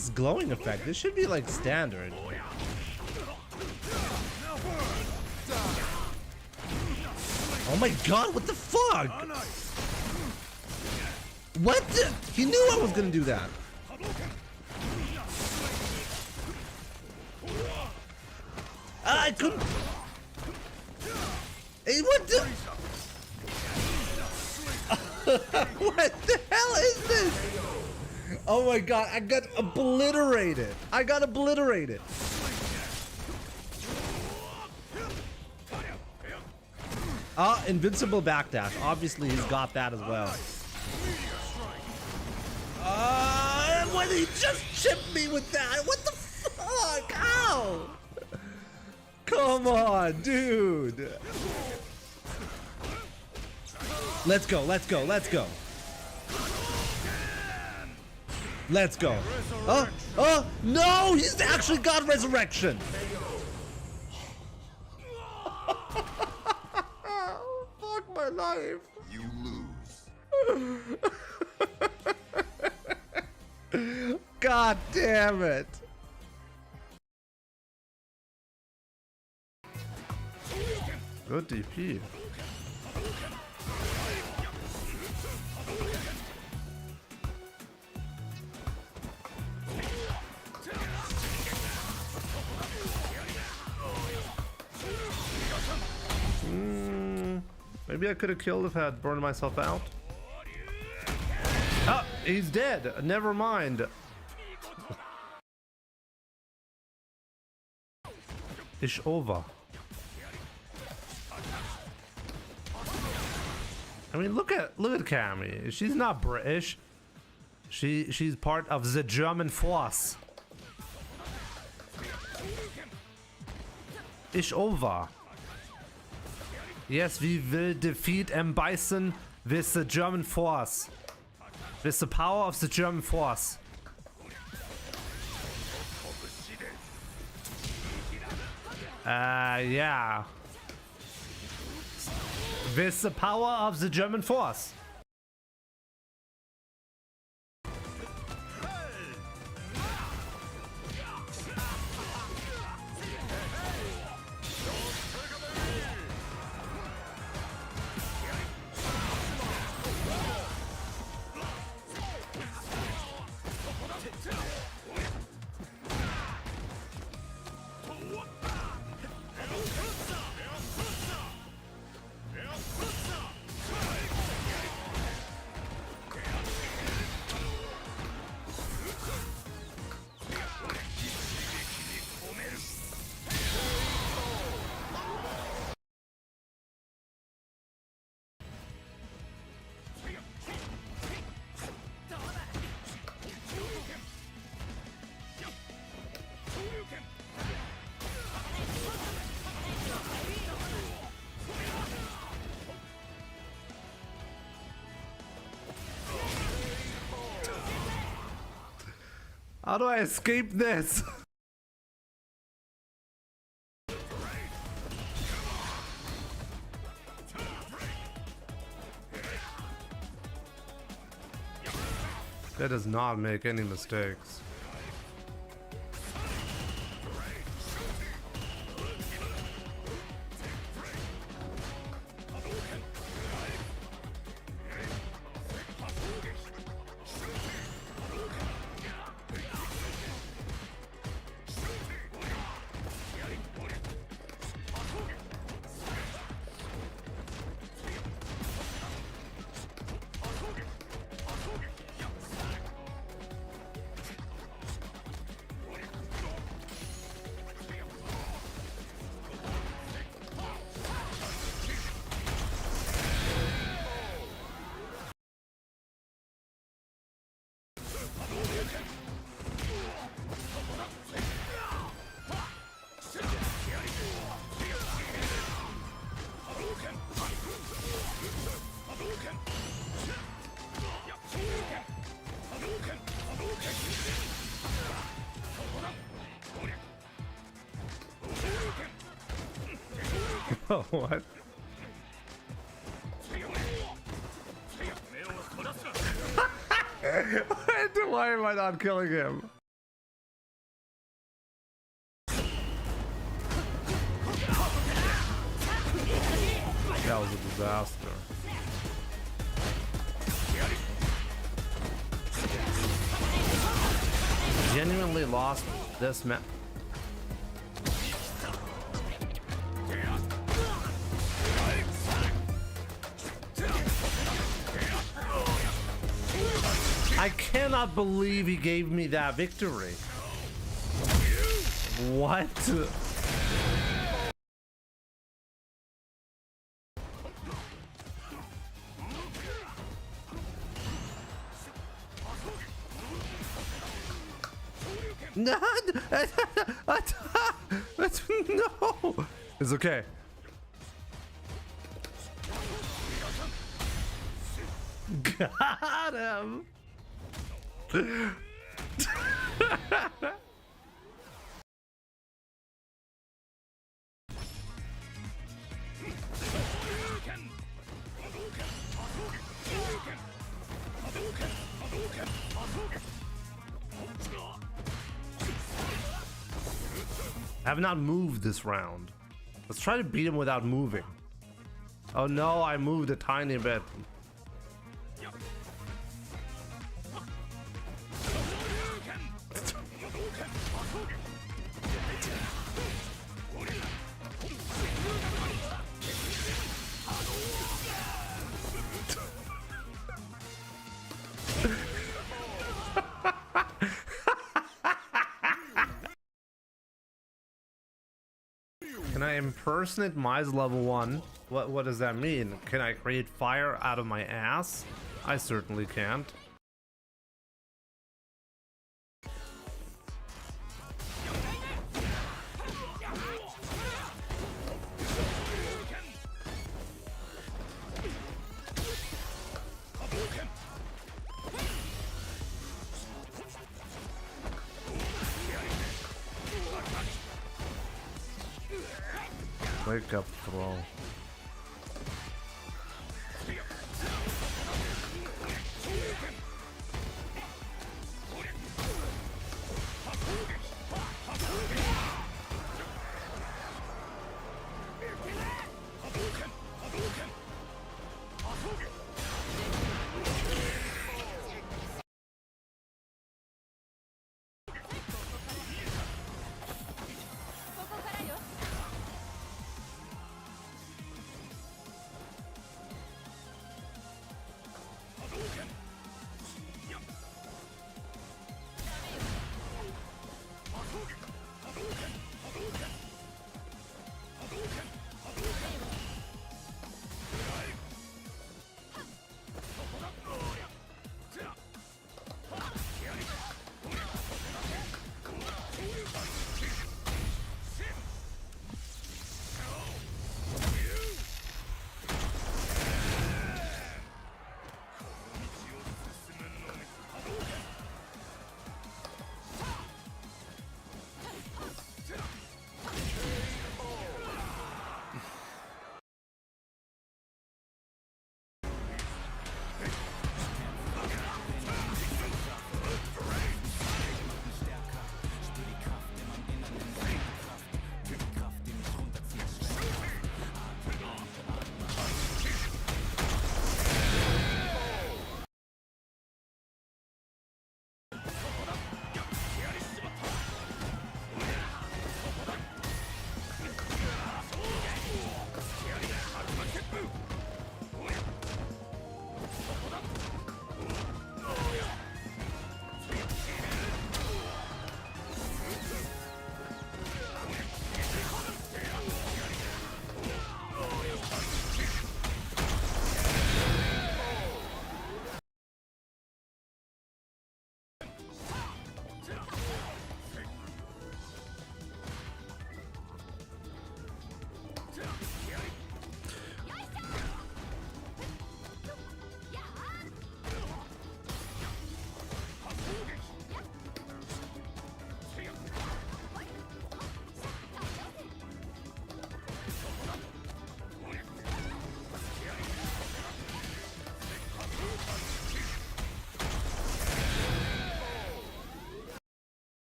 this glowing effect? This should be like standard. Oh my god, what the fuck? What? He knew I was gonna do that. I couldn't. Hey, what the? What the hell is this? Oh my god, I got obliterated. I got obliterated. Ah, invincible backdash. Obviously, he's got that as well. Why did he just chip me with that? What the fuck? Ow! Come on, dude. Let's go, let's go, let's go. Let's go. Oh, no! He's actually got resurrection! Fuck my life. You lose. God damn it. Good DP. Maybe I could have killed if I had burned myself out. Oh, he's dead. Never mind. It's over. I mean, look at Cammy. She's not British. She's part of the German force. It's over. Yes, we will defeat Bison with the German force. With the power of the German force. Yeah. With the power of the German force. How do I escape this? That does not make any mistakes. Oh, what? Why am I not killing him? That was a disaster. Genuinely lost this map. I cannot believe he gave me that victory. What? No, no, it's okay. Got him. I have not moved this round. Let's try to beat him without moving. Oh no, I moved a tiny bit. Can I impersonate Mai's level 1? What does that mean? Can I create fire out of my ass? I certainly can't. Wake up throw.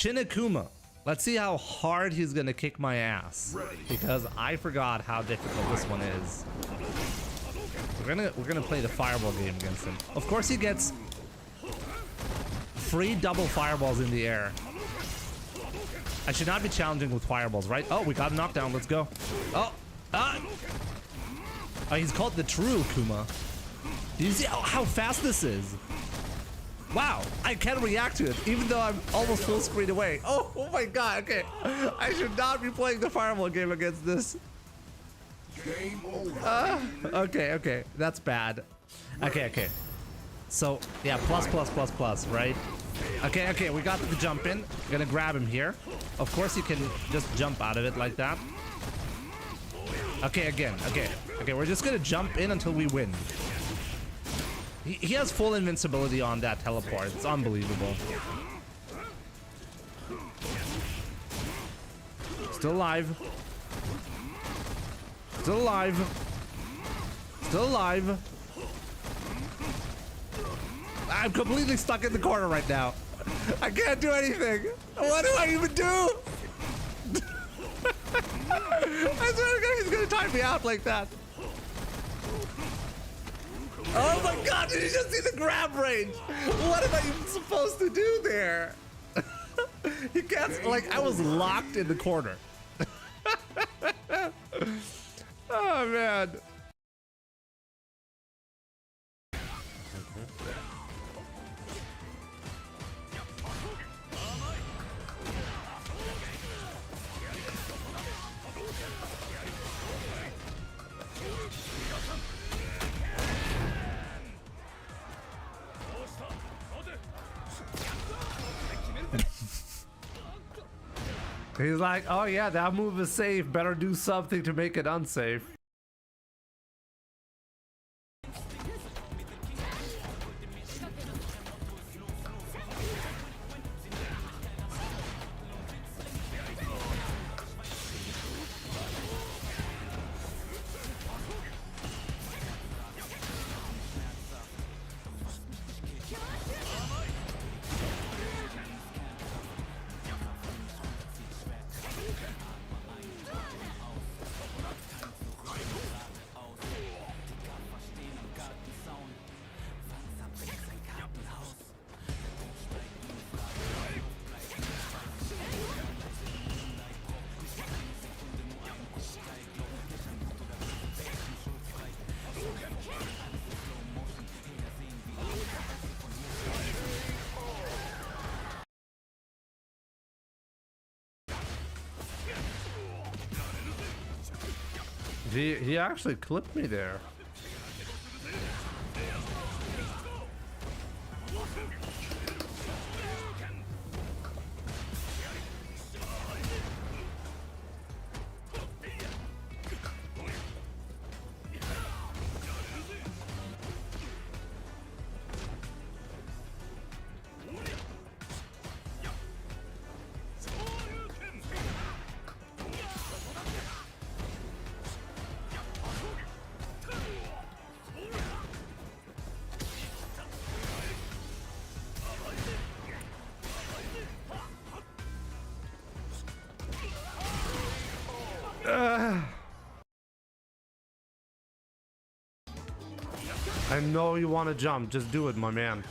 Shinakuma. Let's see how hard he's gonna kick my ass, because I forgot how difficult this one is. We're gonna play the fireball game against him. Of course, he gets free double fireballs in the air. I should not be challenging with fireballs, right? Oh, we got a knockdown. Let's go. Oh, he's called the true Kuma. Do you see how fast this is? Wow, I can react to it, even though I'm almost full screen away. Oh my god, okay. I should not be playing the fireball game against this. Okay, that's bad. Okay. So, yeah, plus, right? Okay, we got the jump in. Gonna grab him here. Of course, you can just jump out of it like that. Okay, again, okay, we're just gonna jump in until we win. He has full invincibility on that teleport. It's unbelievable. Still alive. Still alive. Still alive. I'm completely stuck in the corner right now. I can't do anything. What do I even do? I swear to God, he's gonna time me out like that. Oh my god, did you just see the grab range? What am I even supposed to do there? You can't, like, I was locked in the corner. Oh man. He's like, oh yeah, that move is safe. Better do something to make it unsafe. He actually clipped me there. I know you want to jump. Just do it, my man.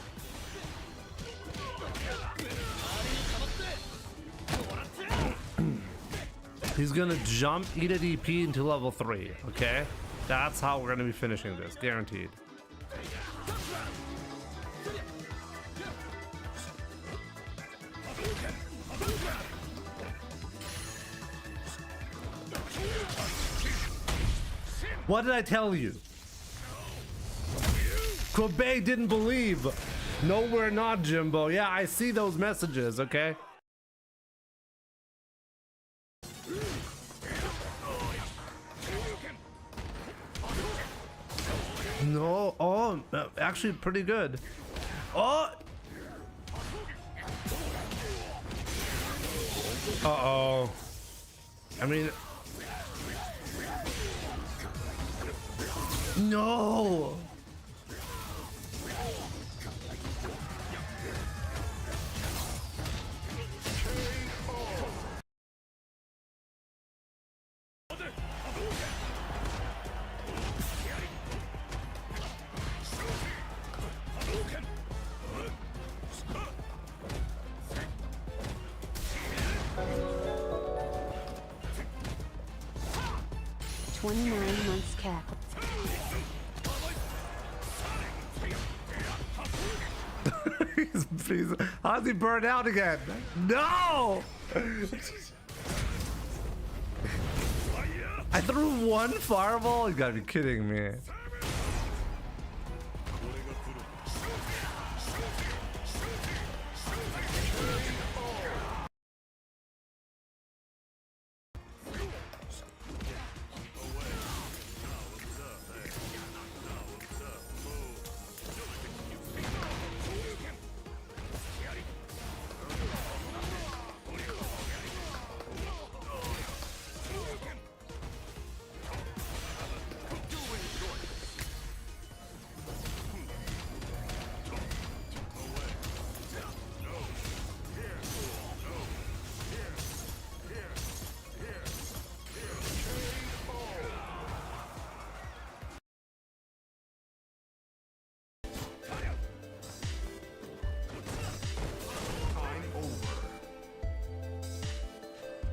He's gonna jump, eat an EP into level 3, okay? That's how we're gonna be finishing this, guaranteed. What did I tell you? Kobe didn't believe. No, we're not, Jimbo. Yeah, I see those messages, okay? No, oh, actually pretty good. Oh! Uh-oh. I mean... No! 29 months cap. How's he burn out again? No! I threw one fireball? You gotta be kidding me.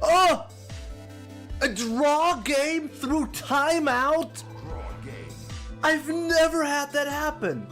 Oh! A draw game through timeout? I've never had that happen.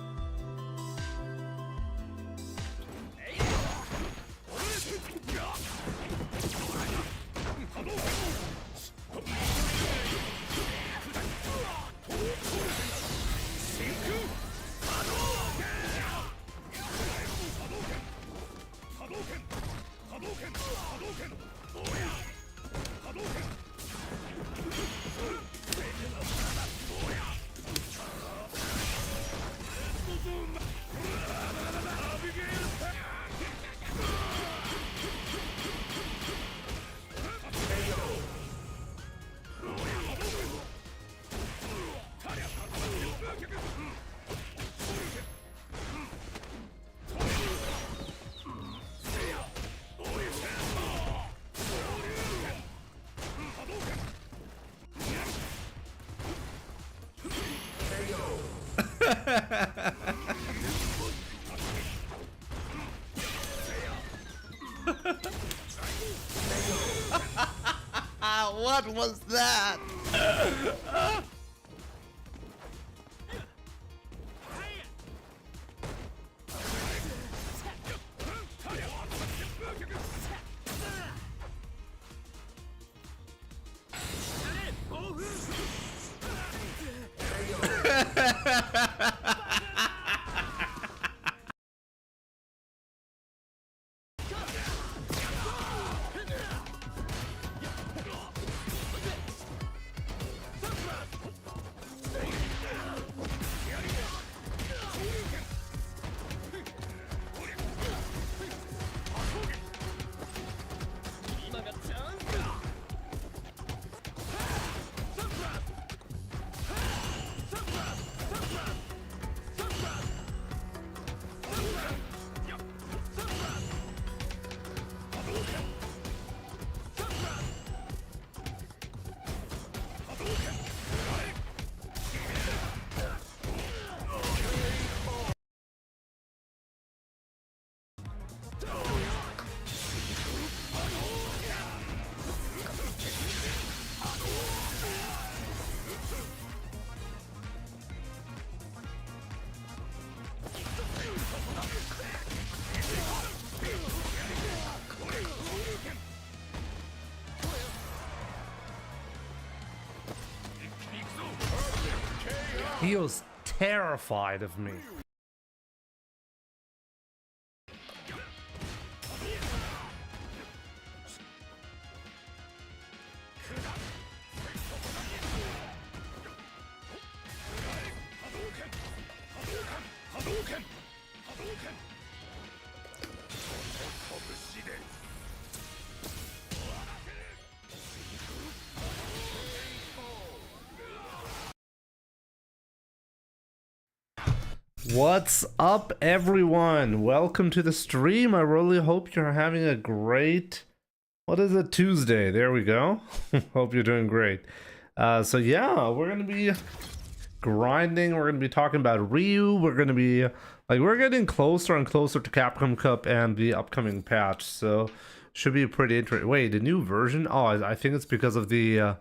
What was that? He was terrified of me. What's up, everyone? Welcome to the stream. I really hope you're having a great, what is it, Tuesday? There we go. Hope you're doing great. So yeah, we're gonna be grinding. We're gonna be talking about Ryu. We're gonna be we're getting closer and closer to Capcom Cup and the upcoming patch. So should be pretty interesting. Wait, the new version? Oh, I think it's because of the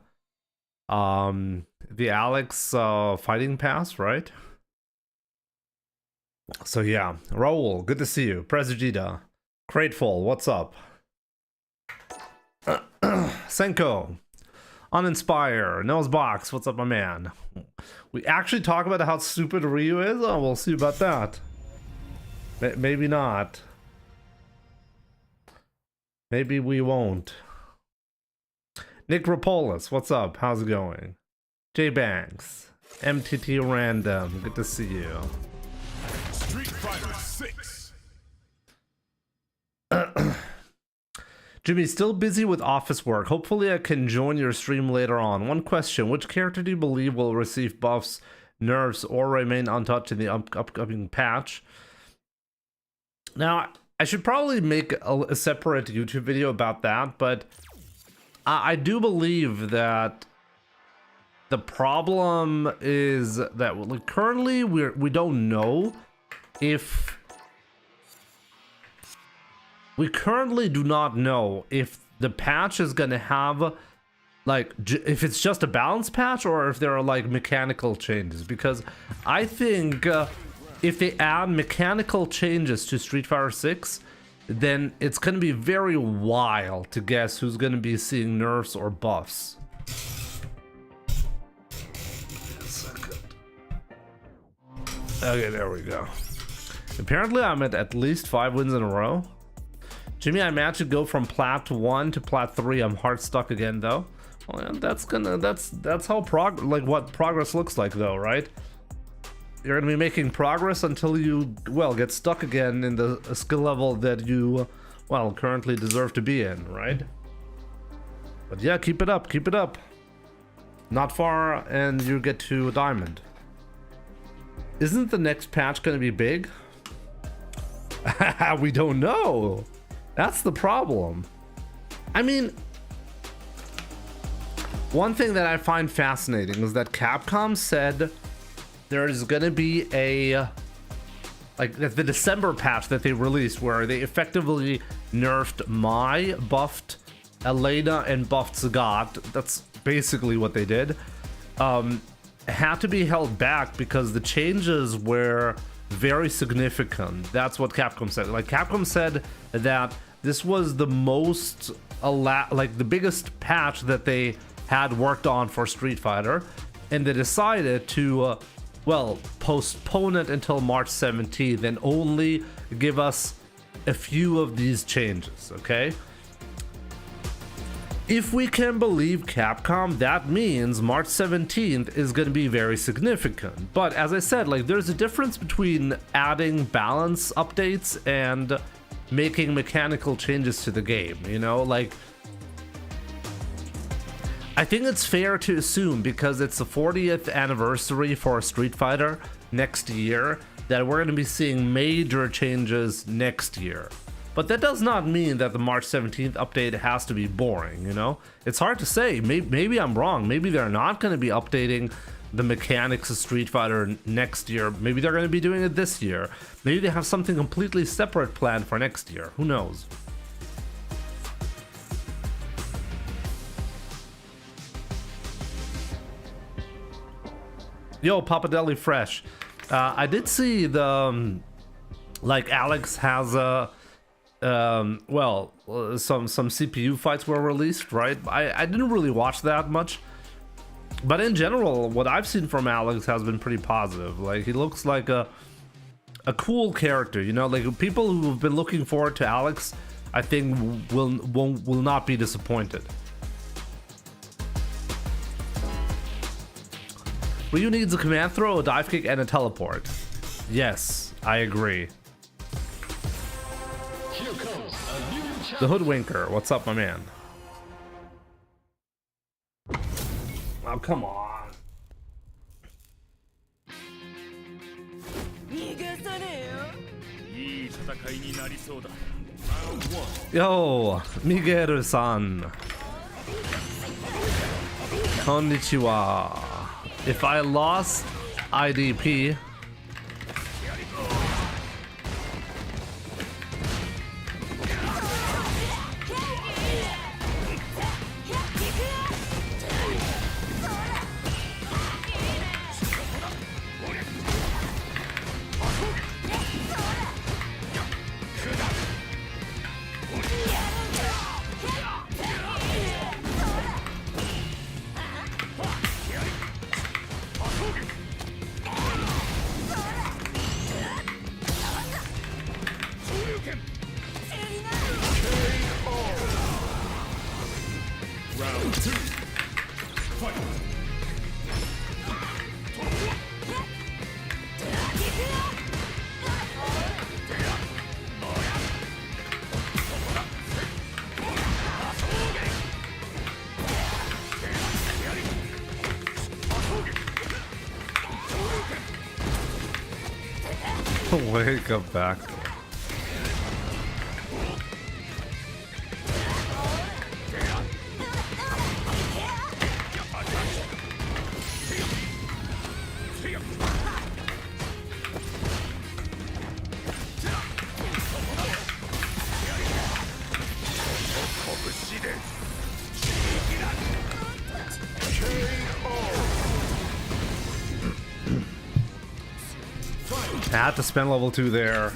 the Alex fighting pass, right? So yeah, Raul, good to see you. Presagita, Grateful, what's up? Senko, Uninspire, Nosebox, what's up, my man? We actually talk about how stupid Ryu is? Oh, we'll see about that. Maybe not. Maybe we won't. Nick Rapolis, what's up? How's it going? J Banks, MTT Random, good to see you. Street Fighter 6. Jimmy, still busy with office work. Hopefully I can join your stream later on. One question, which character do you believe will receive buffs, nerfs, or remain untouched in the upcoming patch? Now, I should probably make a separate YouTube video about that, but I do believe that the problem is that like, currently we don't know if... We currently do not know if the patch is gonna have, like, if it's just a balance patch or if there are, like, mechanical changes. Because I think if they add mechanical changes to Street Fighter 6, then it's gonna be very wild to guess who's gonna be seeing nerfs or buffs. Okay, there we go. Apparently I'm at least 5 wins in a row. Jimmy, I managed to go from plat 1 to plat 3. I'm hard stuck again though. Well, that's how what progress looks like though, right? You're gonna be making progress until you, well, get stuck again in the skill level that you, well, currently deserve to be in, right? But yeah, keep it up, keep it up. Not far and you get to diamond. Isn't the next patch gonna be big? We don't know. That's the problem. I mean, one thing that I find fascinating is that Capcom said there's gonna be a, like, the December patch that they released where they effectively nerfed Mai, buffed Elena, and buffed Sagat. That's basically what they did. Had to be held back because the changes were very significant. That's what Capcom said. Like, Capcom said that this was the most, like, the biggest patch that they had worked on for Street Fighter, and they decided to, well, postpone it until March 17th and only give us a few of these changes, okay? If we can believe Capcom, that means March 17th is going to be very significant. But as I said, like, there's a difference between adding balance updates and making mechanical changes to the game, you know? Like, I think it's fair to assume, because it's the 40th anniversary for Street Fighter next year, that we're going to be seeing major changes next year. But that does not mean that the March 17th update has to be boring, you know? It's hard to say. Maybe I'm wrong. Maybe they're not going to be updating the mechanics of Street Fighter next year. Maybe they're going to be doing it this year. Maybe they have something completely separate planned for next year. Who knows? Yo, Papadelli Fresh. I did see the, like, Alex has a, well, some CPU fights were released, right? I didn't really watch that much. But in general, what I've seen from Alex has been pretty positive. Like, he looks like a cool character, you know? Like, people who've been looking forward to Alex, I think will not be disappointed. Ryu needs a command throw, a dive kick, and a teleport. Yes, I agree. Here comes a new The Hoodwinker, what's up, my man? Oh, come on. Yo, Miguel-san. Konnichiwa. If I lost IDP, two. Fight. Wake up back. I had to spend level 2 there.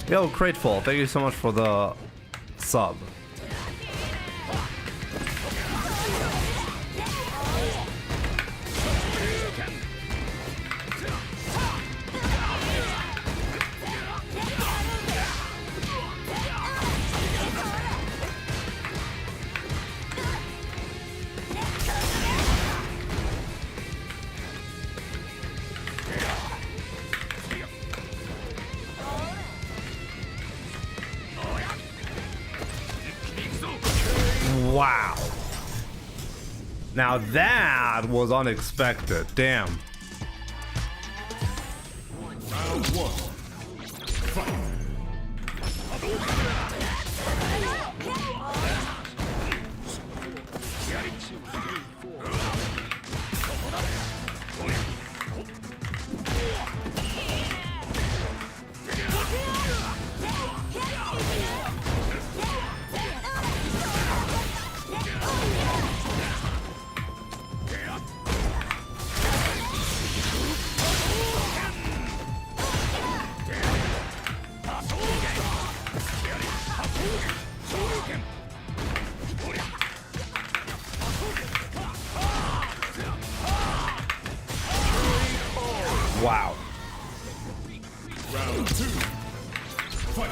Yo, Grateful, thank you so much for the sub. Wow. Now that was unexpected. Damn. Round one. Fight. Wow. Round two. Fight.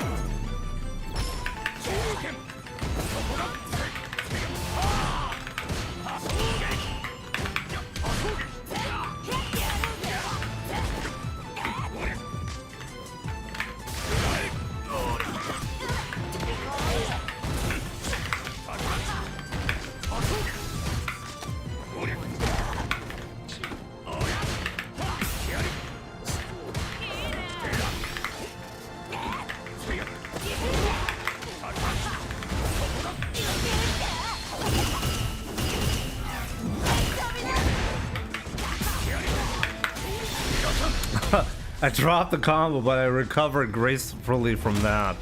I dropped the combo, but I recovered gracefully from that.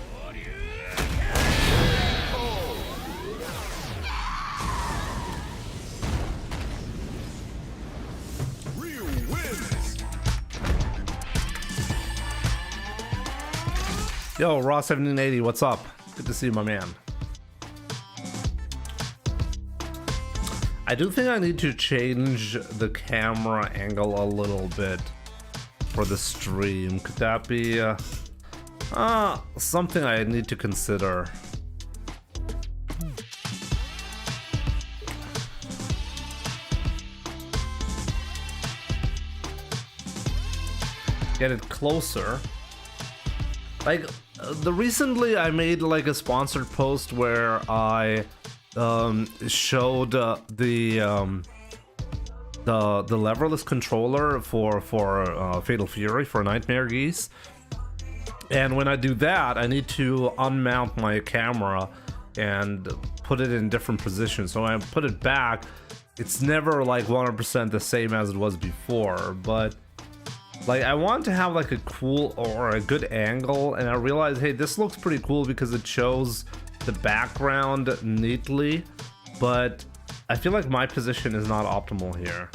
Ryu wins. Yo, Raw1780, what's up? Good to see you, my man. I do think I need to change the camera angle a little bit for the stream. Could that be something I need to consider? Get it closer. Like recently I made like a sponsored post where I showed the leverless controller for Fatal Fury for Nightmare Geese, and when I do that I need to unmount my camera and put it in different positions. So when I put it back, it's never like 100% the same as it was before, but like I want to have like a cool or a good angle, and I realized, hey, this looks pretty cool because it shows the background neatly, but I feel like my position is not optimal here.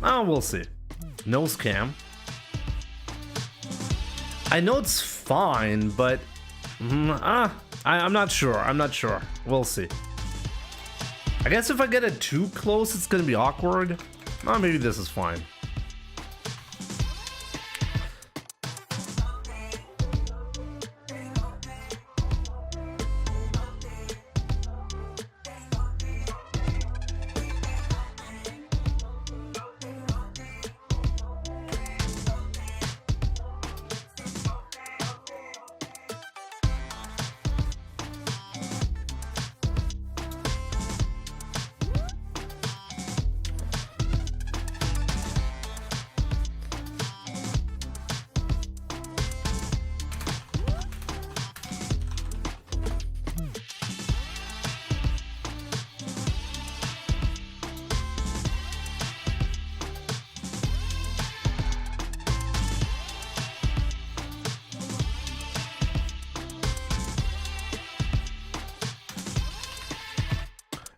Oh, we'll see. Nose cam. I know it's fine, but I'm not sure. I'm not sure. We'll see. I guess if I get it too close, it's gonna be awkward. Oh, maybe this is fine.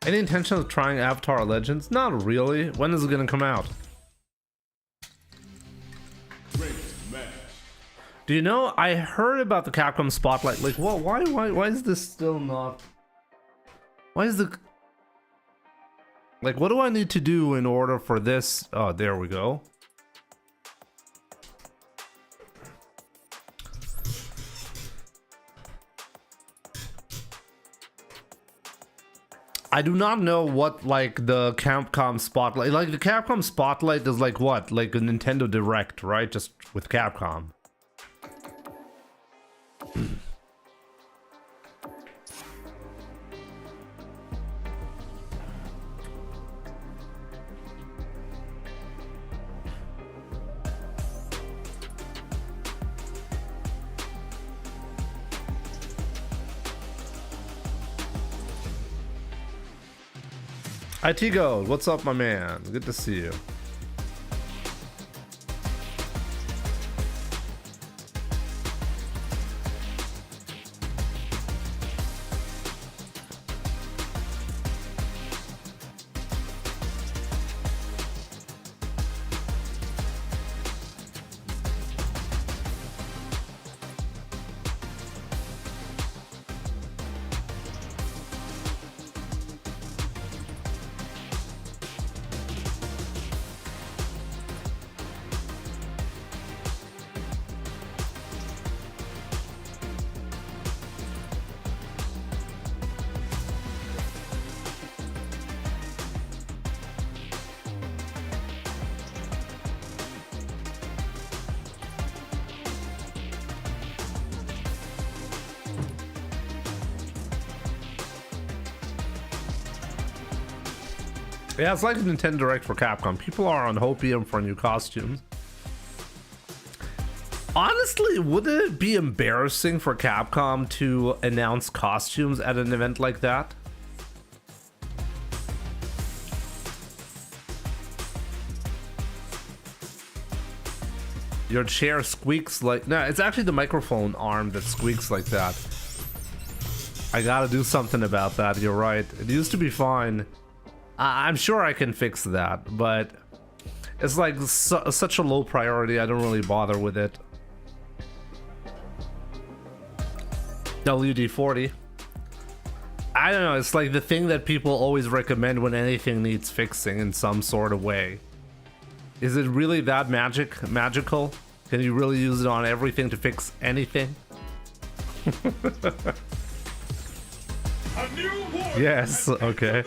Any intention of trying Avatar Legends? Not really. When is it gonna come out? Do you know, I heard about the Capcom Spotlight. Like, well, why is this still not... Why is the... Like, what do I need to do in order for this? Oh, there we go. I do not know what, like, the Capcom Spotlight... Like, the Capcom Spotlight is like what? Like a Nintendo Direct, right? Just with Capcom. IT Gold, what's up, my man? Good to see you. Yeah, it's like a Nintendo Direct for Capcom. People are on hopium for new costumes. Honestly, would it be embarrassing for Capcom to announce costumes at an event like that? Your chair squeaks like... No, it's actually the microphone arm that squeaks like that. I gotta do something about that, you're right. It used to be fine. I'm sure I can fix that, but it's like such a low priority, I don't really bother with it. WD-40. I don't know, it's like the thing that people always recommend when anything needs fixing in some sort of way. Is it really that magical? Can you really use it on everything to fix anything? Yes, okay.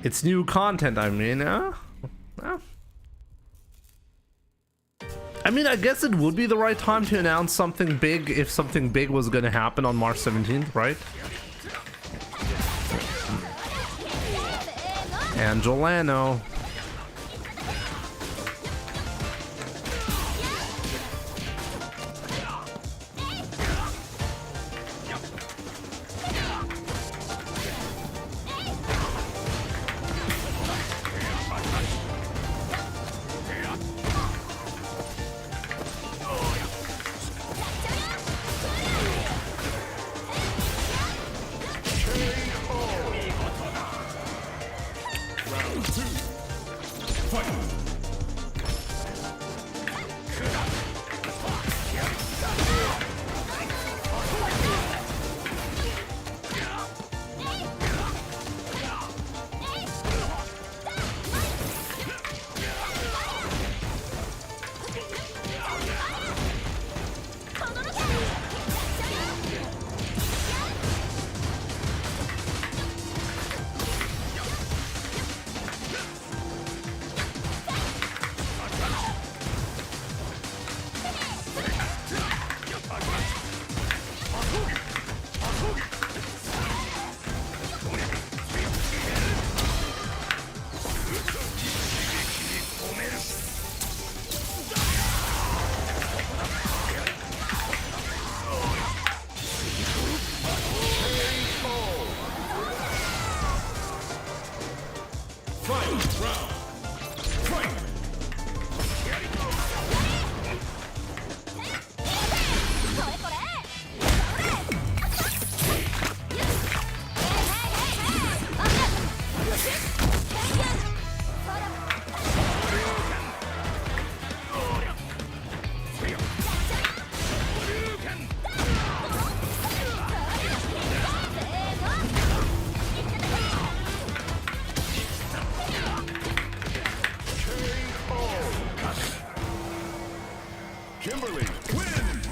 It's new content, I mean, I mean, I guess it would be the right time to announce something big if something big was gonna happen on March 17th, right? Angelano. Kimberly wins.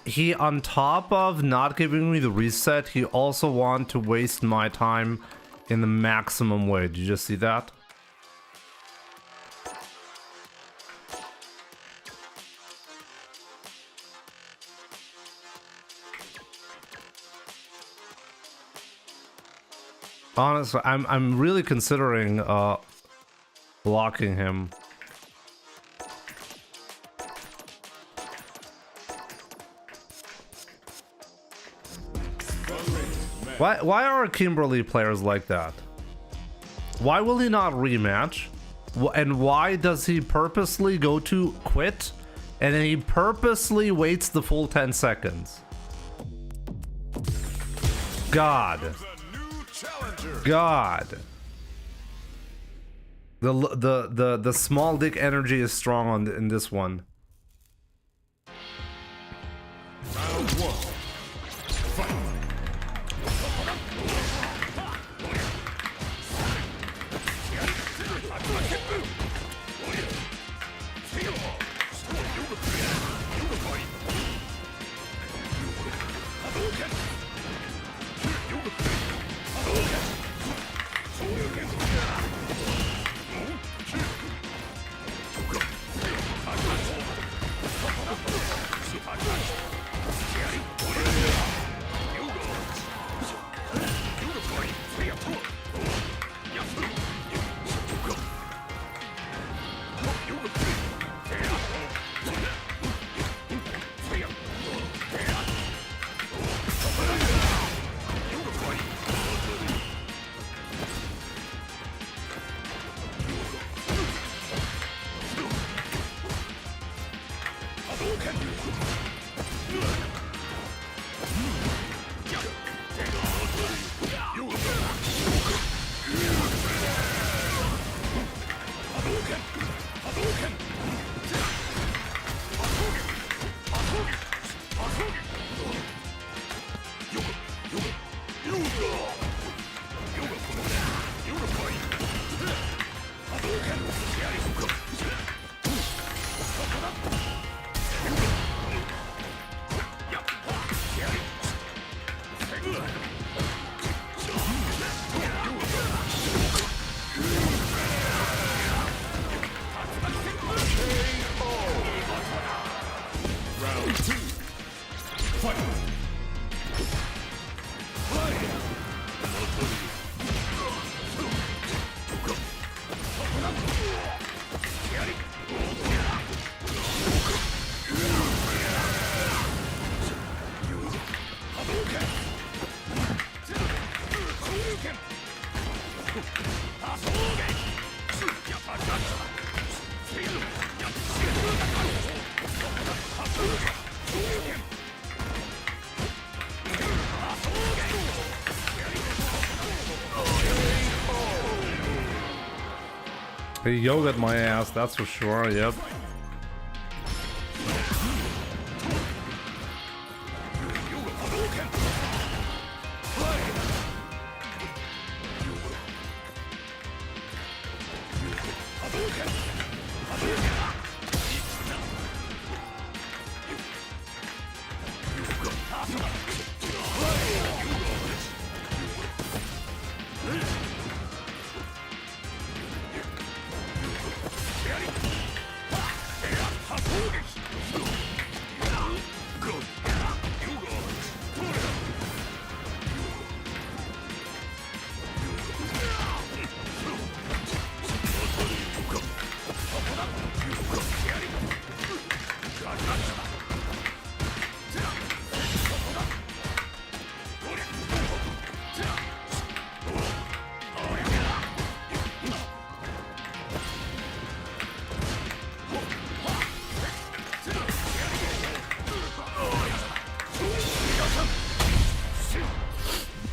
He on top of not giving me the reset, he also want to waste my time in the maximum way. Did you just see that? Honestly, I'm really considering blocking him. Why are Kimberly players like that? Why will he not rematch? And why does he purposely go to quit? And then he purposely waits the full 10 seconds. God. God. The small dick energy is strong on in this one. Round one. Fight. He yogaed my ass, that's for sure, yep.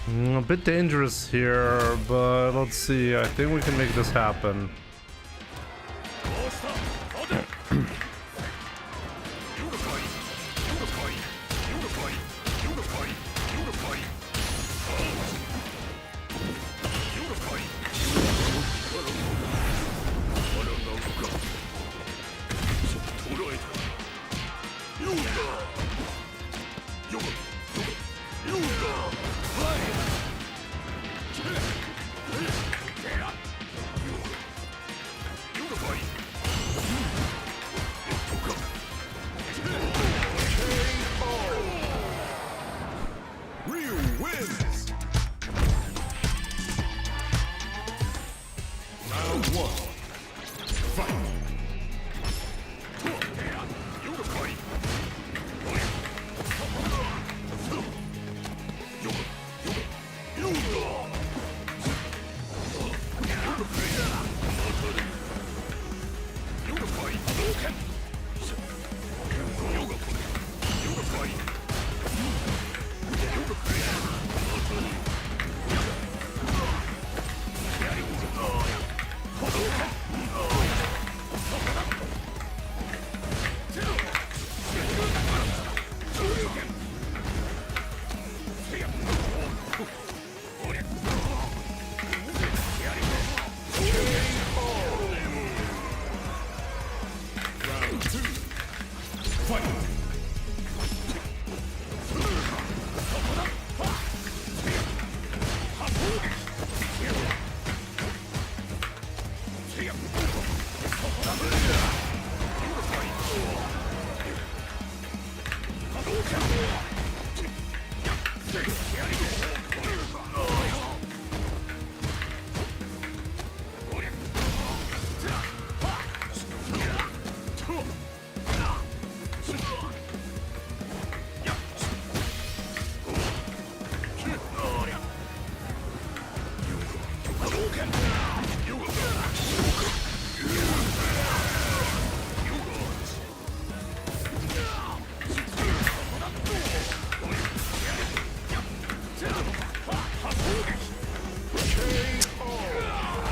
A bit dangerous here, but let's see. I think we can make this happen. Ryu wins. Round one. Fight.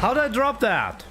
How'd I drop that?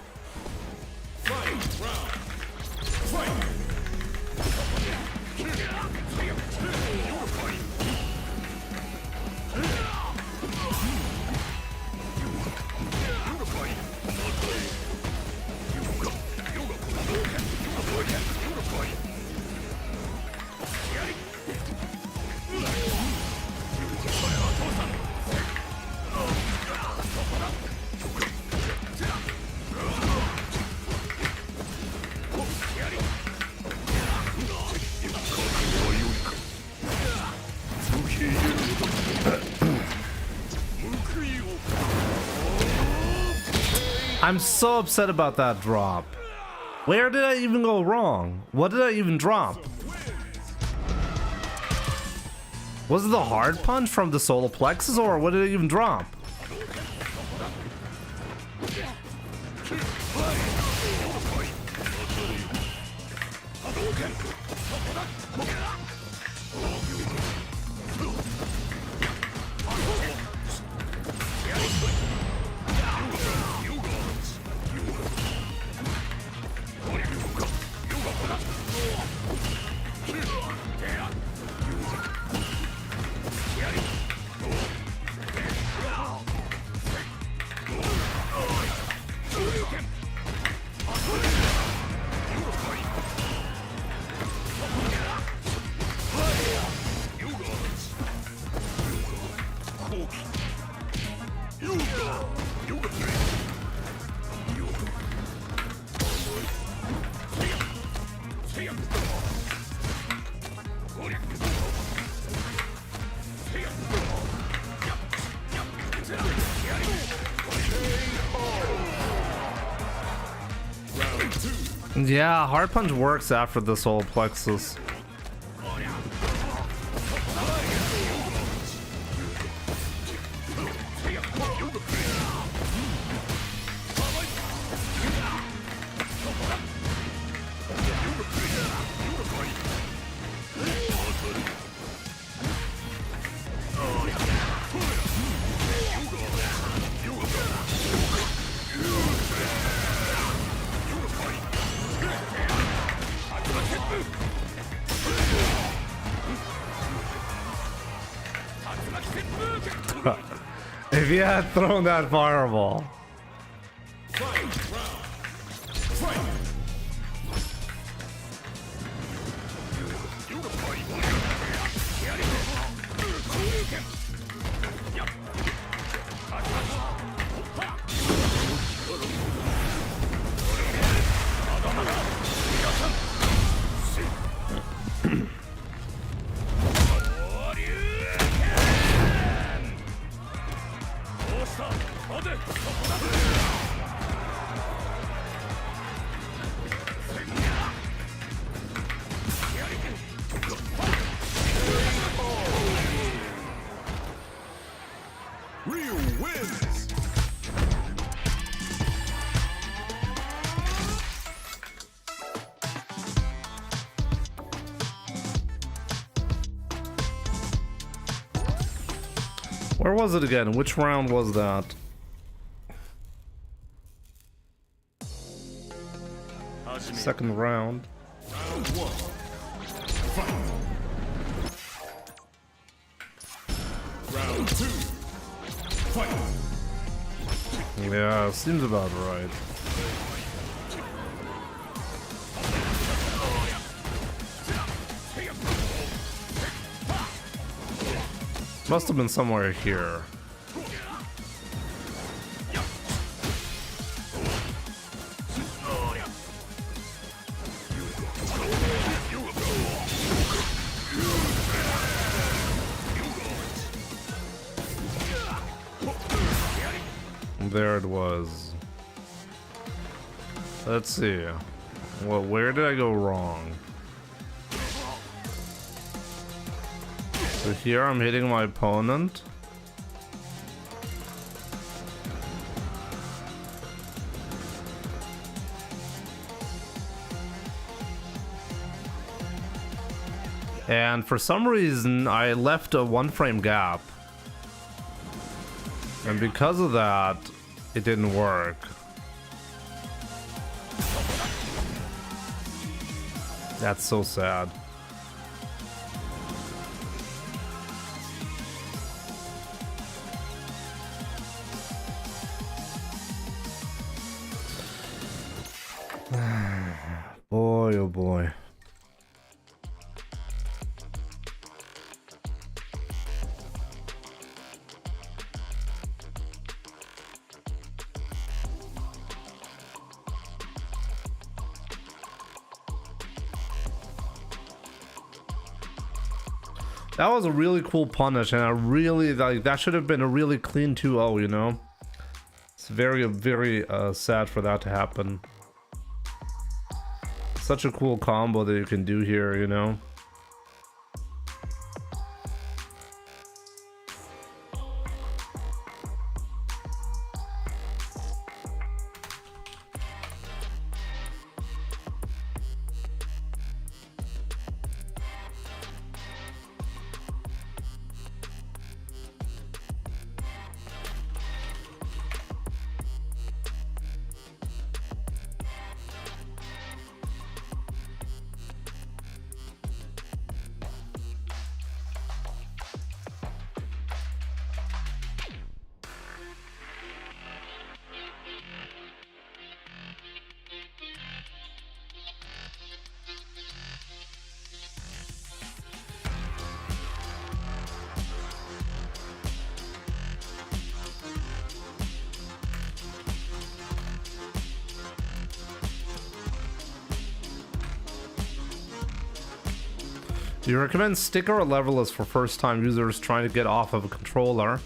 I'm so upset about that drop. Where did I even go wrong? What did I even drop? Was it the hard punch from the solar plexus, or what did I even drop? Yeah, hard punch works after the solar plexus. If you had thrown that fireball. Ryu wins. Where was it again? Which round was that? Second round. Round 1. Fight. Round 2. Fight. Yeah, seems about right. Must have been somewhere here. There it was. Let's see. Well, where did I go wrong? So here I'm hitting my opponent. And for some reason I left a 1-frame gap. And because of that, it didn't work. That's so sad. Boy, oh boy. That was a really cool punish, and I really like that. Should have been a really clean 2-0, you know. It's very, very sad for that to happen. Such a cool combo that you can do here, you know. Do you recommend sticker or leverless for first-time users trying to get off of a controller?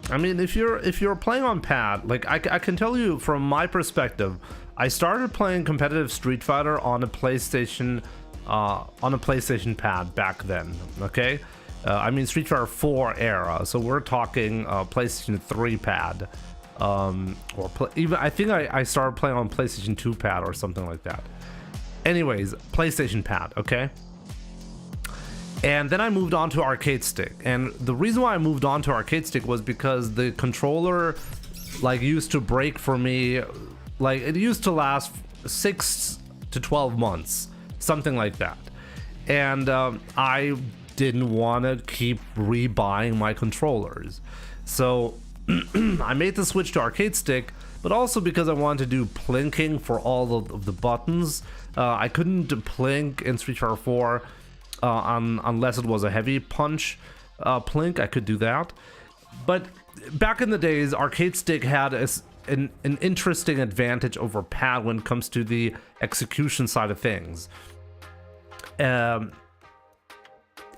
I mean, if you're playing on pad, like I can tell you from my perspective, I started playing competitive Street Fighter on a PlayStation pad back then. Okay, I mean Street Fighter 4 era, so we're talking PlayStation 3 pad, even I think I started playing on PlayStation 2 pad or something like that. Anyways, PlayStation pad, okay. And then I moved on to arcade stick, and the reason why I moved on to arcade stick was because the controller like used to break for me. Like it used to last 6 to 12 months, something like that, and I didn't want to keep rebuying my controllers. So I made the switch to arcade stick, but also because I wanted to do plinking for all of the buttons. I couldn't plink in Street Fighter 4 unless it was a heavy punch plink. I could do that. But back in the days, arcade stick had an interesting advantage over pad when it comes to the execution side of things.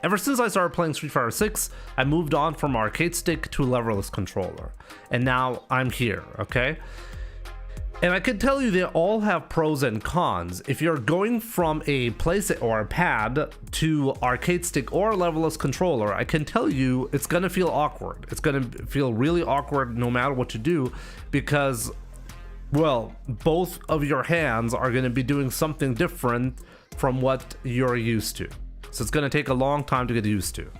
Ever since I started playing Street Fighter 6, I moved on from arcade stick to a leverless controller. And now I'm here, okay? And I can tell you they all have pros and cons. If you're going from a PlayStation or a pad to arcade stick or a leverless controller, I can tell you it's gonna feel awkward. It's gonna feel really awkward no matter what you do, because, well, both of your hands are gonna be doing something different from what you're used to. So it's gonna take a long time to get used to.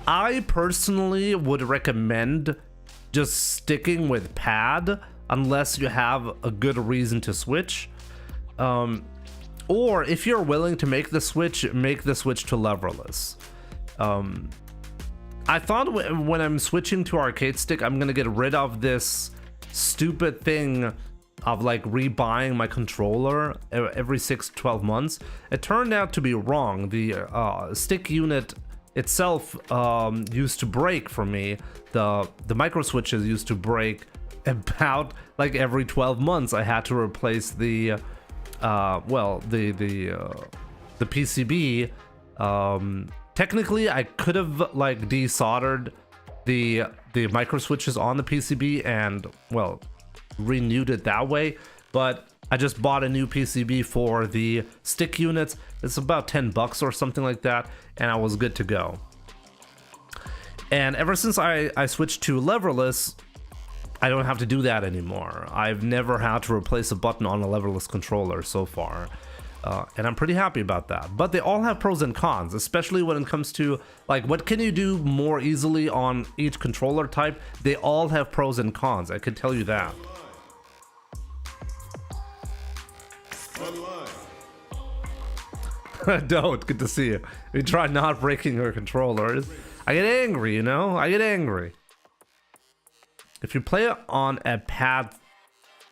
I personally would recommend just sticking with pad unless you have a good reason to switch. Or if you're willing to make the switch to leverless. I thought when I'm switching to arcade stick, I'm gonna get rid of this stupid thing of like rebuying my controller every 6 to 12 months. It turned out to be wrong. The stick unit itself used to break for me. The micro switches used to break about like every 12 months. I had to replace the PCB. Technically I could have like desoldered the micro switches on the PCB and, well, renewed it that way, but I just bought a new PCB for the stick units. It's about $10 or something like that, and I was good to go. And ever since I switched to leverless, I don't have to do that anymore. I've never had to replace a button on a leverless controller so far, and I'm pretty happy about that. But they all have pros and cons, especially when it comes to like what can you do more easily on each controller type. They all have pros and cons, I can tell you that. Don't, good to see you. We try not breaking her controllers. I get angry, you know? I get angry. If you play it on a pad,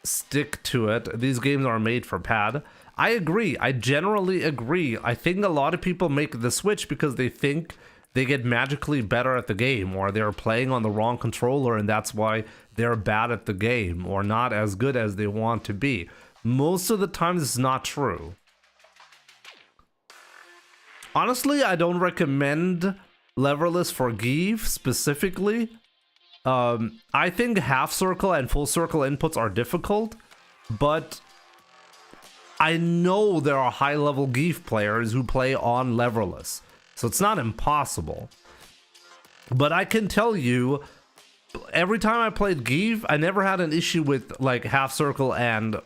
stick to it. These games are made for pad. I agree. I generally agree. I think a lot of people make the switch because they think they get magically better at the game, or they're playing on the wrong controller and that's why they're bad at the game or not as good as they want to be. Most of the time, this is not true. Honestly, I don't recommend leverless for GIF specifically. I think half circle and full circle inputs are difficult, but I know there are high level GIF players who play on leverless, so it's not impossible. But I can tell you, every time I played GIF, I never had an issue with like half circle and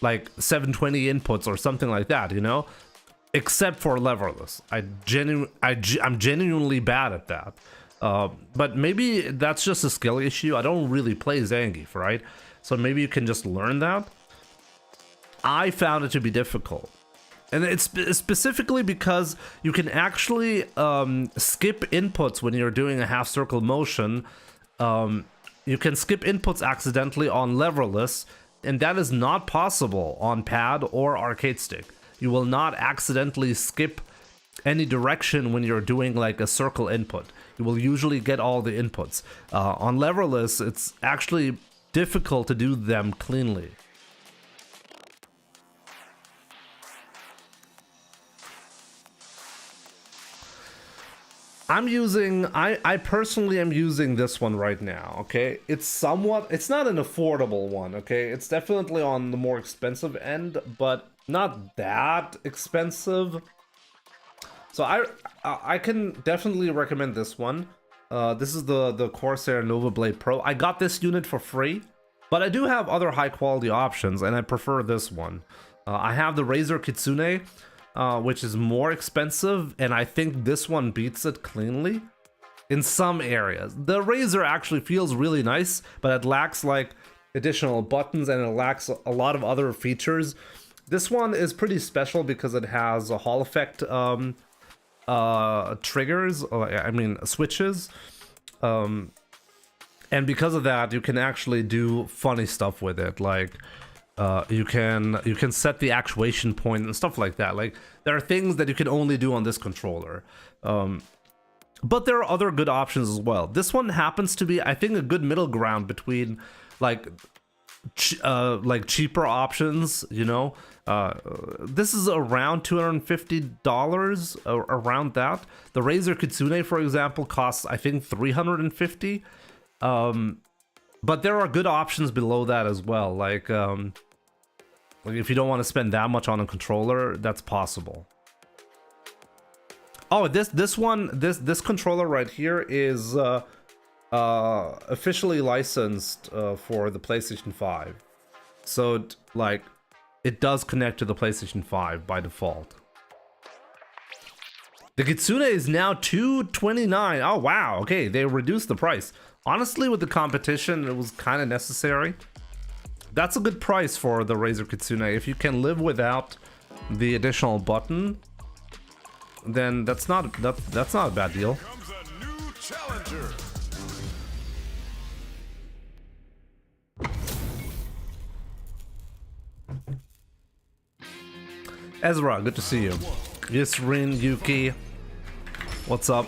like 720 inputs or something like that, you know? Except for leverless. I'm genuinely bad at that. But maybe that's just a skill issue. I don't really play Zangief, right? So maybe you can just learn that. I found it to be difficult. And it's specifically because you can actually skip inputs when you're doing a half circle motion. You can skip inputs accidentally on leverless, and that is not possible on pad or arcade stick. You will not accidentally skip any direction when you're doing like a circle input. You will usually get all the inputs. On leverless, it's actually difficult to do them cleanly. I personally am using this one right now, okay? It's not an affordable one, okay? It's definitely on the more expensive end, but not that expensive. So I can definitely recommend this one. This is the Corsair Nova Blade Pro. I got this unit for free, but I do have other high quality options, and I prefer this one. I have the Razer Kitsune, which is more expensive, and I think this one beats it cleanly in some areas. The Razer actually feels really nice, but it lacks like additional buttons and it lacks a lot of other features. This one is pretty special because it has a Hall effect triggers, switches. And because of that, you can actually do funny stuff with it. Like you can set the actuation point and stuff like that. Like there are things that you can only do on this controller. But there are other good options as well. This one happens to be, I think, a good middle ground between like cheaper options, you know. This is around $250, around that. The Razer Kitsune, for example, costs, I think, $350. But there are good options below that as well. Like if you don't want to spend that much on a controller, that's possible. Oh, this controller right here is officially licensed for the PlayStation 5. So like it does connect to the PlayStation 5 by default. The Kitsune is now $229. Oh wow, okay, they reduced the price. Honestly, with the competition, it was kind of necessary. That's a good price for the Razer Kitsune. If you can live without the additional button, then that's not a bad deal. Comes a new challenger. Ezra, good to see you. Yisrin, Yuki, what's up?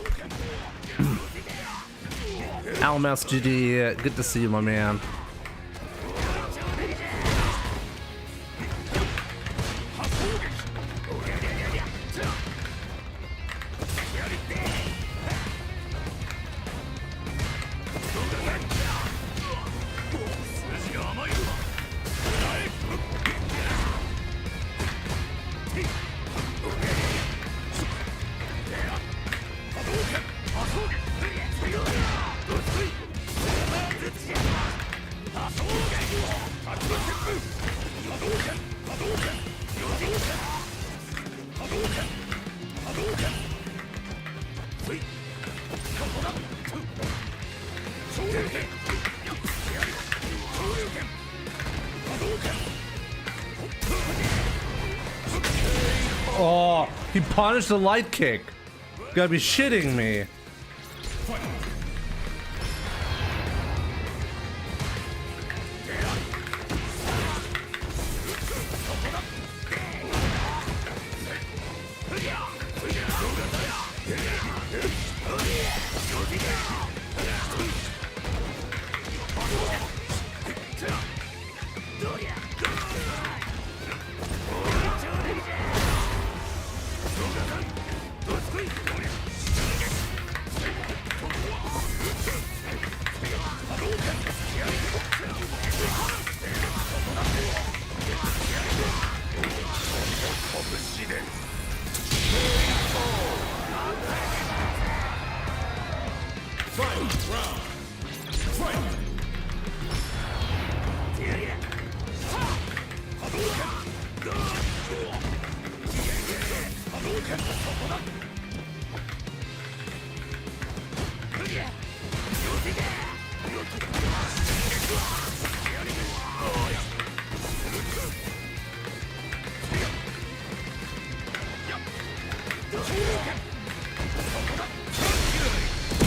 AlmasGD, good to see you, my man. Oh, he punished the light kick. You gotta be shitting me.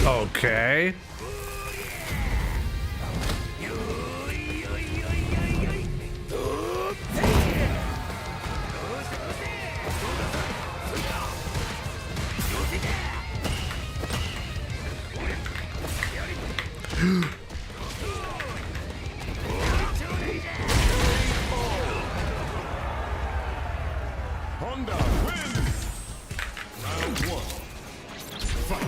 Okay. Honda wins. Round one. Fight.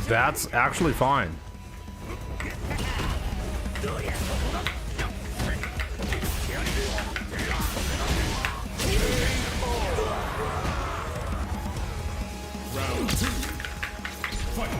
That's actually fine. Round two. Fight.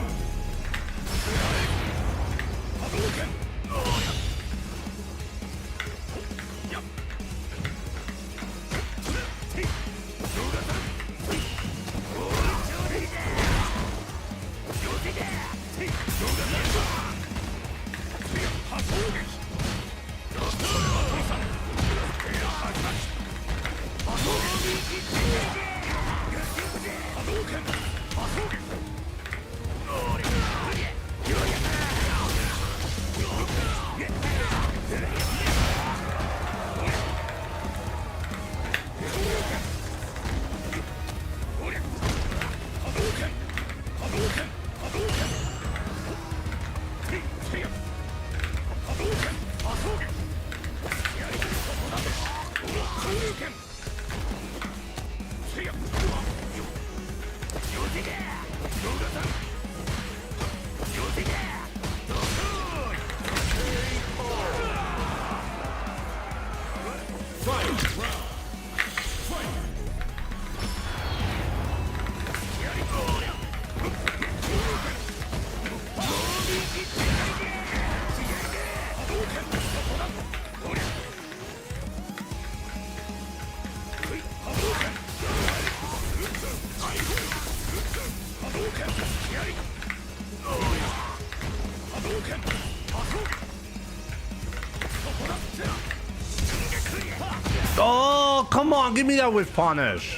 Oh, come on, give me that whiff punish.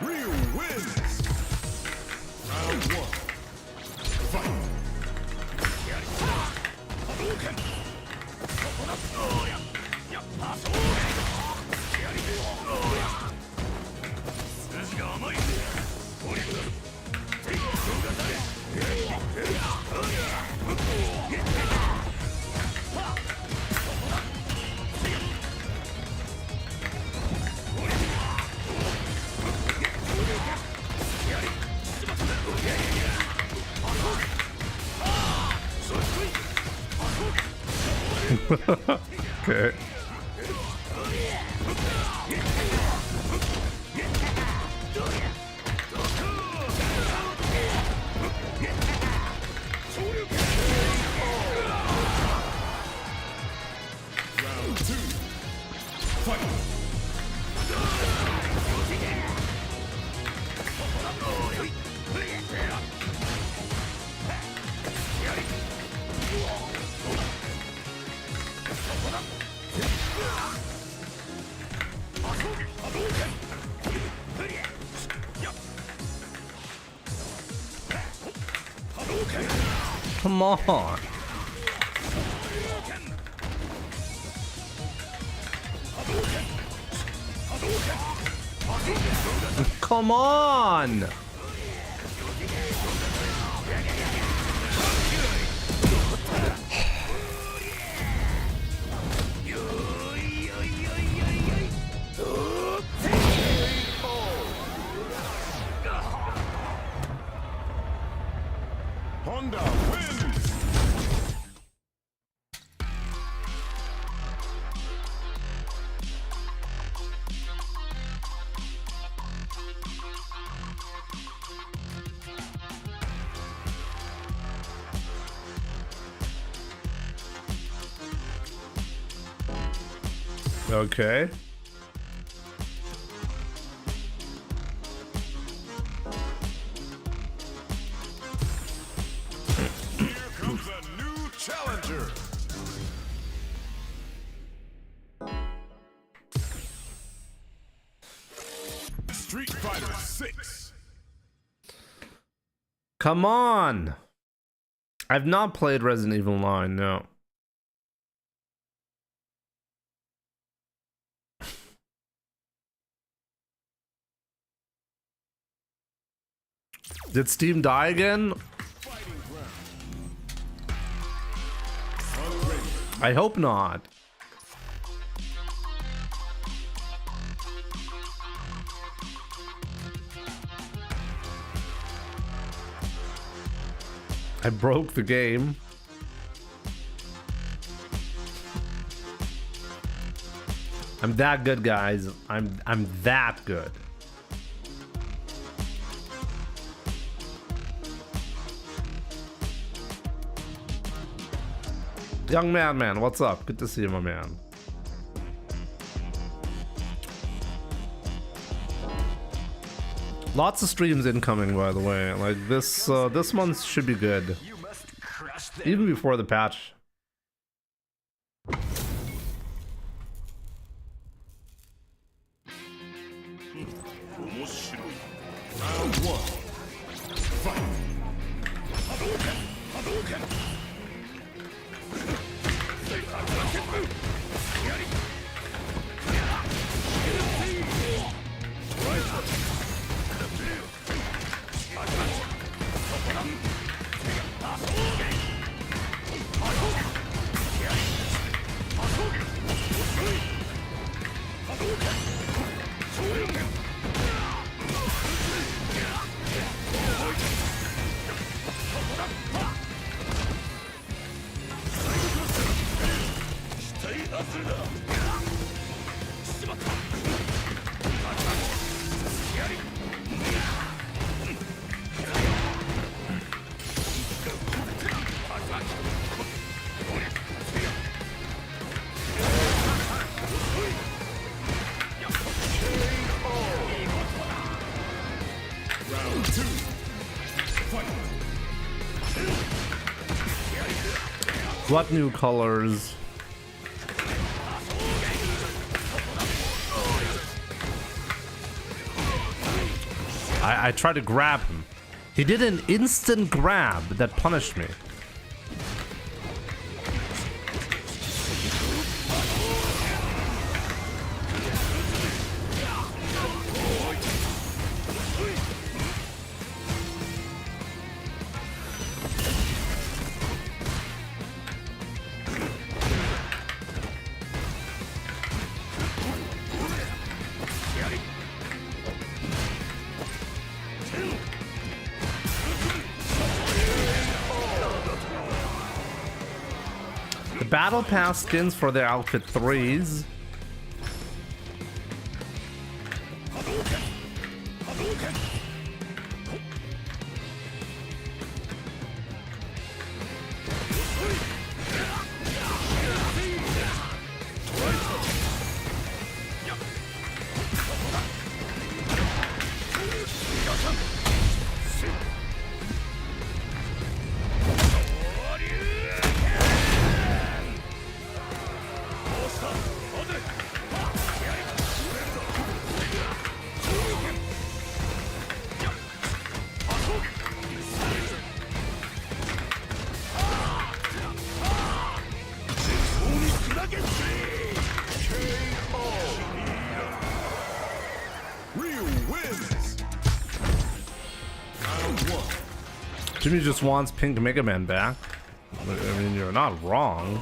Ryu wins. Round 1. Fight. Okay. Round 2. Fight. Come on. Come on. Honda wins. Okay. Here comes a new challenger. Street Fighter 6. Come on. I've not played Resident Evil 9, no. Did Steam die again? I hope not. I broke the game. I'm that good, guys. I'm that good. Young man, what's up? Good to see you, my man. Lots of streams incoming, by the way. Like this month should be good. Even before the patch. Round 1. Fight. What new colors? I tried to grab him. He did an instant grab that punished me. Battle Pass skins for their outfit 3s. Jimmy just wants Pink Mega Man back. I mean, you're not wrong.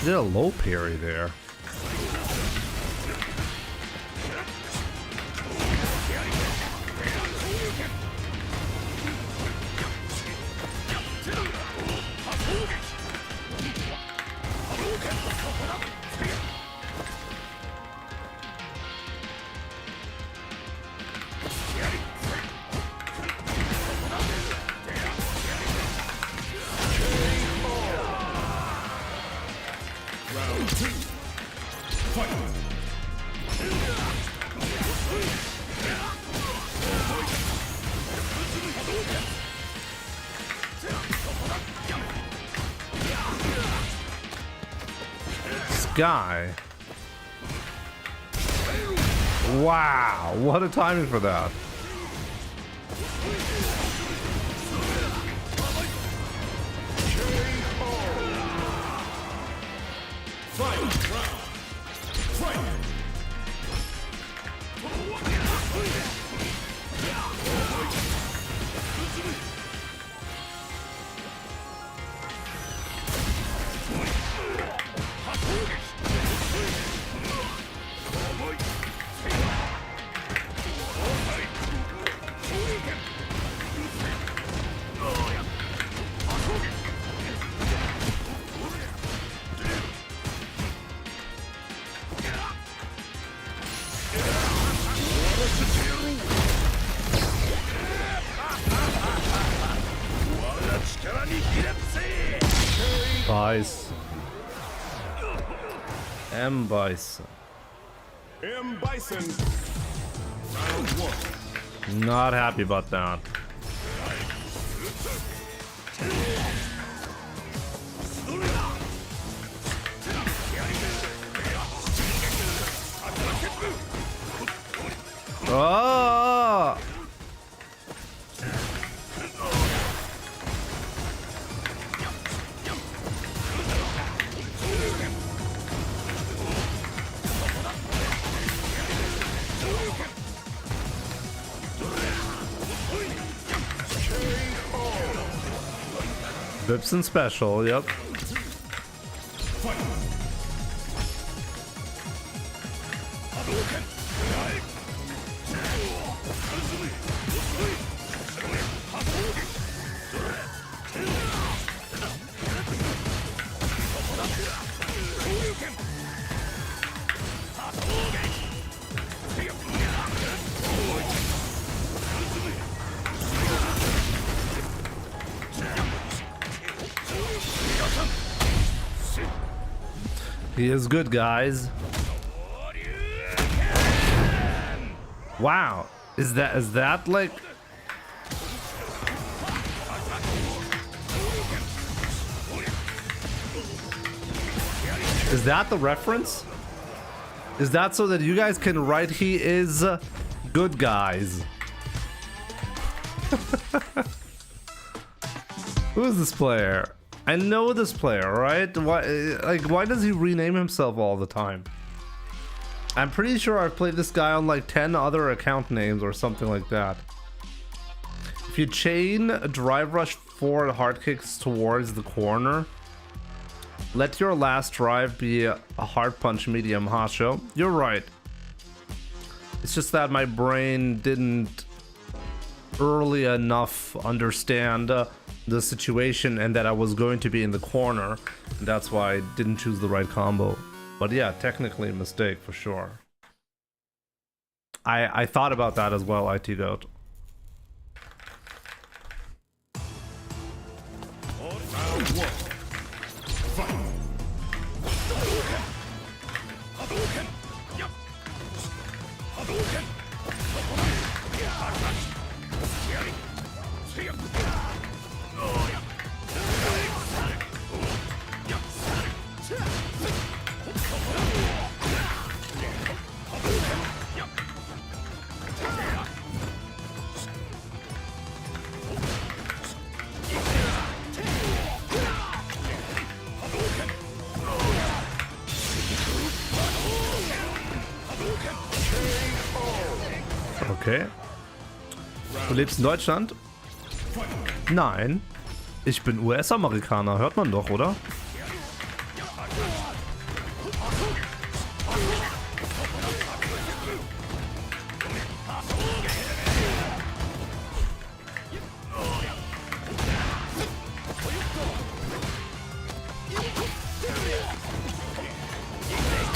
Did a low parry there. Guy. Wow, what a timing for that. Bison. M. Bison. M. Bison. Round one. Not happy about that. Oh! Bipson special, yep. He is good, guys. Wow. Is that like... Is that the reference? Is that so that you guys can write he is good guys? Who is this player? I know this player, right? Why does he rename himself all the time? I'm pretty sure I've played this guy on like 10 other account names or something like that. If you chain a drive rush forward hard kicks towards the corner, let your last drive be a hard punch medium Hasho. You're right. It's just that my brain didn't early enough understand the situation and that I was going to be in the corner. And that's why I didn't choose the right combo. But yeah, technically a mistake for sure. I thought about that as well, IT Goat. Okay. Du lebst in Deutschland? Nein. Ich bin US-Amerikaner, hört man doch, oder?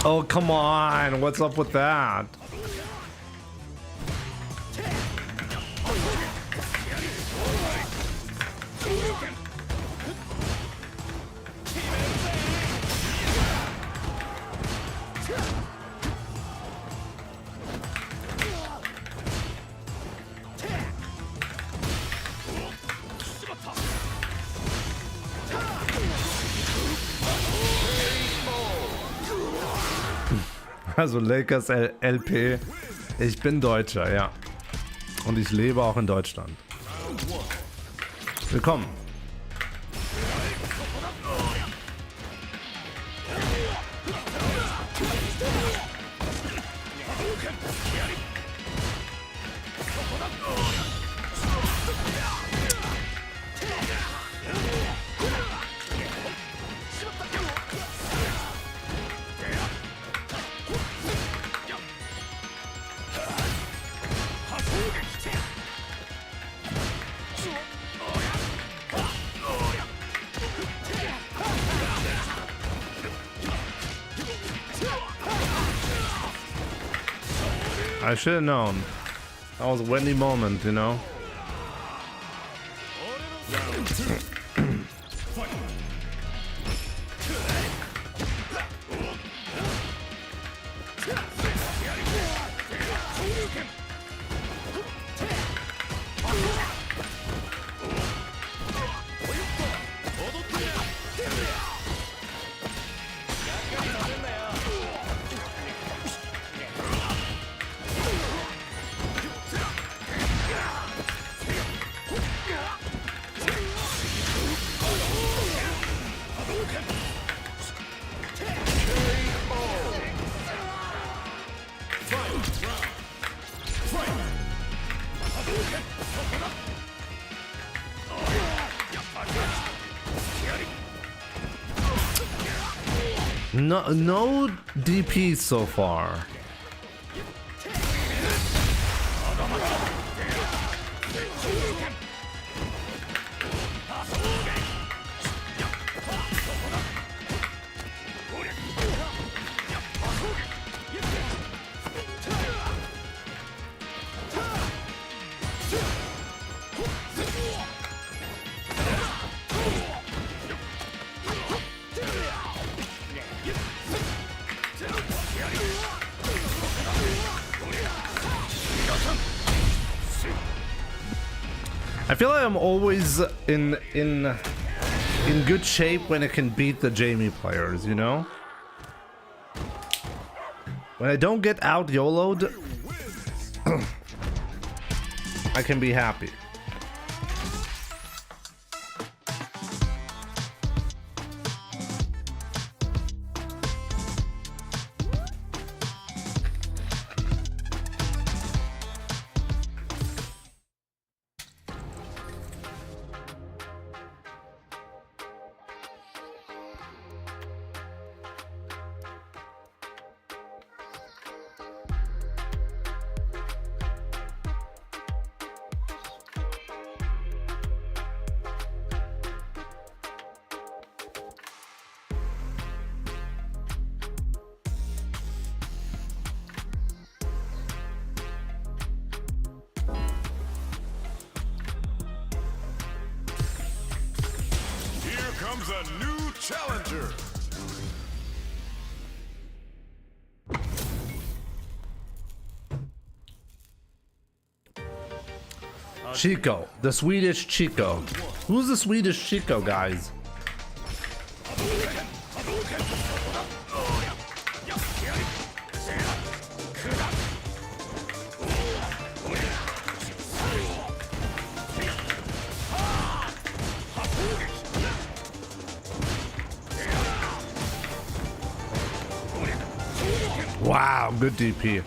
Oh, come on. What's up with that? Also Lakers LP. Ich bin Deutscher, ja. Und ich lebe auch in Deutschland. Willkommen. I should have known. That was a windy moment, you know? No DP so far. feel like I'm always in good shape when it can beat the Jamie players, you know? When I don't get out YOLO'd, I can be happy. Comes a new challenger. Chico, the Swedish Chico. Who's the Swedish Chico, guys? Wow, good DP.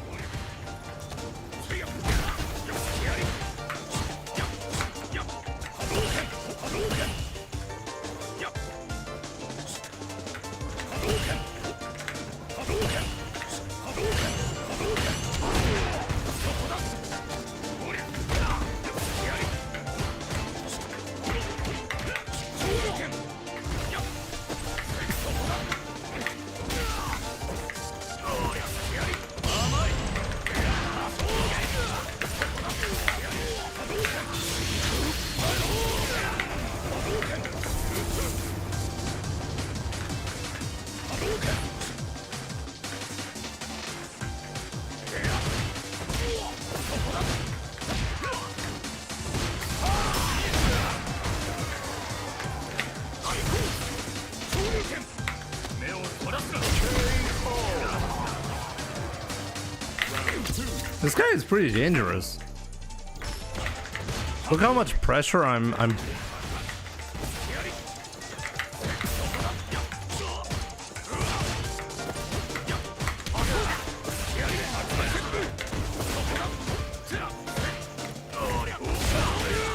This guy is pretty dangerous. Look how much pressure I'm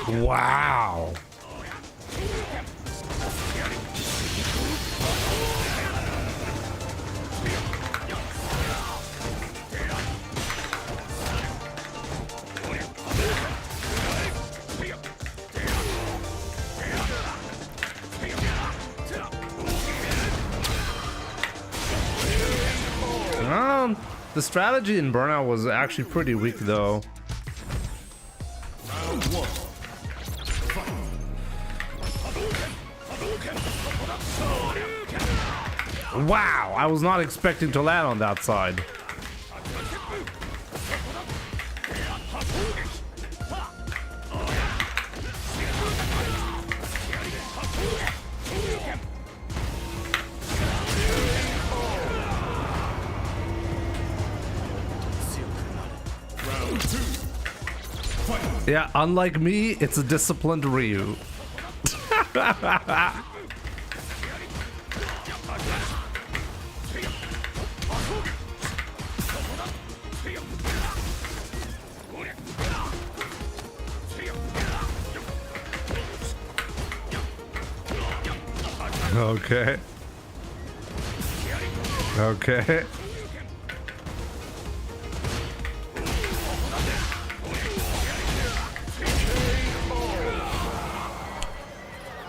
Wow. The strategy in Burnout was actually pretty weak though. Wow, I was not expecting to land on that side. Yeah, unlike me, it's a disciplined Ryu. Okay. Okay.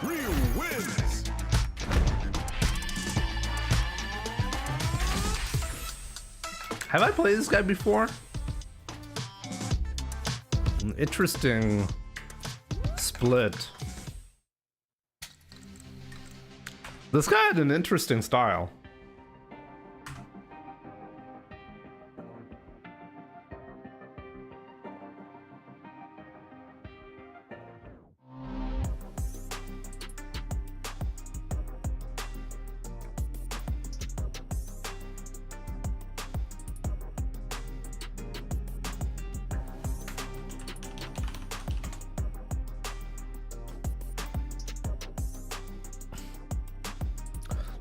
Ryu wins. Have I played this guy before? An interesting split. This guy had an interesting style.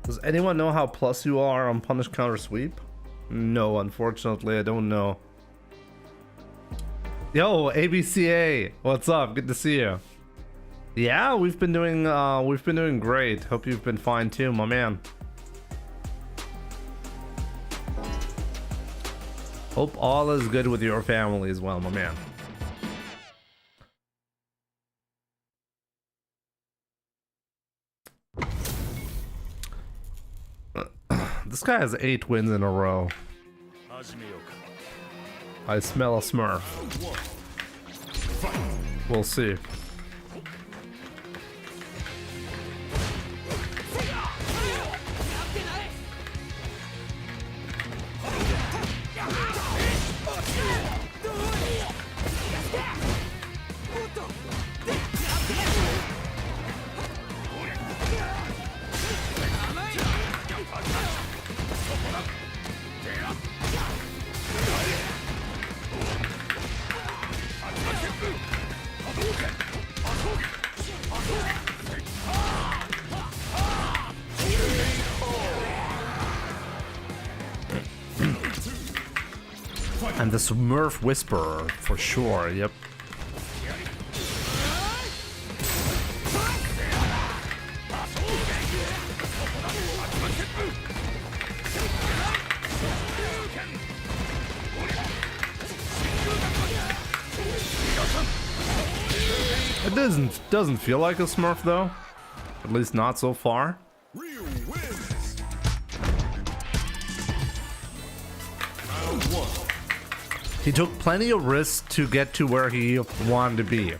Does anyone know how plus you are on punish counter sweep? No, unfortunately, I don't know. Yo, ABCA, what's up? Good to see you. Yeah, we've been doing great. Hope you've been fine too, my man. Hope all is good with your family as well, my man. This guy has 8 wins in a row. I smell a Smurf. We'll see. And the Smurf Whisperer, for sure, yep. It doesn't feel like a Smurf though. At least not so far. Ryu wins. He took plenty of risks to get to where he wanted to be.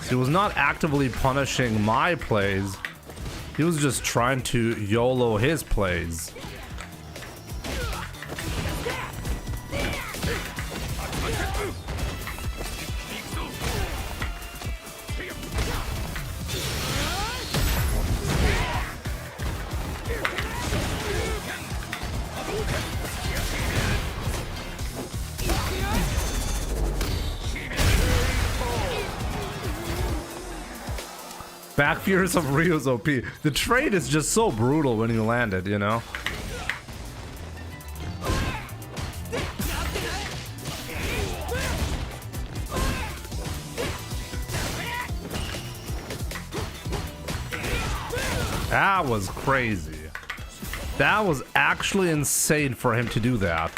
He was not actively punishing my plays. He was just trying to YOLO his plays. Back fears of Ryu's OP. The trade is just so brutal when you land it, you know? That was crazy. That was actually insane for him to do that.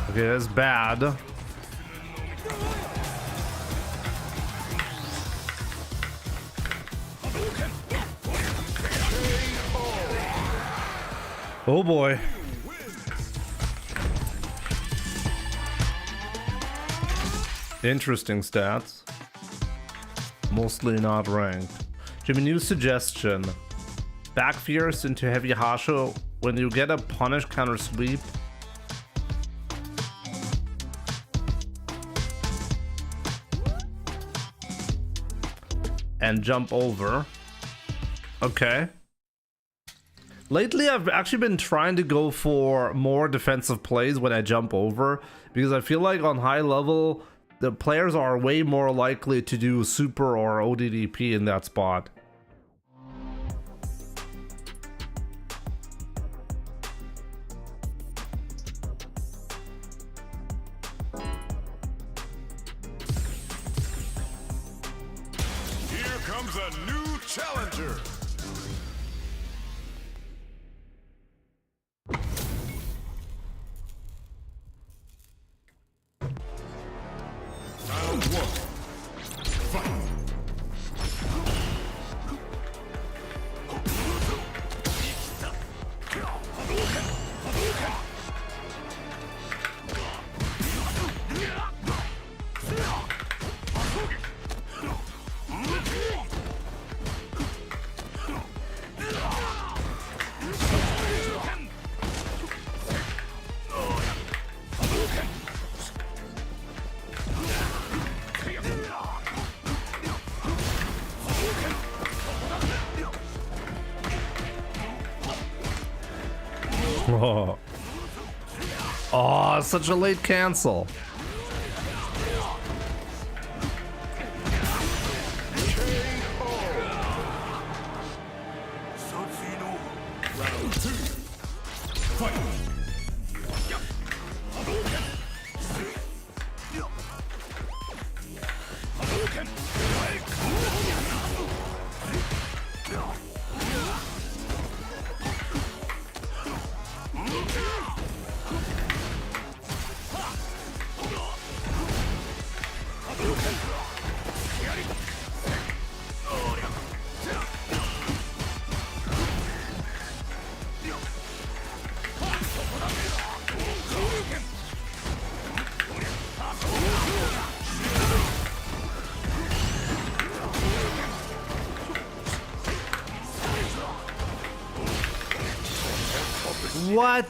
Okay, that's bad. Oh boy. Interesting stats. Mostly not ranked. Jimmy, new suggestion. Back fierce into heavy Hasho when you get a punish counter sweep. And jump over. Okay. Lately, I've actually been trying to go for more defensive plays when I jump over, because I feel like on high level, the players are way more likely to do super or ODDP in that spot. Here comes a new challenger. Round one. Fight. Oh. Oh, such a late cancel. Round 2. Fight. What?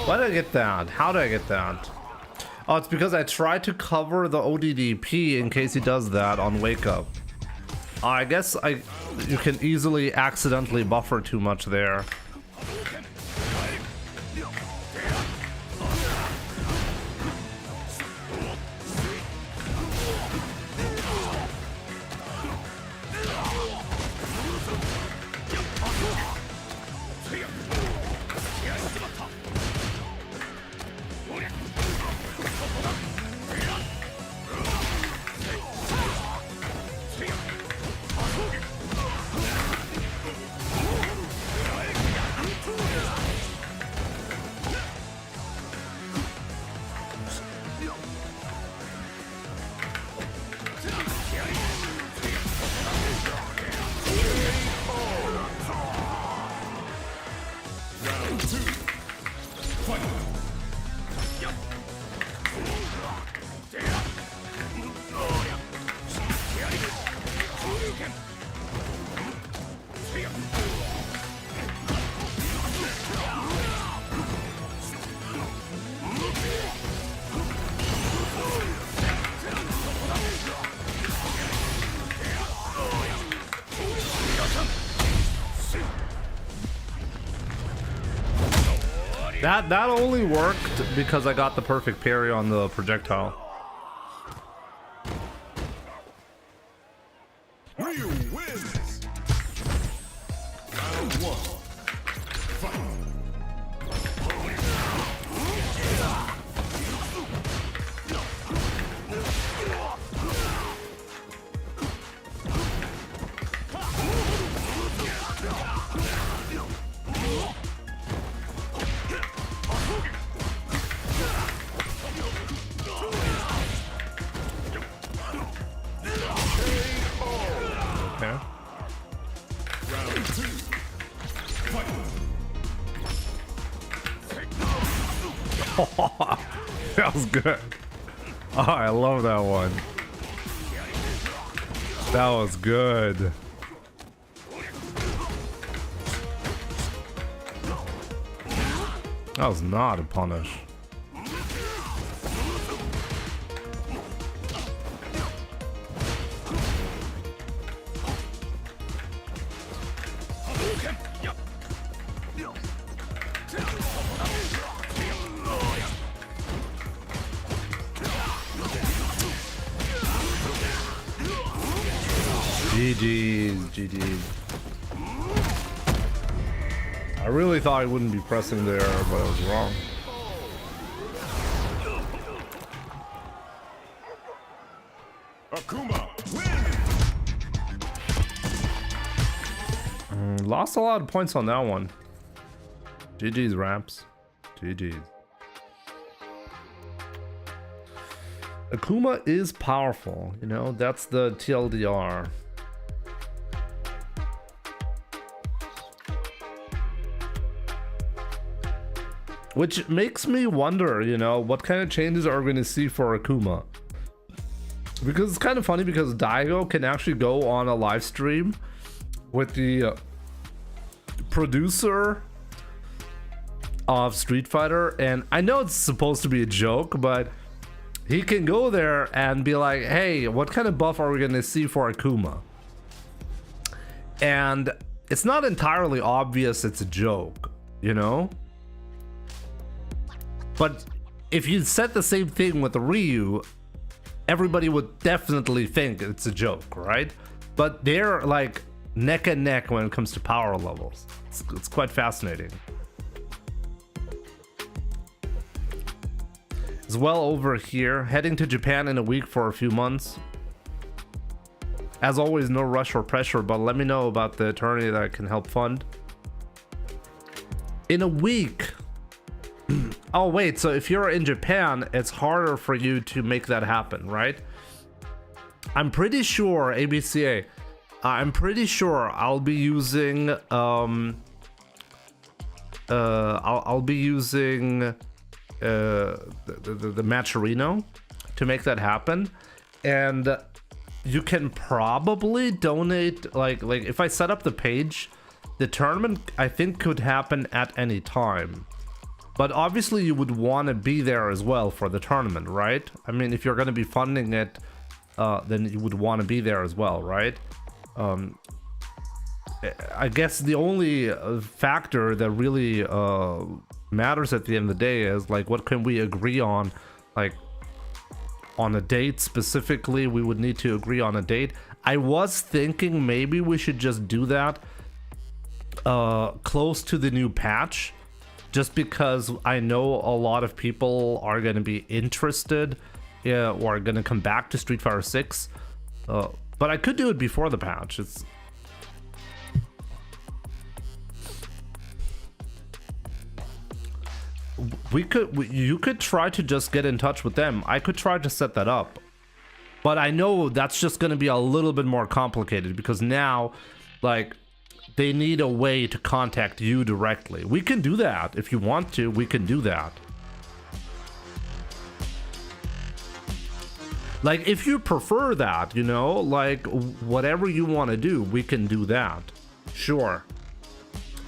Why did I get that? How did I get that? Oh, it's because I tried to cover the ODDP in case he does that on Wake Up. I guess you can easily accidentally buffer too much there. That only worked because I got the perfect parry on the projectile. Ryu wins. Round 1. Fight. Okay. Round 2. Fight. That was good. Oh, I love that one. That was good. That was not a punish. GG's. I really thought I wouldn't be pressing there, but I was wrong. Akuma wins. Lost a lot of points on that one. GG's, Raps. GG's. Akuma is powerful, you know, that's the TLDR. Which makes me wonder, you know, what kind of changes are we going to see for Akuma? Because it's kind of funny because Daigo can actually go on a live stream with the producer of Street Fighter, and I know it's supposed to be a joke, but he can go there and be like, hey, what kind of buff are we gonna see for Akuma? And it's not entirely obvious it's a joke, you know? But if you said the same thing with Ryu, everybody would definitely think it's a joke, right? But they're like neck and neck when it comes to power levels. It's quite fascinating. As well over here, heading to Japan in a week for a few months. As always, no rush or pressure, but let me know about the attorney that I can help fund. In a week. Oh wait, so if you're in Japan, it's harder for you to make that happen, right? I'm pretty sure, ABCA, I'm pretty sure I'll be using I'll be using the Matcherino to make that happen. And you can probably donate, like if I set up the page, the tournament I think could happen at any time. But obviously you would want to be there as well for the tournament, right? I mean, if you're going to be funding it, then you would want to be there as well, right? I guess the only factor that really matters at the end of the day is like, what can we agree on? Like on a date specifically, we would need to agree on a date. I was thinking maybe we should just do that close to the new patch, just because I know a lot of people are going to be interested or are going to come back to Street Fighter 6. But I could do it before the patch. You could try to just get in touch with them. I could try to set that up. But I know that's just going to be a little bit more complicated because now, like, they need a way to contact you directly. We can do that. If you want to, we can do that. Like, if you prefer that, you know, like, whatever you want to do, we can do that. Sure.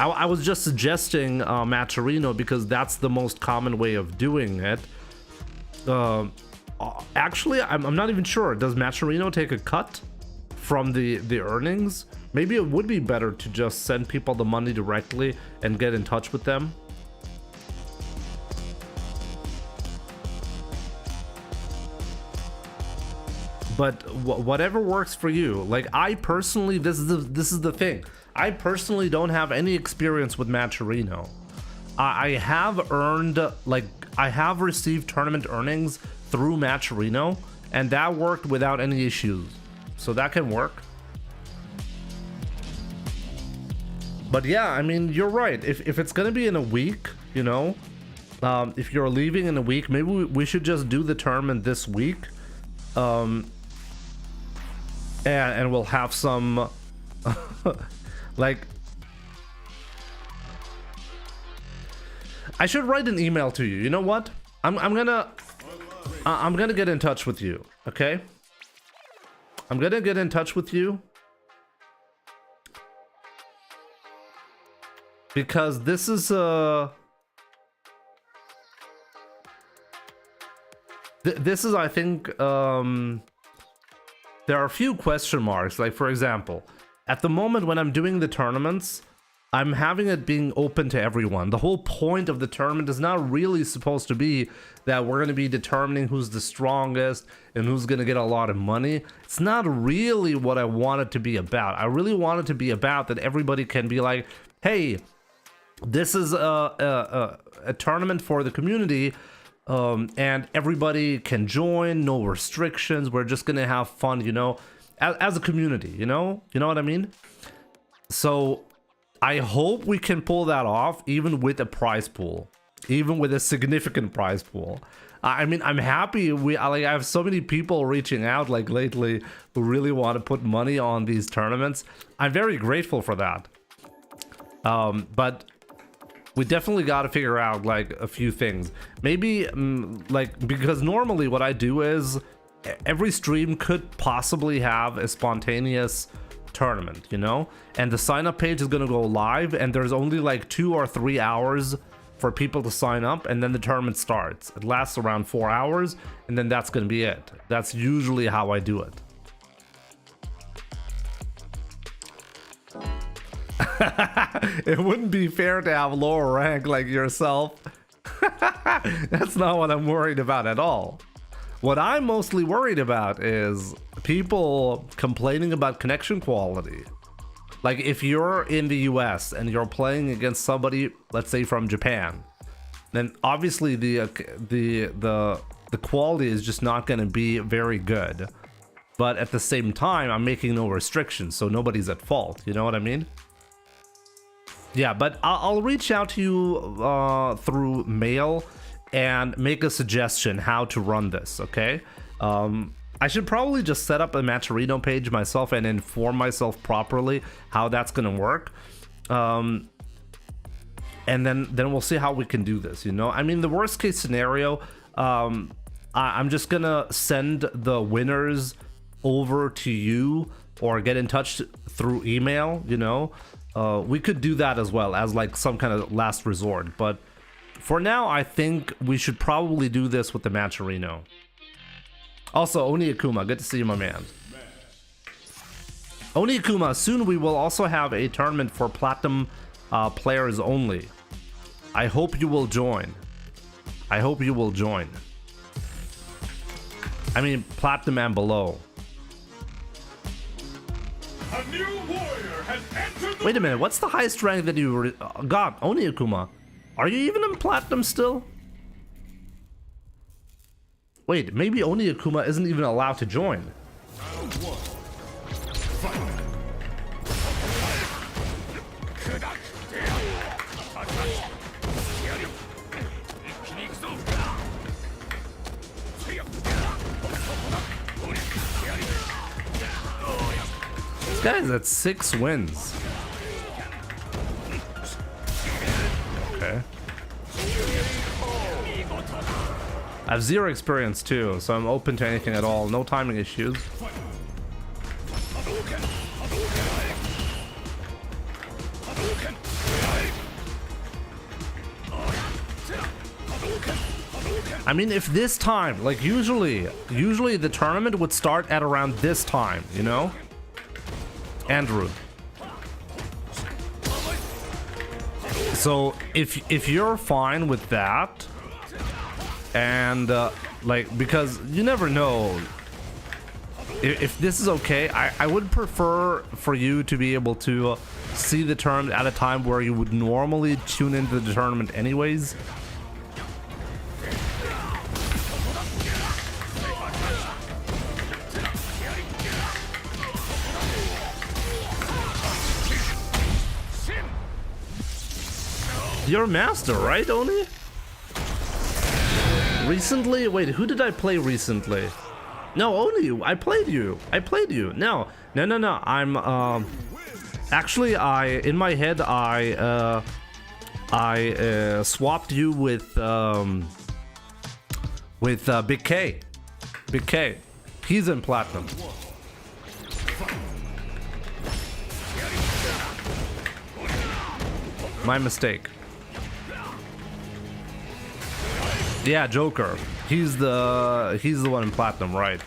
I was just suggesting Matcherino because that's the most common way of doing it. Actually, I'm not even sure. Does Matcherino take a cut from the earnings? Maybe it would be better to just send people the money directly and get in touch with them. But whatever works for you. Like, I personally, this is the thing. I personally don't have any experience with Matcherino. I have earned, like, I have received tournament earnings through Matcherino, and that worked without any issues. So that can work. But yeah, I mean, you're right. If it's gonna be in a week, you know, if you're leaving in a week, maybe we should just do the tournament this week. And we'll have some like, I should write an email to you. You know what? I'm gonna get in touch with you. Okay. I'm gonna get in touch with you because this is this is, I think, there are a few question marks. Like, for example, at the moment when I'm doing the tournaments, I'm having it being open to everyone. The whole point of the tournament is not really supposed to be that we're going to be determining who's the strongest and who's going to get a lot of money. It's not really what I want it to be about. I really want it to be about that everybody can be like, hey, this is a tournament for the community, and everybody can join, no restrictions. We're just going to have fun, you know, as a community, you know what I mean? So I hope we can pull that off, even with a prize pool, even with a significant prize pool. I mean, I'm happy. I have so many people reaching out like lately who really want to put money on these tournaments. I'm very grateful for that. But we definitely got to figure out like a few things. Maybe like, because normally what I do is every stream could possibly have a spontaneous tournament, you know, and the sign up page is gonna go live, and there's only like 2 or 3 hours for people to sign up, and then the tournament starts. It lasts around 4 hours, and then that's gonna be it. That's usually how I do it. It wouldn't be fair to have lower rank like yourself. That's not what I'm worried about at all. What I'm mostly worried about is people complaining about connection quality. Like if you're in the US and you're playing against somebody, let's say from Japan, then obviously the quality is just not going to be very good. But at the same time, I'm making no restrictions, so nobody's at fault. You know what I mean? Yeah, but I'll reach out to you through mail and make a suggestion how to run this, okay? I should probably just set up a Matcherino page myself and inform myself properly how that's gonna work. And then we'll see how we can do this, you know? I mean, the worst case scenario, I'm just gonna send the winners over to you or get in touch through email, you know? We could do that as well as like some kind of last resort, but for now I think we should probably do this with the Matcherino. Also, Oni Akuma, good to see you, my man. Oni Akuma, soon we will also have a tournament for platinum players only. I hope you will join. I hope you will join. I mean platinum and below. A new warrior has entered the Wait a minute, what's the highest rank that you got? Oni Akuma, are you even in platinum still? Wait, maybe Oni Akuma isn't even allowed to join. round one. Fight. This guy's at 6 wins. Okay. I have 0 experience too, so I'm open to anything at all. No timing issues. I mean, if this time, like usually the tournament would start at around this time, you know? Andrew. So if you're fine with that, and like, because you never know if this is okay, I would prefer for you to be able to see the tournament at a time where you would normally tune into the tournament anyways. You're a master, right, Oni? Recently? Wait, who did I play recently? No, Oni, I played you. No. I'm actually, in my head I swapped you with Big K. Big K. He's in platinum. My mistake. Yeah, Joker. He's the one in platinum, right?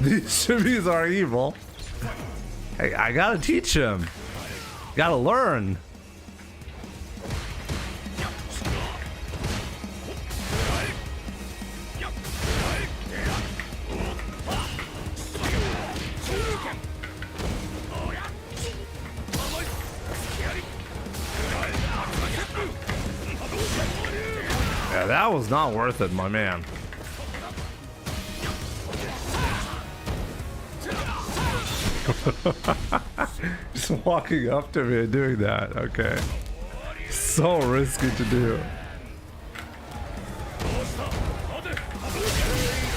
These shimmies are evil. Hey, I gotta teach him. Gotta learn. Yeah, that was not worth it, my man. Just walking up to me and doing that. Okay. So risky to do.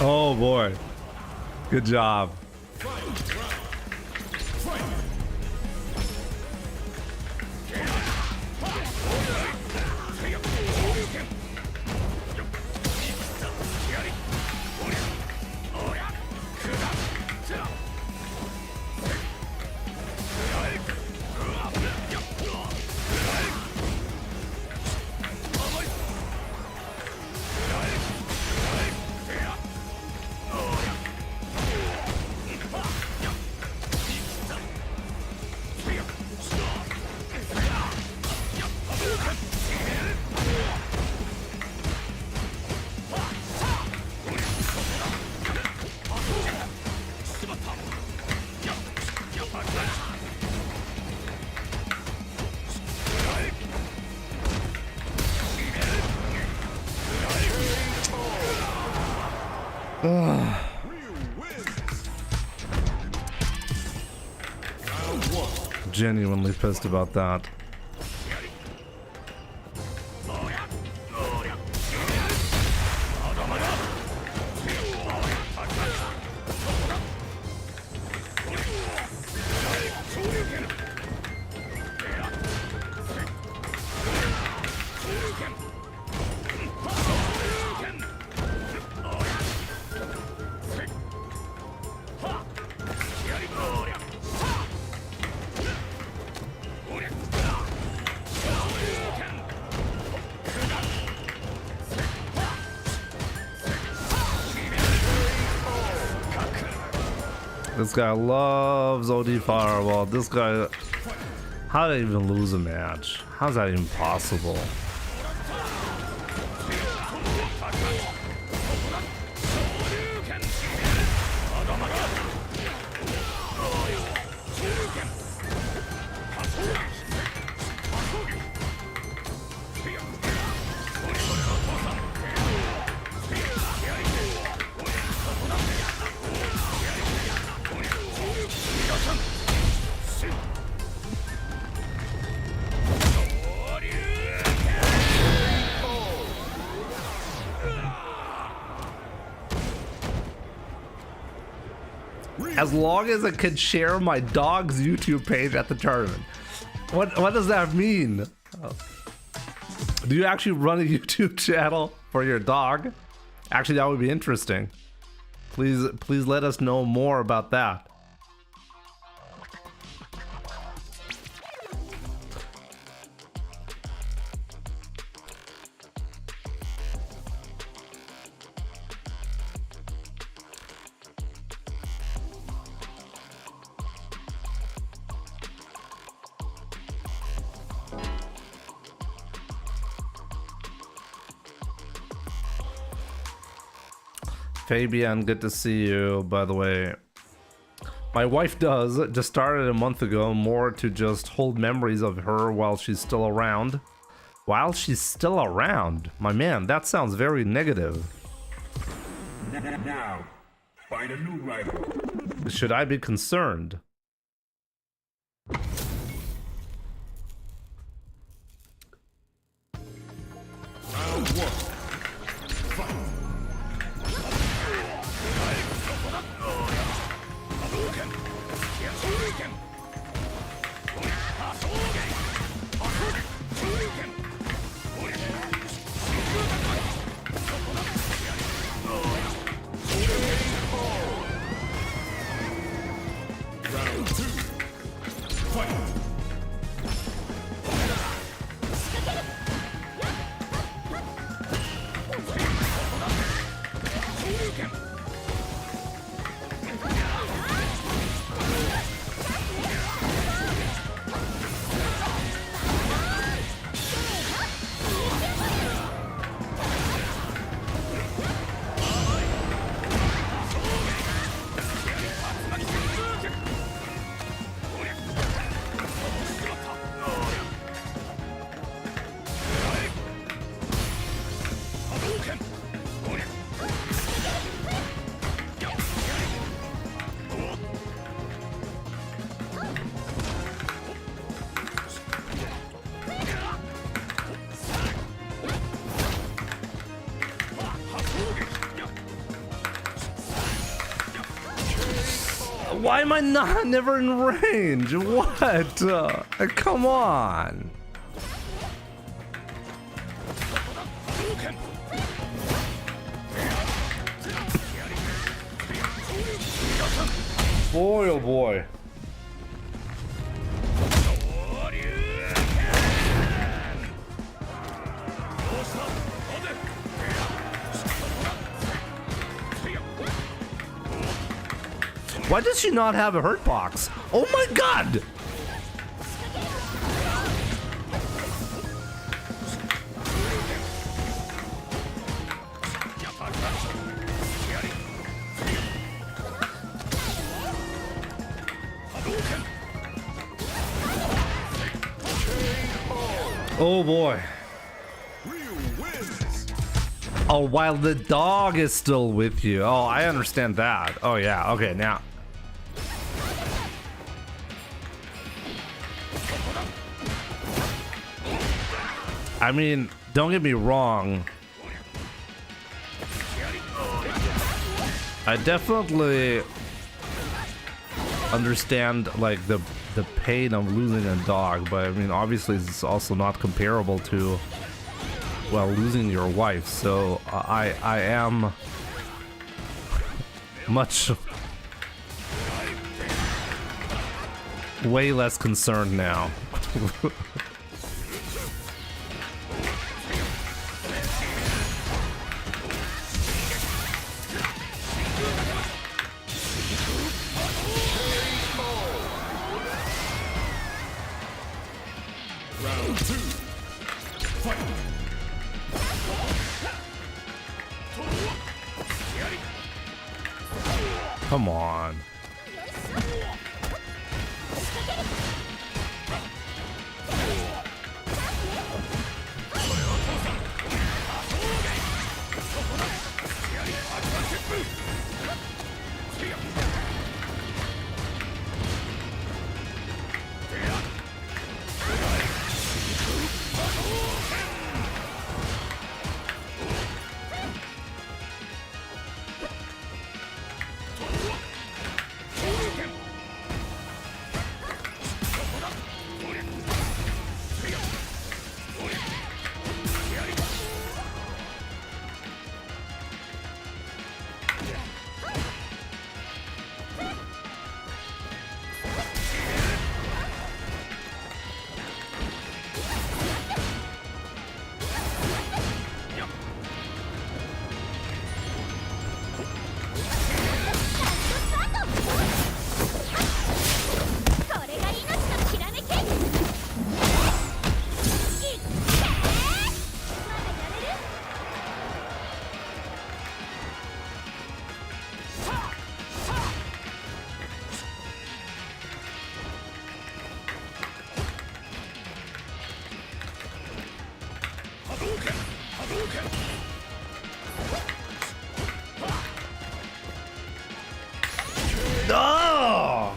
Oh boy. Good job. Genuinely pissed about that. This guy loves OD Fireball. This guy... How did I even lose a match? How's that even possible? As long as I could share my dog's YouTube page at the tournament. What does that mean? Do you actually run a YouTube channel for your dog? Actually, that would be interesting. Please let us know more about that. Fabian, good to see you, by the way. My wife just started a month ago, more to just hold memories of her while she's still around. While she's still around? My man, that sounds very negative. Now, find a new rival. Should I be concerned? Round one. Fight. Round two. Fight. Why am I not never in range? What? Come on. Boy, oh boy. Why does she not have a hurt box? Oh my god! Oh boy. Oh, while the dog is still with you. Oh, I understand that. Oh yeah, okay, now. I mean, don't get me wrong. I definitely understand like the pain of losing a dog, but I mean obviously it's also not comparable to, well, losing your wife. So I am much way less concerned now. Come on. Oh!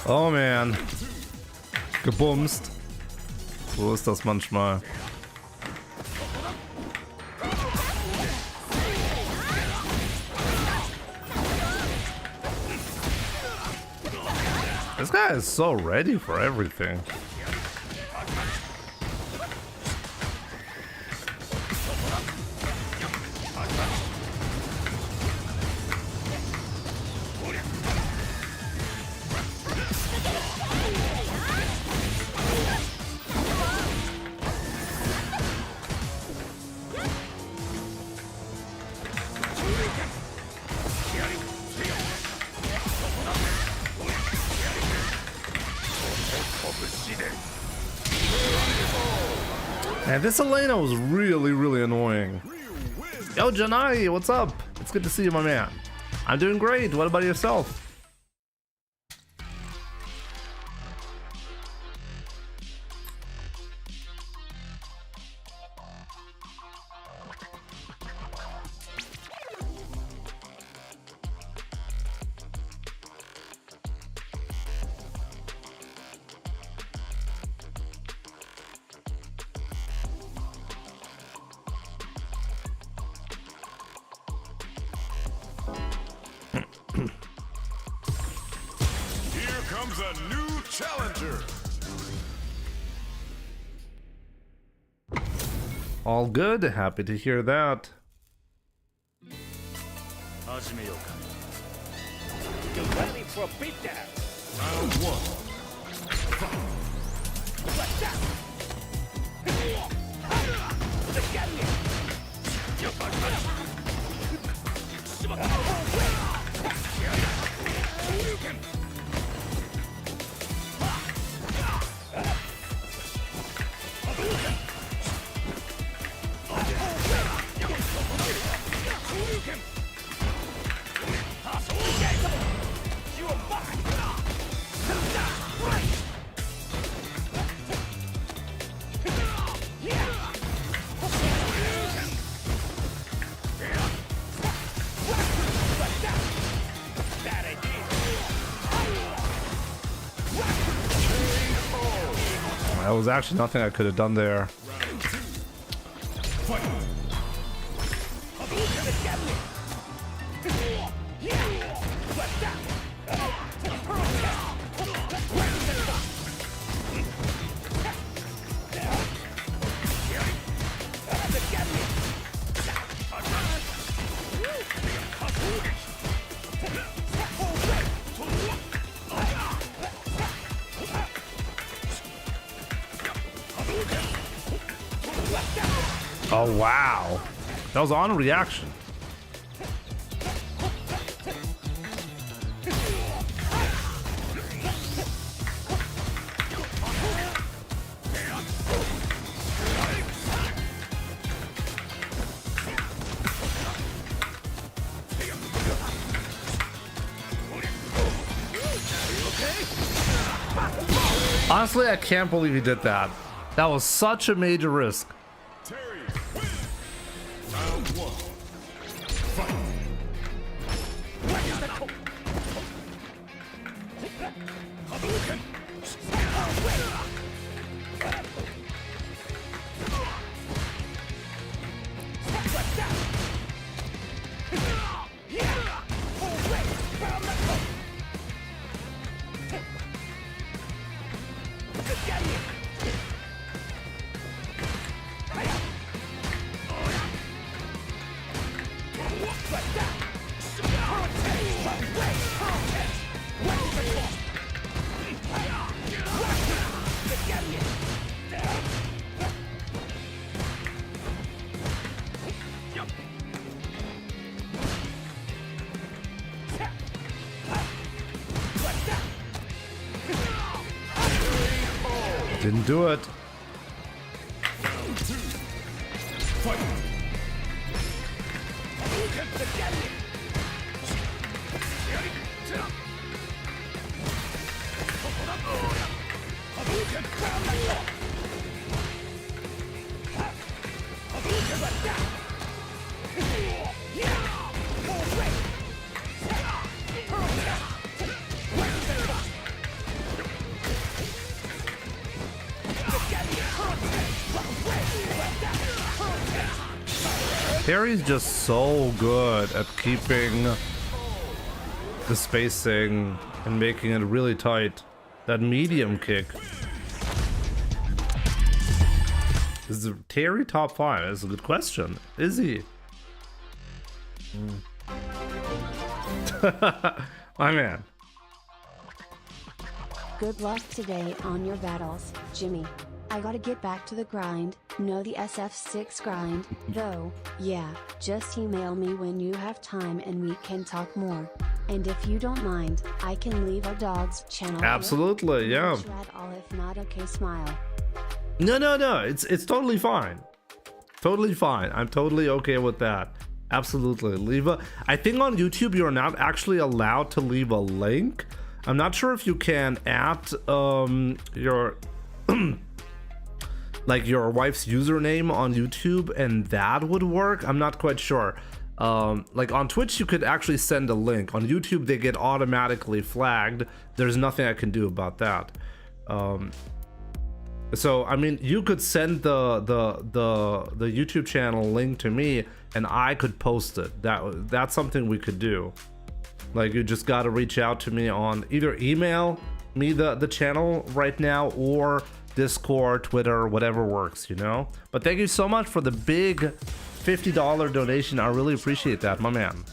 Oh man. Gebumst. So ist das manchmal. This guy is so ready for everything. And this Elena was really annoying. Yo, Janai, what's up? It's good to see you, my man. I'm doing great. What about yourself? Comes a new challenger. All good. Happy to hear that. Get ready for a beatdown. Round one. That was actually nothing I could have done there. Oh wow, that was on reaction. Honestly, I can't believe he did that. That was such a major risk. Round one. Fight. Didn't do it. Round two. Fight. Terry's just so good at keeping the spacing and making it really tight. That medium kick. Is Terry top 5? That's a good question. Is he? My man. Good luck today on your battles, Jimmy. I gotta get back to the grind, no the SF6 grind, though, yeah, just email me when you have time and we can talk more. And if you don't mind, I can leave our dog's channel. Absolutely, here. yeah. All if not, okay, smile. No, it's totally fine. Totally fine. I'm totally okay with that. Absolutely. Leave a... I think on YouTube you're not actually allowed to leave a link. I'm not sure if you can add your... like your wife's username on YouTube and that would work. I'm not quite sure. Like on Twitch you could actually send a link. On YouTube they get automatically flagged. There's nothing I can do about that. So I mean you could send the YouTube channel link to me and I could post it. That's something we could do. Like you just got to reach out to me on either email me the channel right now or Discord, Twitter, whatever works, you know. But thank you so much for the big $50 donation. I really appreciate that, my man.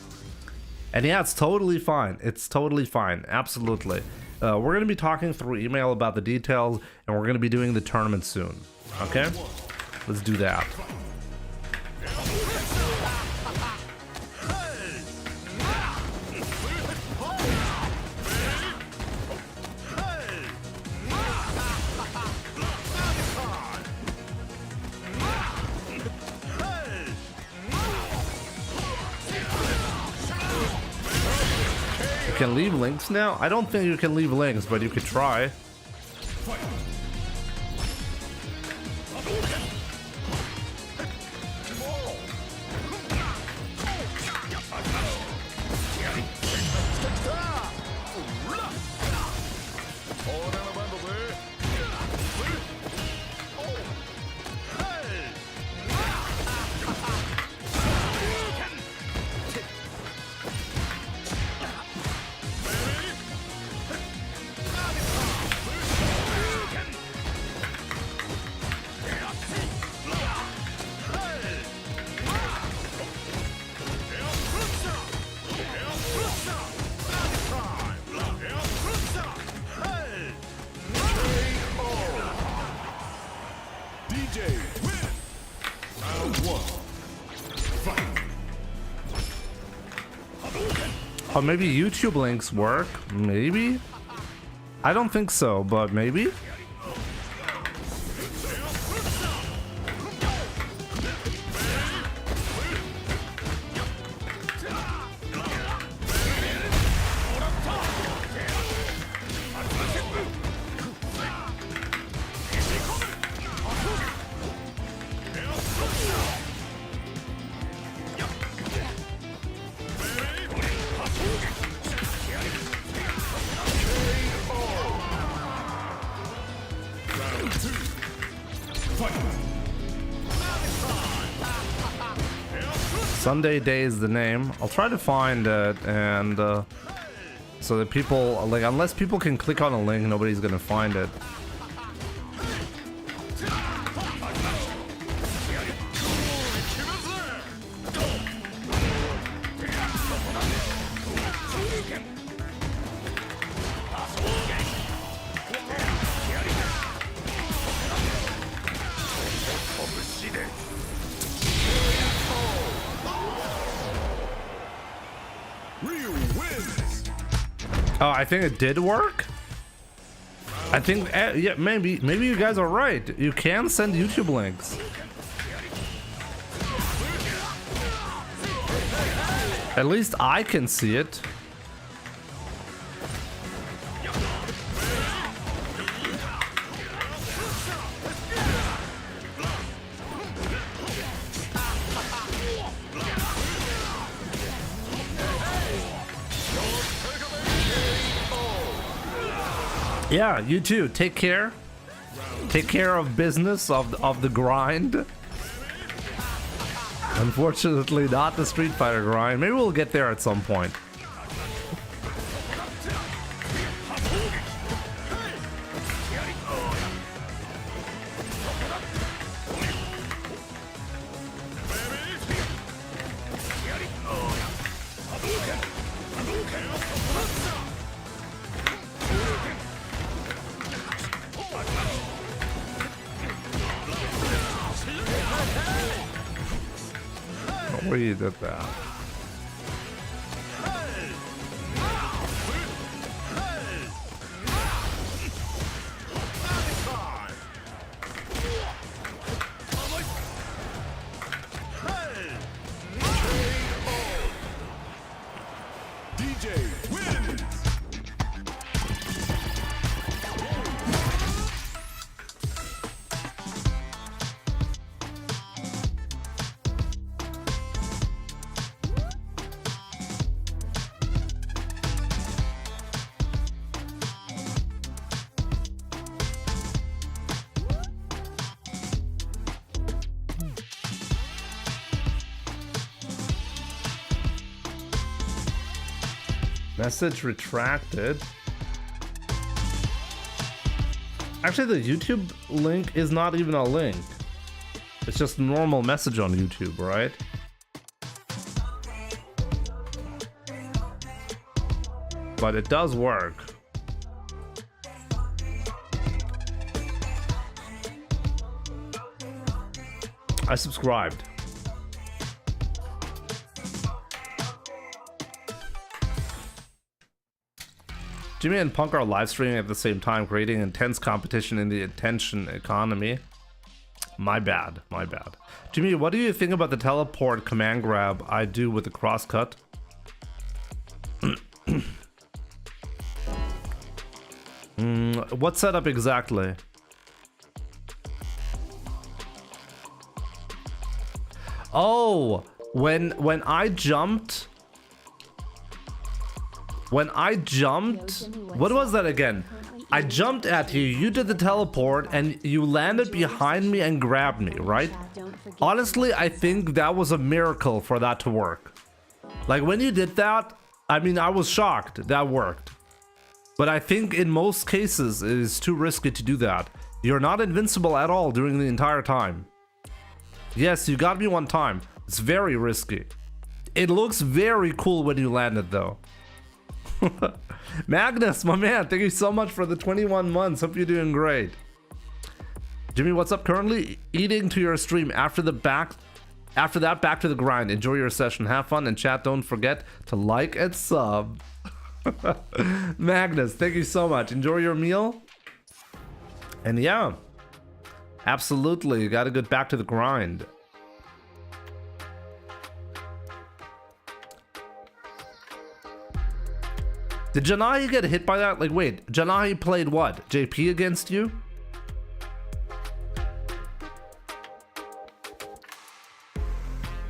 And yeah, it's totally fine. It's totally fine. Absolutely. We're going to be talking through email about the details, and we're going to be doing the tournament soon. Okay? Let's do that. You can leave links now? I don't think you can leave links, but you could try. Oh, maybe YouTube links work? Maybe? I don't think so, but maybe? Sunday Day is the name. I'll try to find it, and so that people, like, unless people can click on a link, nobody's gonna find it. Oh, I think it did work. I think, yeah, maybe you guys are right. You can send YouTube links. At least I can see it. Yeah, you too. Take care. Take care of business, of the grind. Unfortunately, not the Street Fighter grind. Maybe we'll get there at some point. We did that. DJ wins. Message retracted. Actually, the YouTube link is not even a link. It's just a normal message on YouTube, right? But it does work. I subscribed. Jimmy and Punk are live streaming at the same time, creating intense competition in the attention economy. My bad, my bad. Jimmy, what do you think about the teleport command grab I do with the crosscut? What setup exactly? Oh, when I jumped. When I jumped, what was that again? I jumped at you, you did the teleport, and you landed behind me and grabbed me, right? Honestly, I think that was a miracle for that to work. Like, when you did that, I mean, I was shocked that worked. But I think in most cases, it is too risky to do that. You're not invincible at all during the entire time. Yes, you got me one time. It's very risky. It looks very cool when you land it, though. Magnus, my man, thank you so much for the 21 months. Hope you're doing great. Jimmy, what's up? Currently eating to your stream. After that, back to the grind. Enjoy your session. Have fun. And chat, don't forget to like and sub. Magnus, thank you so much. Enjoy your meal. And yeah, absolutely, you gotta get back to the grind. Did Janahi get hit by that? Like, wait, Janahi played what? JP against you?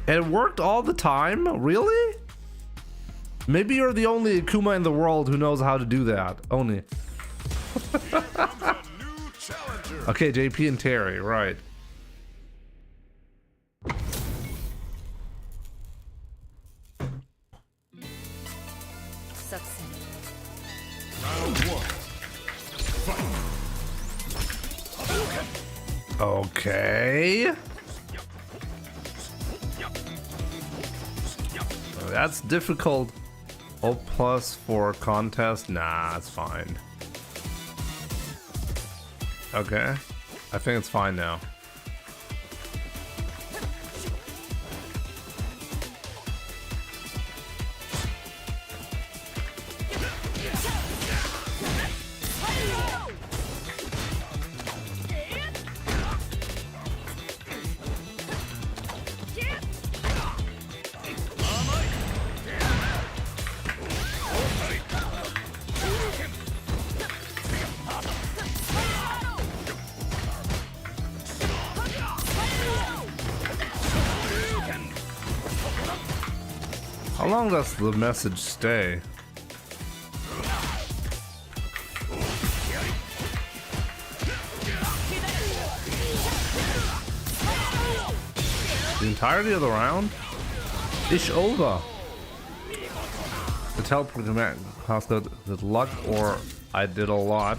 It worked all the time? Really? Maybe you're the only Akuma in the world who knows how to do that. Only. Okay, JP and Terry, right. Okay. That's difficult. O plus for contest? Nah, it's fine. Okay. I think it's fine now. How long does the message stay? The entirety of the round? Ish over. The teleport command cost the luck or I did a lot.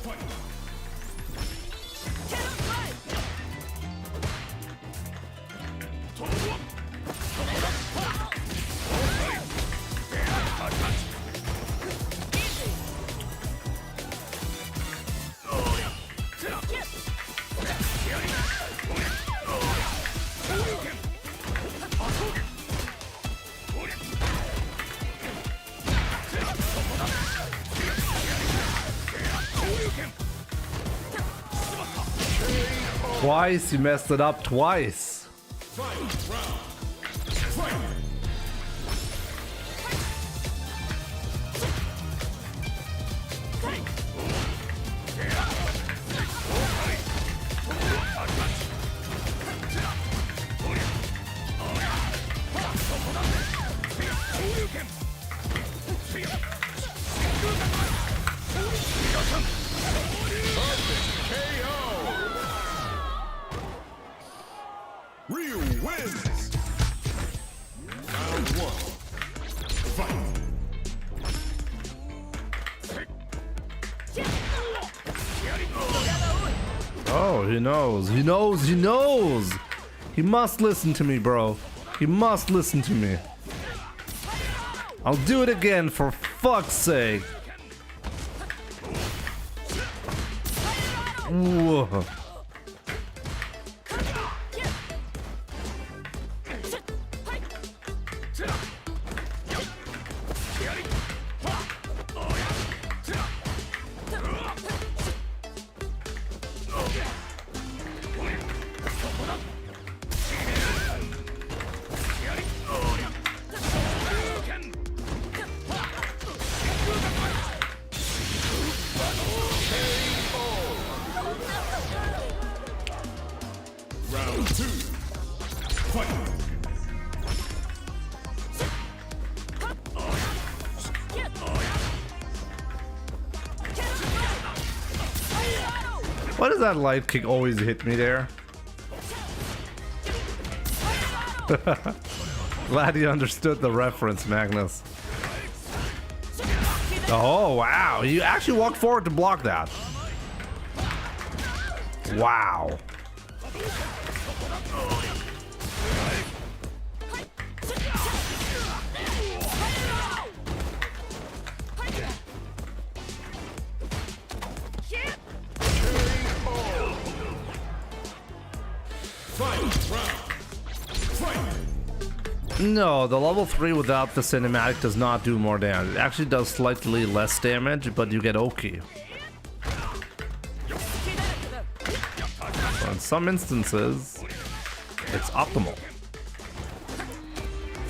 Twice, you messed it up twice. Ryu wins. Round 1. Fight. Oh, he knows. He knows. He knows. He must listen to me, bro. He must listen to me. I'll do it again for fuck's sake. Whoa. Round 2. Fight. Why does that light kick always hit me there? Glad you understood the reference, Magnus. Oh, wow. You actually walked forward to block that. Wow. No, the level 3 without the cinematic does not do more damage. It actually does slightly less damage, but you get Oki. So in some instances, it's optimal.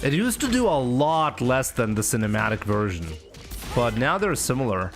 It used to do a lot less than the cinematic version, but now they're similar.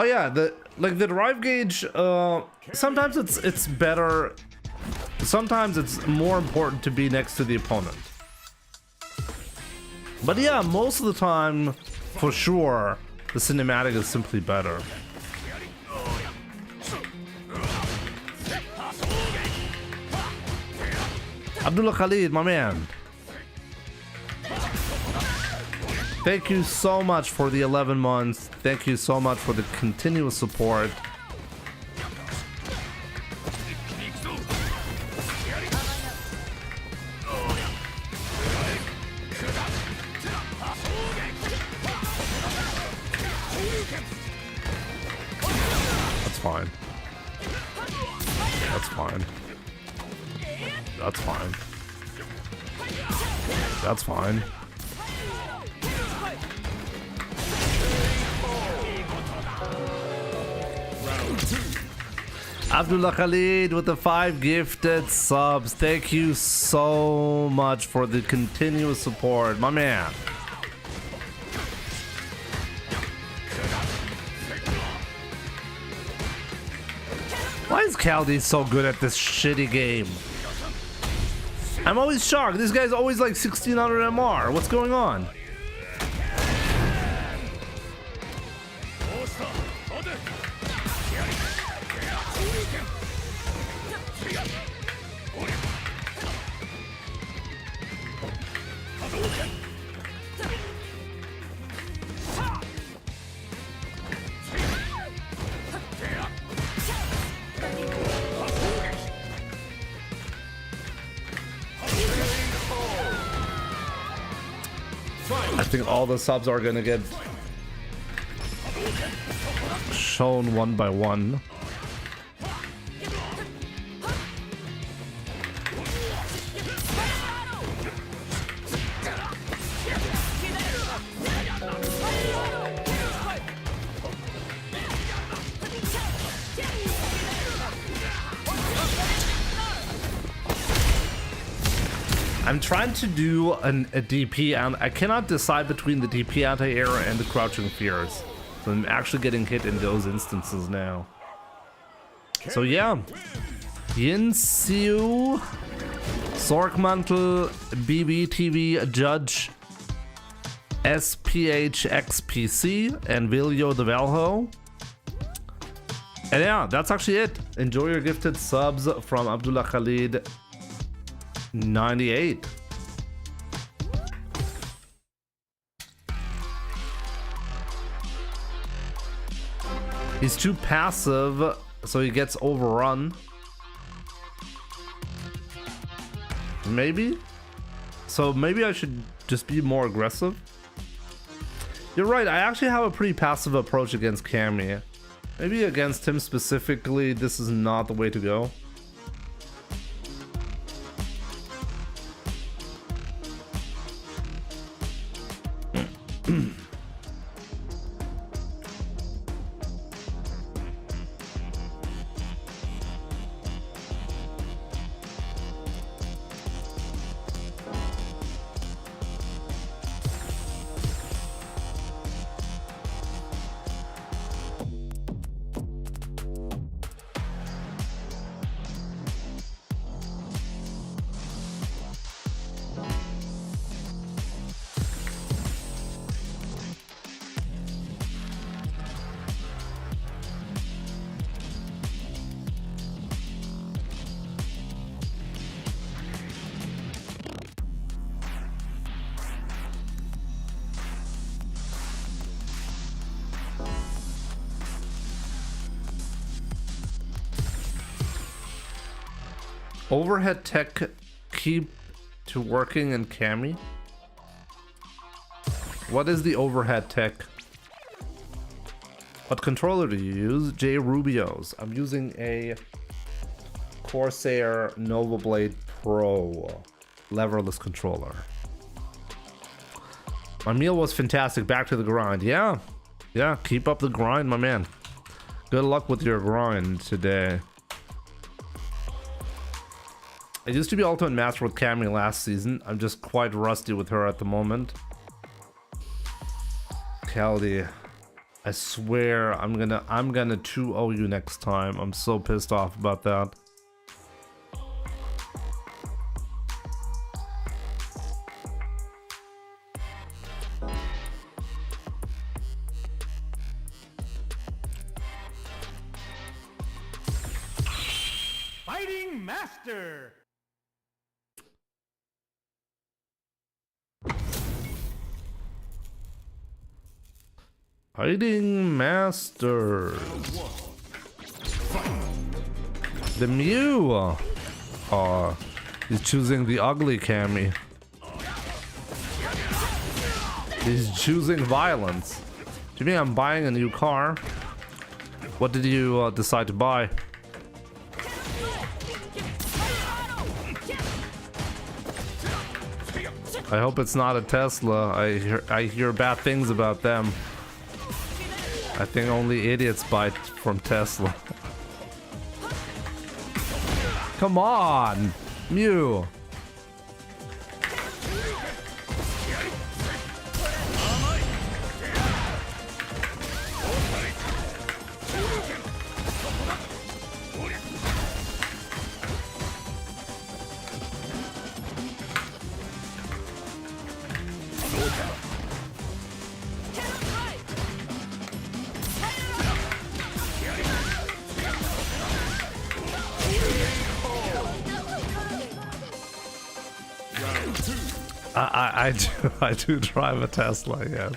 Oh yeah, the drive gauge, sometimes it's better, sometimes it's more important to be next to the opponent. But yeah, most of the time, for sure, the cinematic is simply better. Abdullah Khalid, my man. Thank you so much for the 11 months. Thank you so much for the continuous support. That's fine. That's fine. That's fine. That's fine. Abdullah Khalid with the 5 gifted subs. Thank you so much for the continuous support, my man. Why is Caldi so good at this shitty game? I'm always shocked. This guy's always like 1600 MR. What's going on? I think all the subs are gonna get shown one by one. I'm trying to do a DP and I cannot decide between the DP anti-air and the crouching fears. So I'm actually getting hit in those instances now. So yeah. Yin Siu, Sorkmantel, BBTV, Judge, SPHXPC, and Viljo the Valho. And yeah, that's actually it. Enjoy your gifted subs from Abdullah Khalid 98. He's too passive, so he gets overrun. Maybe? So maybe I should just be more aggressive? You're right, I actually have a pretty passive approach against Cammy. Maybe against him specifically, this is not the way to go. Overhead tech keep to working in Cammy? What is the overhead tech? What controller do you use? J Rubio's. I'm using a Corsair Nova Blade Pro leverless controller. My meal was fantastic. Back to the grind. Yeah, keep up the grind, my man. Good luck with your grind today. I used to be Ultimate Master with Cammy last season. I'm just quite rusty with her at the moment. Caldi, I swear I'm gonna 2-0 you next time. I'm so pissed off about that. Fighting Master. Fighting Masters. The Mew. He's choosing the ugly Cammy. He's choosing violence. Do you mean I'm buying a new car? What did you decide to buy? I hope it's not a Tesla. I hear bad things about them. I think only idiots buy from Tesla. Come on, Mew. I do drive a Tesla, yes.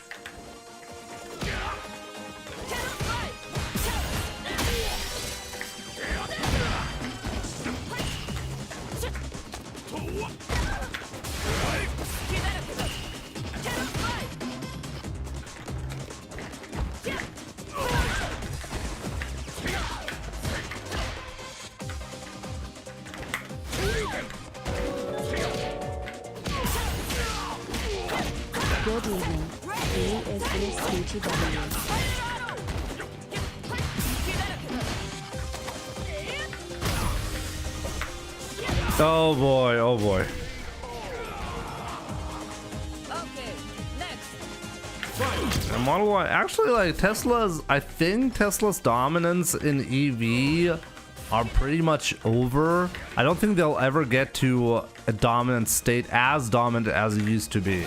Good evening. He is in a CTW. Oh boy, oh boy. Okay, next. And Model Y, actually, like Tesla's, I think Tesla's dominance in EV are pretty much over. I don't think they'll ever get to a dominant state as dominant as it used to be.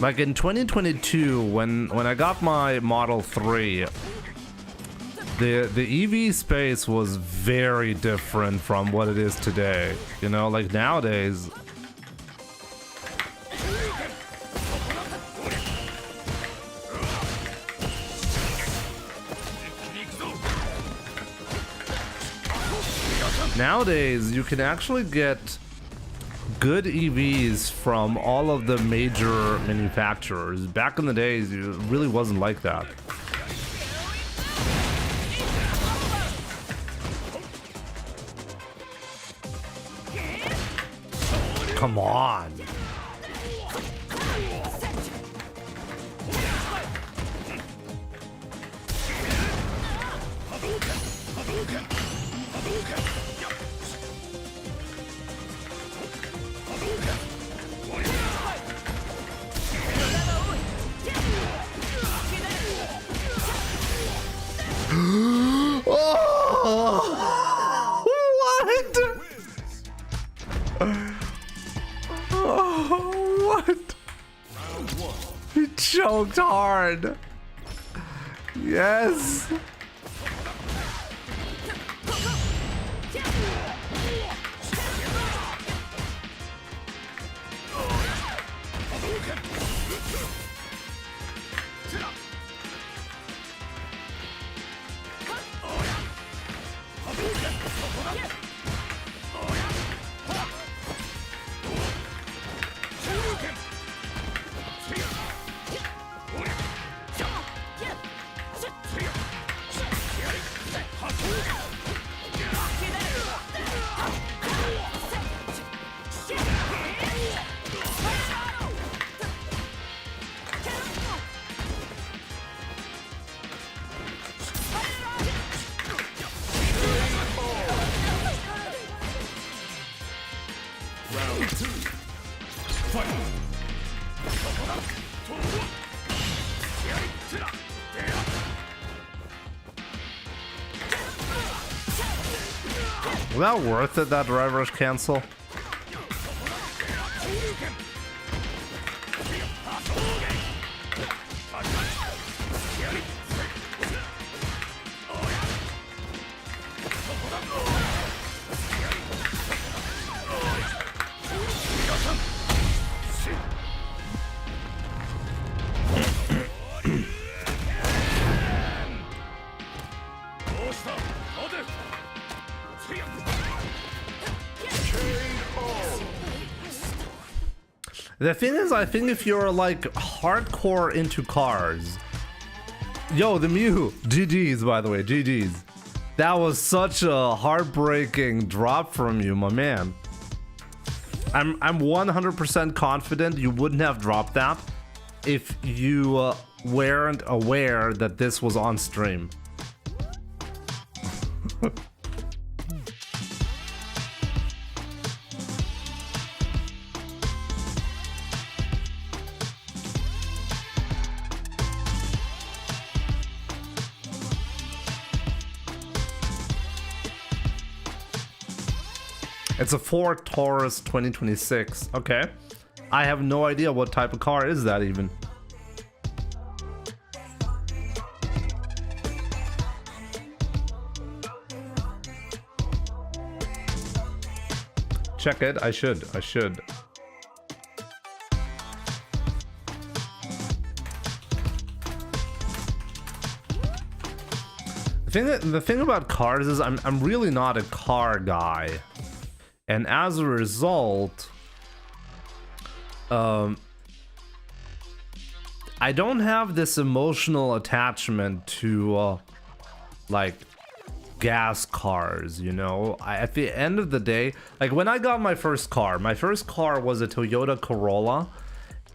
Like in 2022, when I got my Model 3, the EV space was very different from what it is today. You know, like nowadays. Nowadays, you can actually get good EVs from all of the major manufacturers. Back in the days, it really wasn't like that. Come on. Oh, what? Oh, what? He choked hard. Yes. Was that worth it, that reverse cancel? The thing is, I think if you're like hardcore into cars, yo, the Mew, GG's by the way, GG's. That was such a heartbreaking drop from you, my man. I'm 100% confident you wouldn't have dropped that if you weren't aware that this was on stream. It's a Ford Taurus 2026. Okay. I have no idea what type of car is that even. Check it. I should. The thing about cars is I'm really not a car guy. And as a result, I don't have this emotional attachment to like gas cars, you know. At the end of the day, like when I got my first car was a Toyota Corolla,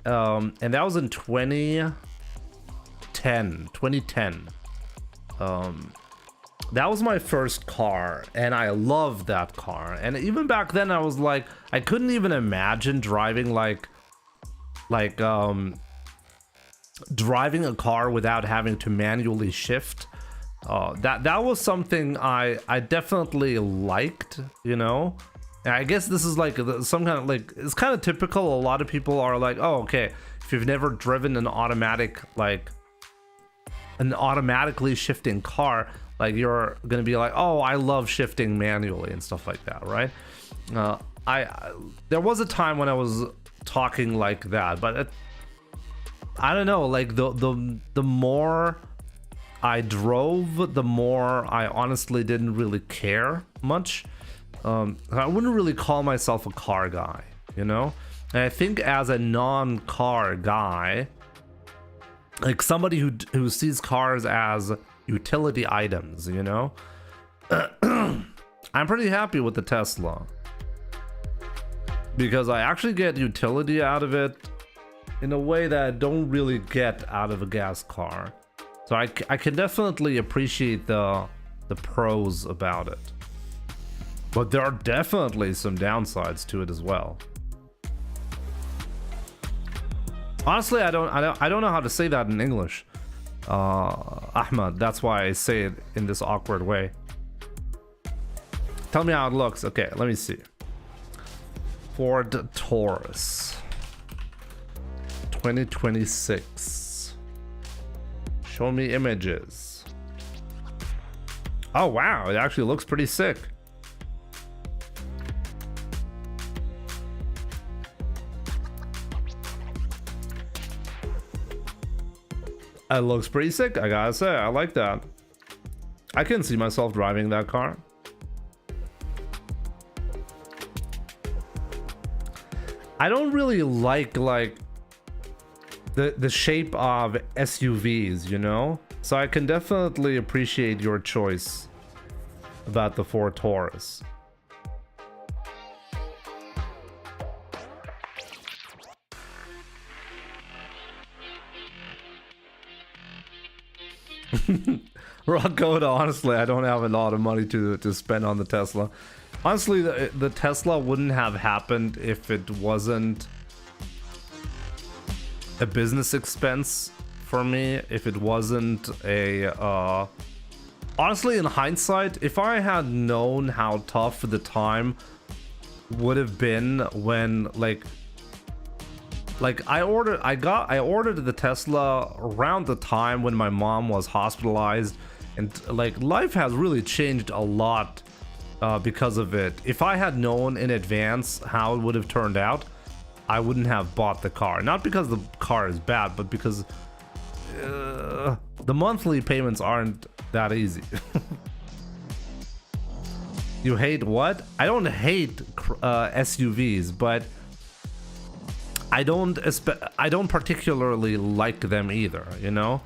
and that was in 2010. That was my first car, and I loved that car. And even back then, I was like, I couldn't even imagine driving driving a car without having to manually shift. That was something I definitely liked, you know. And I guess this is like some kind of like, it's kind of typical. A lot of people are like, oh, okay, if you've never driven an automatically shifting car, like you're gonna be like, oh, I love shifting manually and stuff like that, right? There was a time when I was talking like that, but I don't know, like the more I drove, the more I honestly didn't really care much. I wouldn't really call myself a car guy, you know. And I think as a non-car guy, like somebody who sees cars as utility items, you know, I'm pretty happy with the Tesla because I actually get utility out of it in a way that I don't really get out of a gas car. So I can definitely appreciate the pros about it, but there are definitely some downsides to it as well. Honestly, I don't know how to say that in English. Ahmad, that's why I say it in this awkward way. Tell me how it looks. Okay, let me see. Ford Taurus 2026. Show me images. Oh wow, it actually looks pretty sick. It looks pretty sick, I gotta say. I like that. I can see myself driving that car. I don't really like the shape of SUVs, you know? So I can definitely appreciate your choice about the Ford Taurus. Rocco, honestly, I don't have a lot of money to spend on the Tesla. Honestly, the Tesla wouldn't have happened if it wasn't a business expense for me. If it wasn't a honestly, in hindsight, if I had known how tough the time would have been when I ordered the Tesla around the time when my mom was hospitalized, and like life has really changed a lot because of it. If I had known in advance how it would have turned out, I wouldn't have bought the car. Not because the car is bad, but because the monthly payments aren't that easy. You hate what? I don't hate SUVs, but I don't particularly like them either, you know?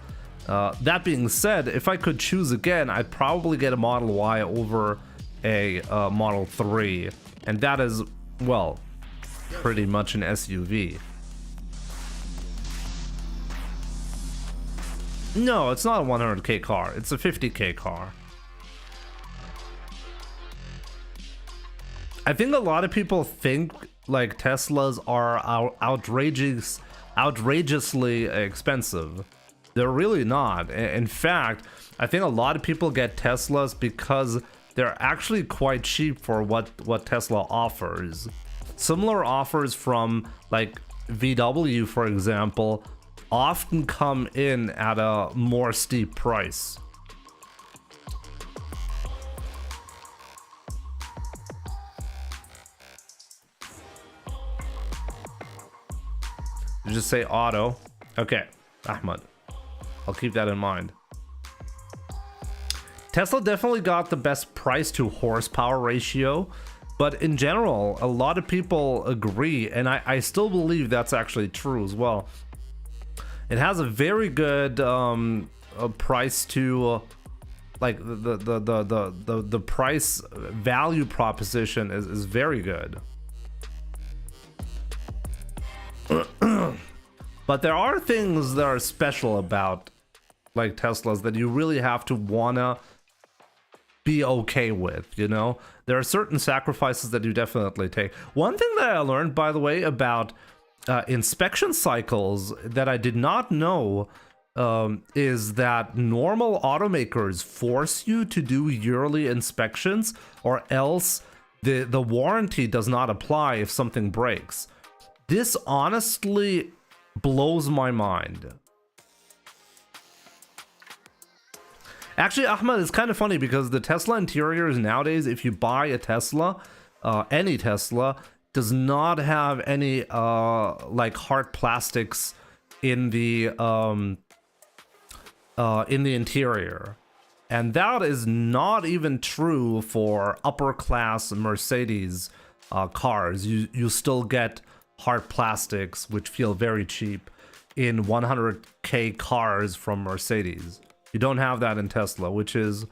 That being said, if I could choose again, I'd probably get a Model Y over a Model 3. And that is, well, pretty much an SUV. No, it's not a 100k car. It's a 50k car. I think a lot of people think like Teslas are outrageously expensive. They're really not. In fact, I think a lot of people get Teslas because they're actually quite cheap for what Tesla offers. Similar offers from like VW, for example, often come in at a more steep price. You just say auto. Okay, Ahmad, I'll keep that in mind. Tesla definitely got the best price to horsepower ratio, but in general, a lot of people agree, and I still believe that's actually true as well. It has a very good price to like the price value proposition is very good. But there are things that are special about like Teslas that you really have to wanna be okay with, you know? There are certain sacrifices that you definitely take. One thing that I learned, by the way, about inspection cycles that I did not know is that normal automakers force you to do yearly inspections, or else the warranty does not apply if something breaks. This honestly blows my mind. Actually, Ahmed, it's kind of funny because the Tesla interiors nowadays, if you buy a Tesla, any Tesla, does not have any like hard plastics in the interior, and that is not even true for upper class Mercedes cars. You still get hard plastics, which feel very cheap, in 100K cars from Mercedes. You don't have that in Tesla, which is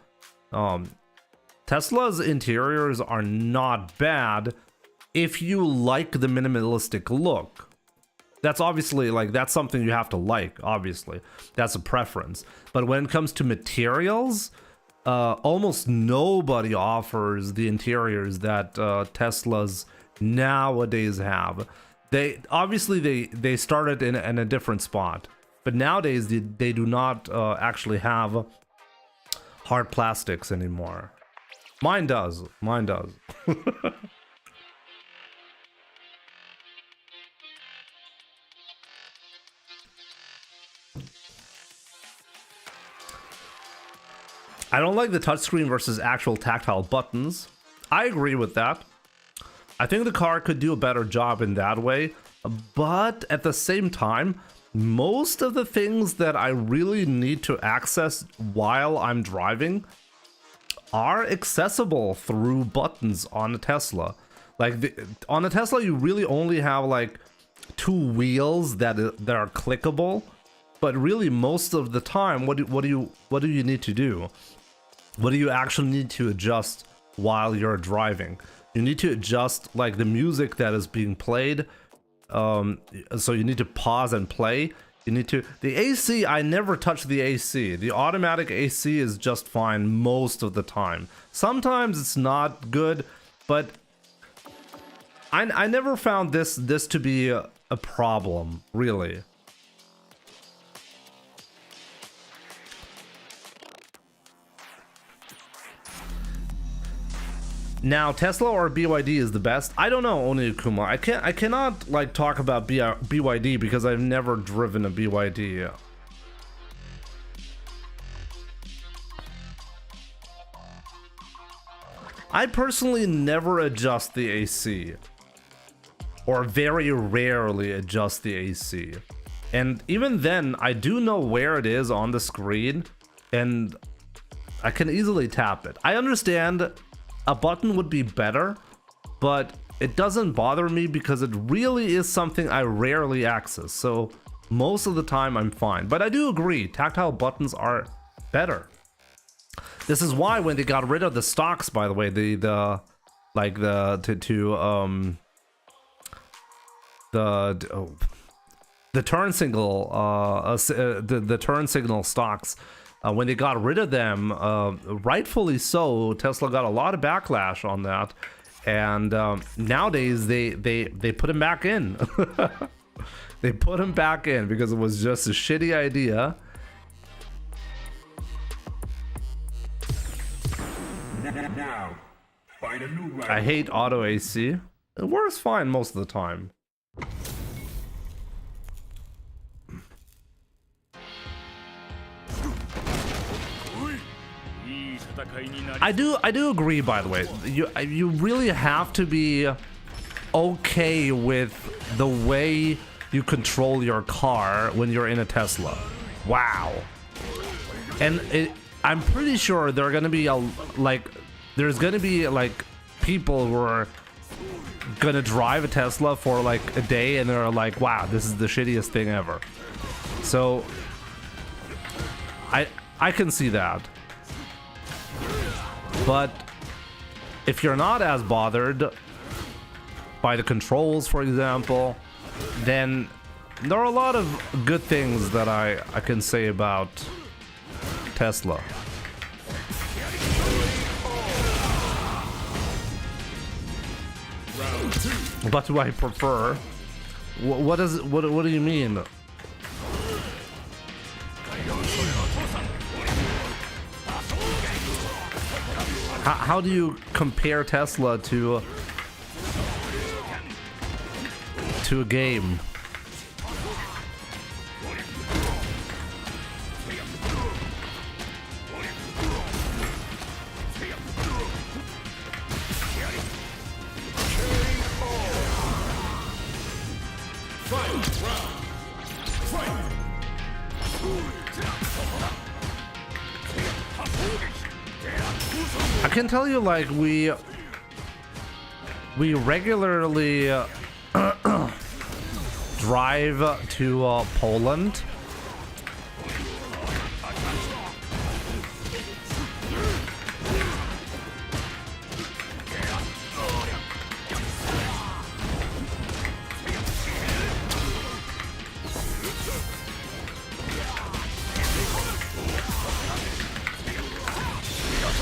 Tesla's interiors are not bad if you like the minimalistic look. That's obviously like, that's something you have to like, obviously. That's a preference. But when it comes to materials, almost nobody offers the interiors that Teslas nowadays have. They obviously they started in a different spot, but nowadays they do not actually have hard plastics anymore. Mine does. Mine does. I don't like the touchscreen versus actual tactile buttons. I agree with that. I think the car could do a better job in that way, but at the same time, most of the things that I really need to access while I'm driving are accessible through buttons on a Tesla. Like on a Tesla, you really only have like 2 wheels that are clickable, but really most of the time, what do you need to do? What do you actually need to adjust while you're driving? You need to adjust like the music that is being played. So you need to pause and play. You need to, the AC, I never touch the AC. The automatic AC is just fine most of the time. Sometimes it's not good, but I never found this to be a problem, really. Now, Tesla or BYD is the best? I don't know, Oniyakuma. I cannot like talk about BYD because I've never driven a BYD. I personally never adjust the AC, or very rarely adjust the AC. And even then, I do know where it is on the screen, and I can easily tap it. I understand a button would be better, but it doesn't bother me because it really is something I rarely access. So most of the time I'm fine. But I do agree, tactile buttons are better. This is why when they got rid of the stocks, by the way, the turn signal, the turn signal stocks. When they got rid of them, rightfully so, Tesla got a lot of backlash on that. and nowadays they put him back in. They put him back in because it was just a shitty idea. Now, find a new rival. I hate auto AC. It works fine most of the time. I do agree, by the way. You really have to be okay with the way you control your car when you're in a Tesla. Wow. And I'm pretty sure there are gonna be there's gonna be like people who are gonna drive a Tesla for like a day and they're like, wow, this is the shittiest thing ever. So I can see that. But if you're not as bothered by the controls, for example, then there are a lot of good things that I can say about Tesla. What do I prefer? What do you mean? How do you compare Tesla to a game? I can tell you, like, we regularly drive to Poland.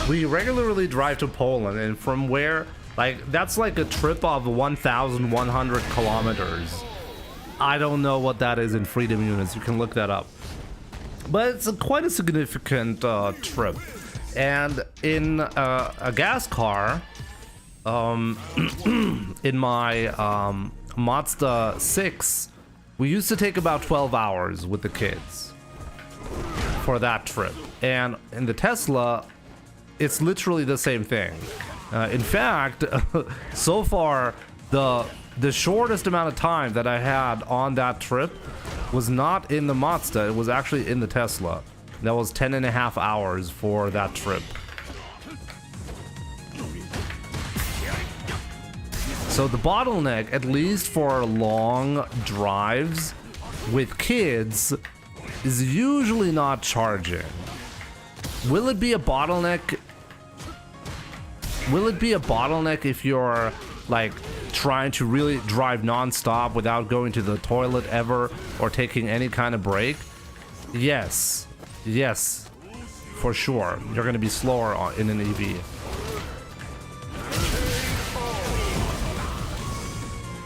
We regularly drive to Poland, and from where, like, that's like a trip of 1,100 kilometers. I don't know what that is in freedom units. You can look that up. But it's quite a significant trip. And in a gas car, in my Mazda 6, we used to take about 12 hours with the kids for that trip. And in the Tesla, it's literally the same thing. In fact, so far, the shortest amount of time that I had on that trip was not in the Mazda, it was actually in the Tesla. That was 10.5 hours for that trip. So the bottleneck, at least for long drives with kids, is usually not charging. Will it be a bottleneck? Will it be a bottleneck if you're like trying to really drive non-stop without going to the toilet ever or taking any kind of break? Yes, for sure. You're going to be slower in an EV.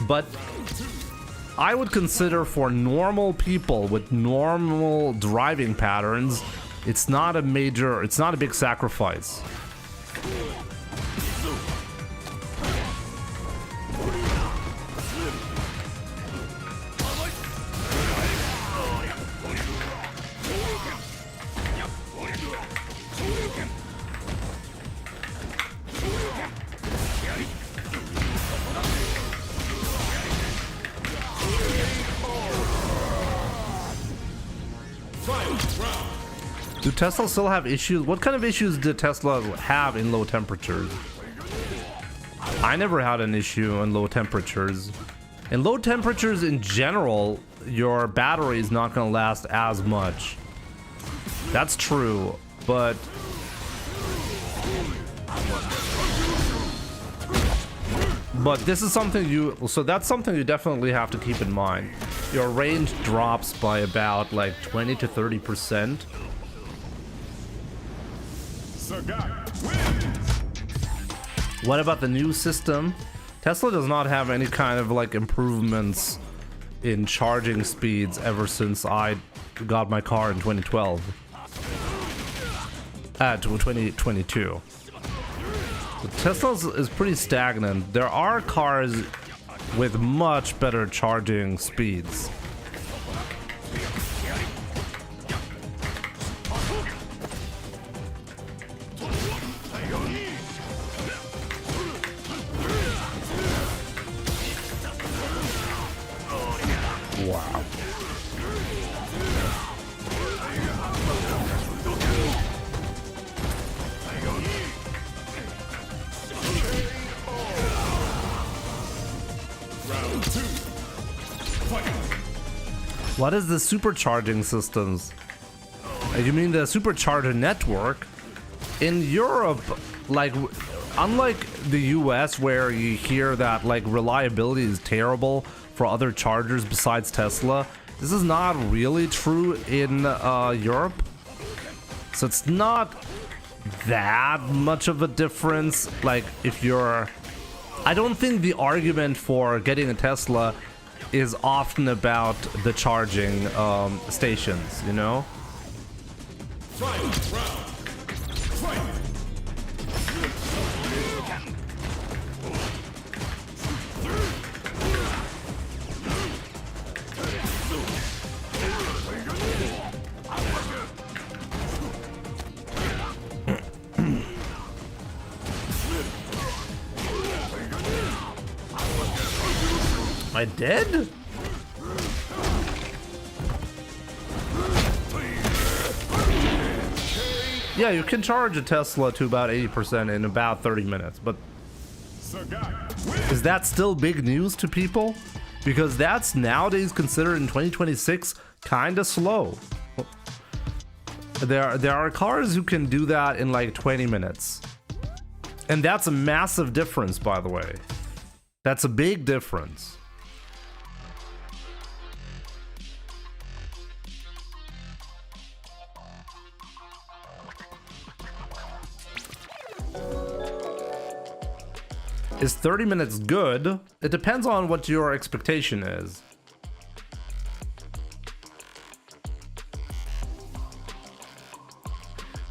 But I would consider for normal people with normal driving patterns, it's not a big sacrifice. Do Tesla still have issues? What kind of issues did Tesla have in low temperatures? I never had an issue in low temperatures. In low temperatures in general, your battery is not going to last as much. That's true, but this is something that's something you definitely have to keep in mind. Your range drops by about like 20 to 30%. What about the new system? Tesla does not have any kind of like improvements in charging speeds ever since I got my car in 2012. 2022. So Tesla is pretty stagnant. There are cars with much better charging speeds. Wow. What is the supercharging systems? You mean the supercharger network? In Europe, like, unlike the US where you hear that like reliability is terrible for other chargers besides Tesla, this is not really true in Europe. So it's not that much of a difference. Like if you're, I don't think the argument for getting a Tesla is often about the charging stations, you know? Am I dead? Yeah, you can charge a Tesla to about 80% in about 30 minutes, but is that still big news to people? Because that's nowadays considered in 2026 kind of slow. There are cars who can do that in like 20 minutes. And that's a massive difference, by the way. That's a big difference. Is 30 minutes good? It depends on what your expectation is.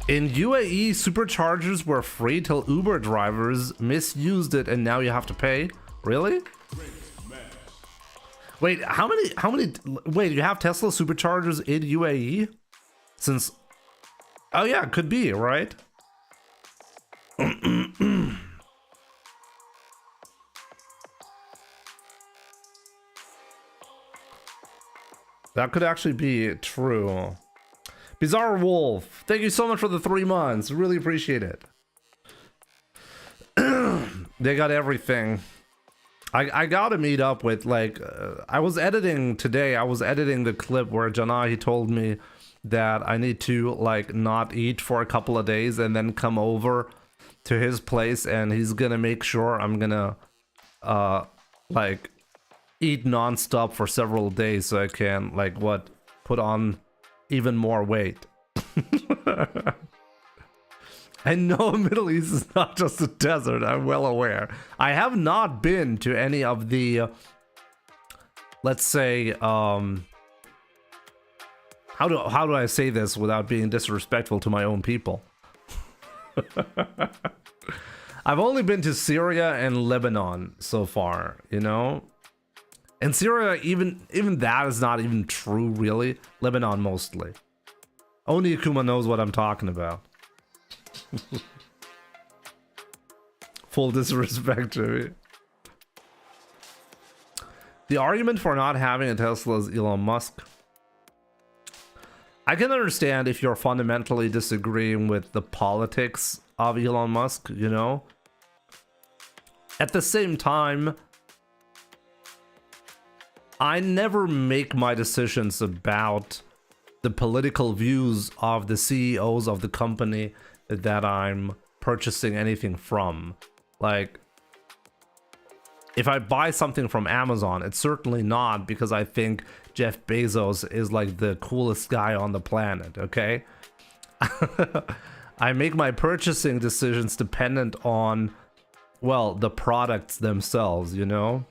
In UAE, superchargers were free till Uber drivers misused it and now you have to pay. Really? Wait, how many, wait, you have Tesla superchargers in UAE? Since, oh yeah, it could be, right? That could actually be true. Bizarre Wolf, thank you so much for the 3 months. Really appreciate it. They got everything. I gotta meet up with like I was editing today. I was editing the clip where Janai, he told me that I need to like not eat for a couple of days and then come over to his place, and he's gonna make sure I'm gonna like eat non-stop for several days so I can like put on even more weight. I know Middle East is not just a desert, I'm well aware. I have not been to any of the let's say how do I say this without being disrespectful to my own people? I've only been to Syria and Lebanon so far, you know? And Syria, even that is not even true, really. Lebanon mostly. Only Akuma knows what I'm talking about. Full disrespect to me. The argument for not having a Tesla is Elon Musk. I can understand if you're fundamentally disagreeing with the politics of Elon Musk, you know? At the same time, I never make my decisions about the political views of the CEOs of the company that I'm purchasing anything from. Like, if I buy something from Amazon, it's certainly not because I think Jeff Bezos is like the coolest guy on the planet, okay? I make my purchasing decisions dependent on well, the products themselves, you know?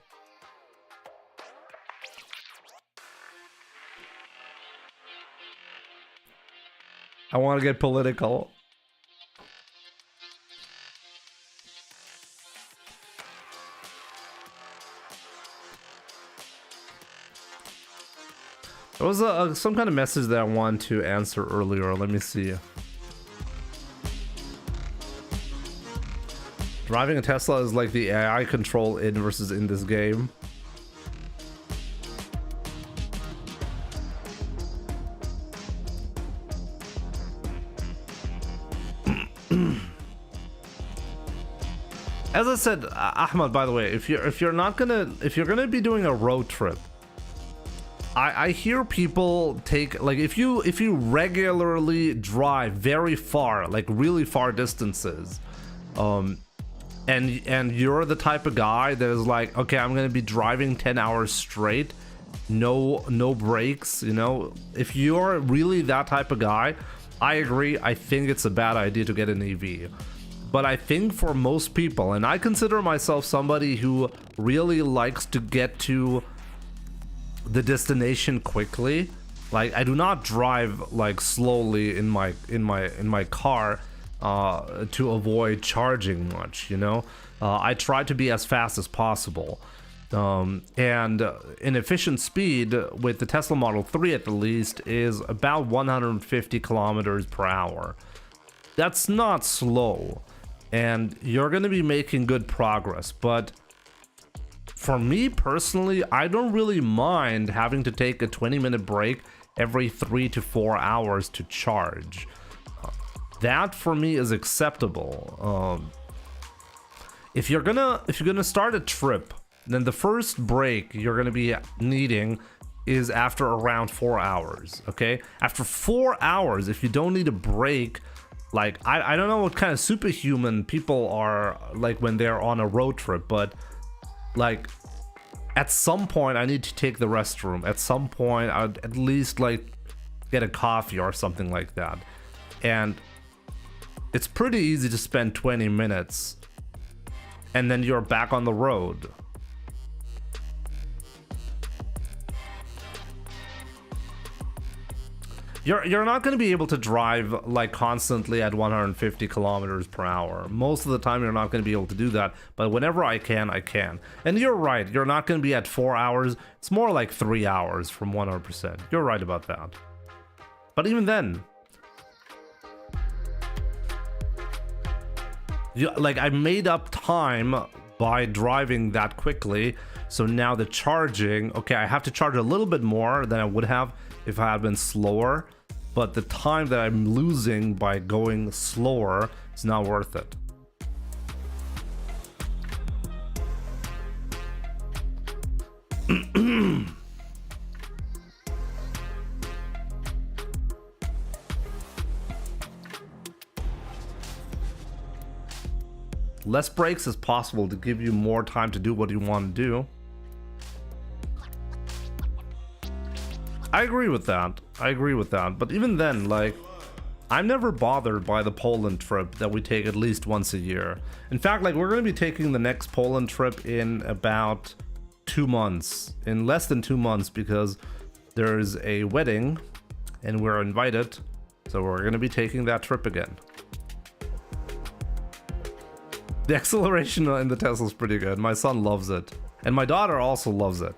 I want to get political. There was some kind of message that I wanted to answer earlier. Let me see. Driving a Tesla is like the AI control in versus in this game. As I said, Ahmad, by the way, if you're gonna be doing a road trip, I hear people take, like, if you regularly drive very far, like really far distances, and you're the type of guy that is like, okay, I'm gonna be driving 10 hours straight, no breaks, you know, if you're really that type of guy, I agree. I think it's a bad idea to get an EV. But I think for most people, and I consider myself somebody who really likes to get to the destination quickly. Like, I do not drive like slowly in my car to avoid charging much, you know. I try to be as fast as possible. And an efficient speed with the Tesla Model 3 at the least is about 150 kilometers per hour. That's not slow. And you're going to be making good progress. But for me personally, I don't really mind having to take a 20-minute break every 3 to 4 hours to charge. That for me is acceptable. If you're gonna start a trip, then the first break you're gonna be needing is after around 4 hours. Okay, after 4 hours, if you don't need a break, like, I don't know what kind of superhuman people are like when they're on a road trip, but like at some point I need to take the restroom. At some point I'd at least like get a coffee or something like that. And it's pretty easy to spend 20 minutes and then you're back on the road. You're not going to be able to drive like constantly at 150 kilometers per hour. Most of the time you're not going to be able to do that, but whenever I can, I can. And you're right, you're not going to be at 4 hours. It's more like 3 hours from 100%. You're right about that. But even then, like, I made up time by driving that quickly. So now the charging, okay, I have to charge a little bit more than I would have if I had been slower, but the time that I'm losing by going slower is not worth it. Less breaks is possible to give you more time to do what you want to do. I agree with that. But even then, like, I'm never bothered by the Poland trip that we take at least once a year. In fact, like, we're going to be taking the next Poland trip in about 2 months. In less than 2 months, because there's a wedding and we're invited. So we're going to be taking that trip again. The acceleration in the Tesla is pretty good. My son loves it. And my daughter also loves it.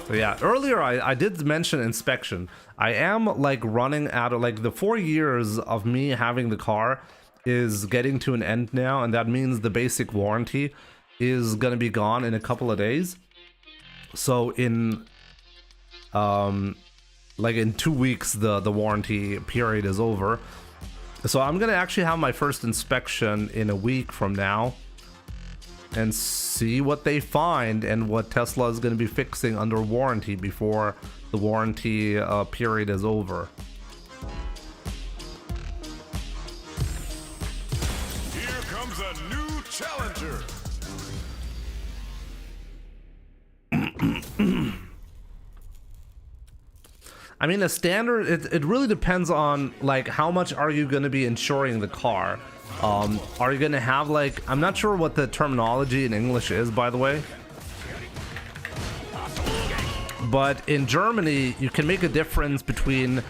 So yeah, earlier I did mention inspection. I am like running out of, like, the 4 years of me having the car is getting to an end now, and that means the basic warranty is gonna be gone in a couple of days. So in like in 2 weeks the warranty period is over. So I'm gonna actually have my first inspection in a week from now and see what they find and what Tesla is going to be fixing under warranty before the warranty period is over. Here comes a new challenger. I mean, a standard, it really depends on, like, how much are you going to be insuring the car. are you gonna have like, I'm not sure what the terminology in English is, by the way, but in Germany you can make a difference between,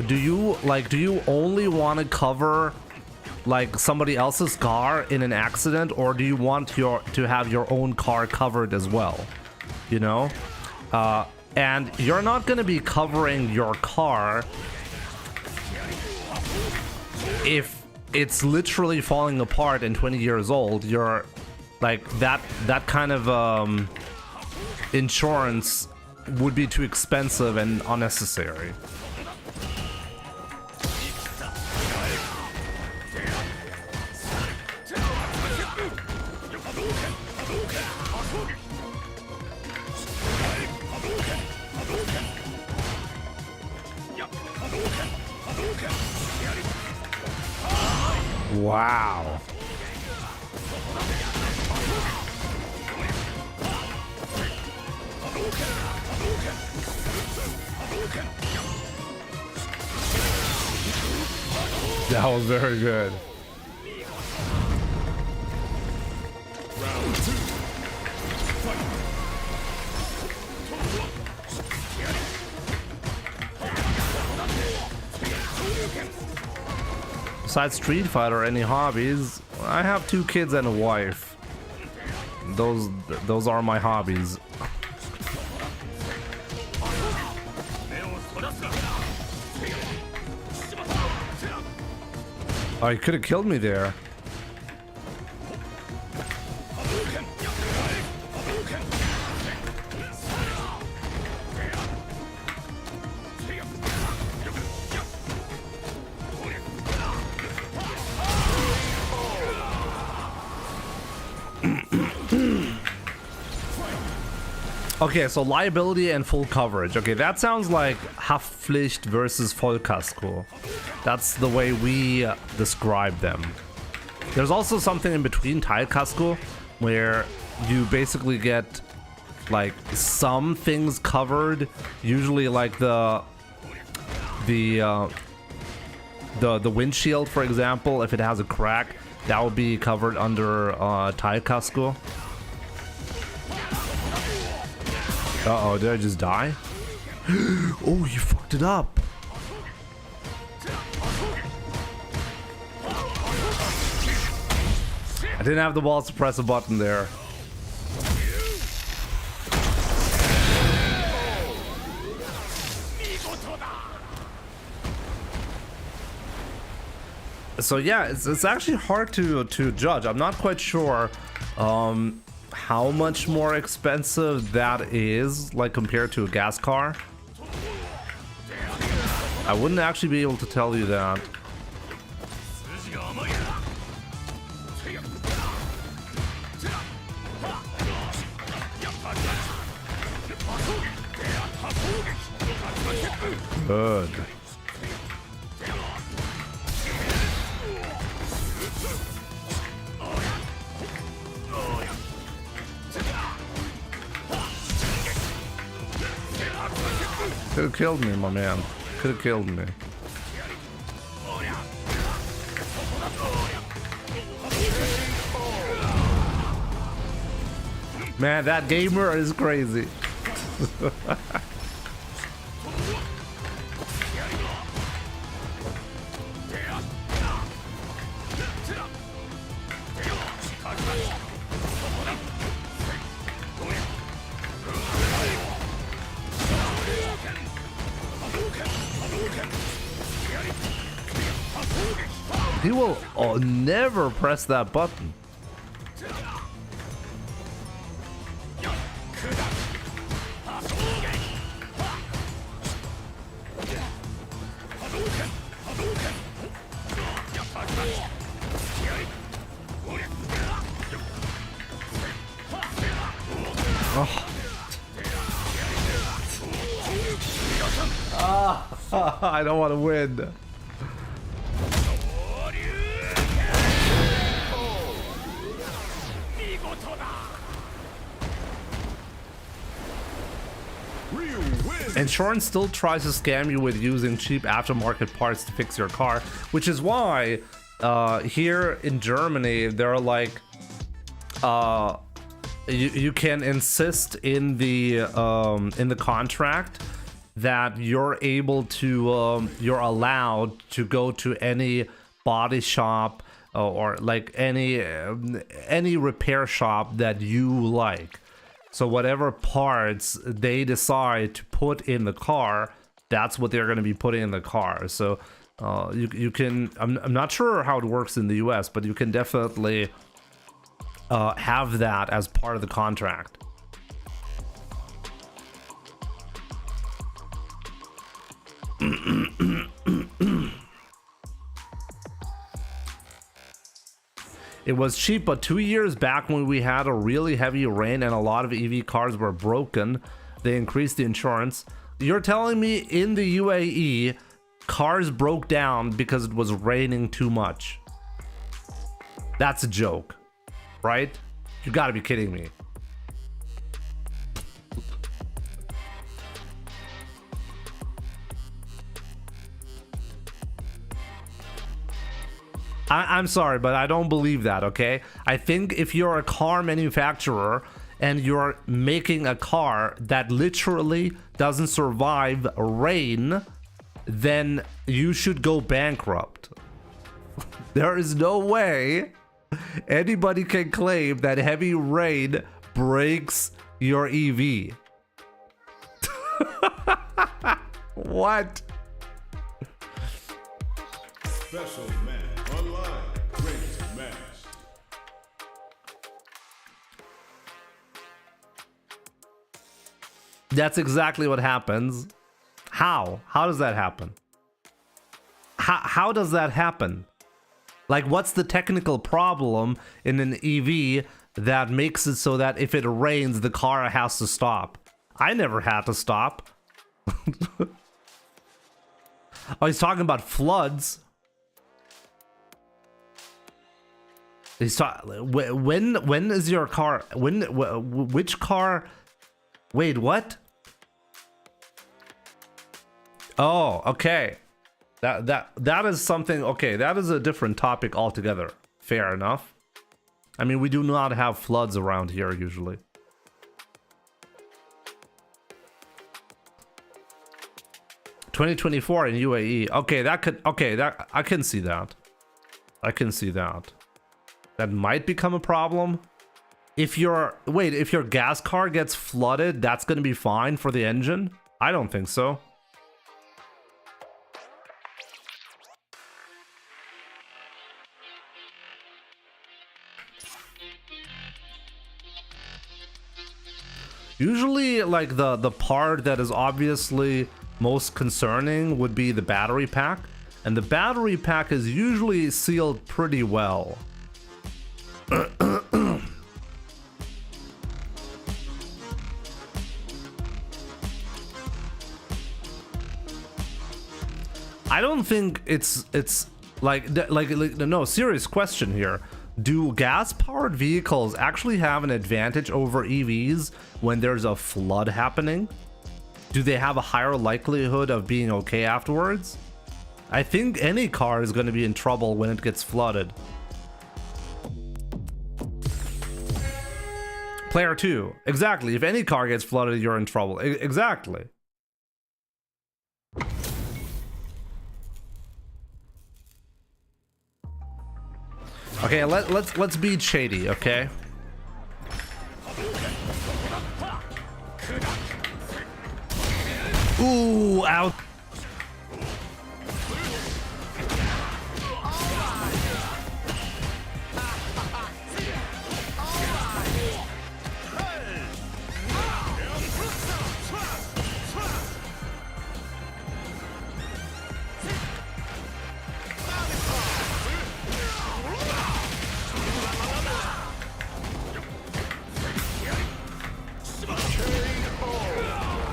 do you only want to cover like somebody else's car in an accident, or do you want to have your own car covered as well, you know? And you're not going to be covering your car if it's literally falling apart and 20 years old. You're like that kind of insurance would be too expensive and unnecessary. Wow. That was very good. Besides Street Fighter, any hobbies? I have 2 kids and a wife. Those are my hobbies. Oh, he could have killed me there. Okay, so liability and full coverage. Okay, that sounds like Haftpflicht versus Vollkasko. That's the way we describe them. There's also something in between, Teilkasko, where you basically get like some things covered, usually like the windshield, for example. If it has a crack, that would be covered under Teilkasko. Uh-oh, did I just die? Oh, you fucked it up. I didn't have the balls to press a button there. So yeah, it's actually hard to judge. I'm not quite sure how much more expensive that is, like compared to a gas car. I wouldn't actually be able to tell you that. Good. Could have killed me, my man. Could have killed me. Man, that gamer is crazy. He will never press that button. I don't want to win. Insurance still tries to scam you with using cheap aftermarket parts to fix your car, which is why here in Germany, they're like, you can insist in the contract that you're able to, you're allowed to go to any body shop or like any repair shop that you like. So whatever parts they decide to put in the car, that's what they're going to be putting in the car. So you can, I'm not sure how it works in the US, but you can definitely have that as part of the contract. It was cheap, but 2 years back when we had a really heavy rain and a lot of EV cars were broken, they increased the insurance. You're telling me in the UAE, cars broke down because it was raining too much? That's a joke, right? You gotta be kidding me. I'm sorry, but I don't believe that, okay? I think if you're a car manufacturer and you're making a car that literally doesn't survive rain, then you should go bankrupt. There is no way anybody can claim that heavy rain breaks your EV. What? Special match. Online. Great match. That's exactly what happens. How? How does that happen? How does that happen? Like, what's the technical problem in an EV that makes it so that if it rains, the car has to stop? I never had to stop. Oh, he's talking about floods. He's when is your car? Which car? Wait, what? Oh, okay. That is something. Okay, that is a different topic altogether. Fair enough. I mean, we do not have floods around here usually. $2024 in UAE. Okay, that could. Okay, that I can see that. I can see that. That might become a problem. If your if your gas car gets flooded, that's gonna be fine for the engine? I don't think so. Usually, like, the part that is obviously most concerning would be the battery pack, and the battery pack is usually sealed pretty well. I don't think it's like no, serious question here. Do gas-powered vehicles actually have an advantage over EVs when there's a flood happening? Do they have a higher likelihood of being okay afterwards? I think any car is going to be in trouble when it gets flooded. Player 2. Exactly. If any car gets flooded, you're in trouble. Exactly. Okay, let's be shady, okay? Ooh, out.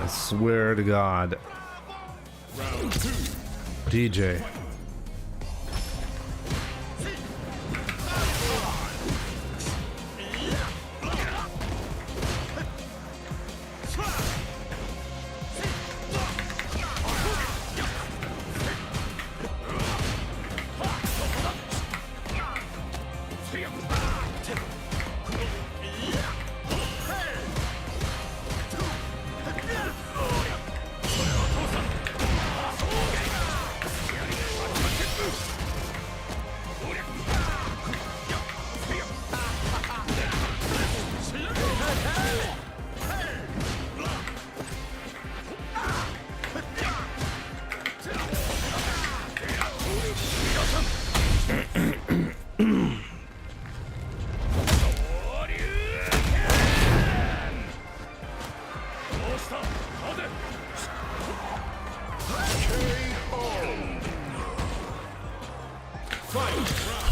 I swear to God. DJ.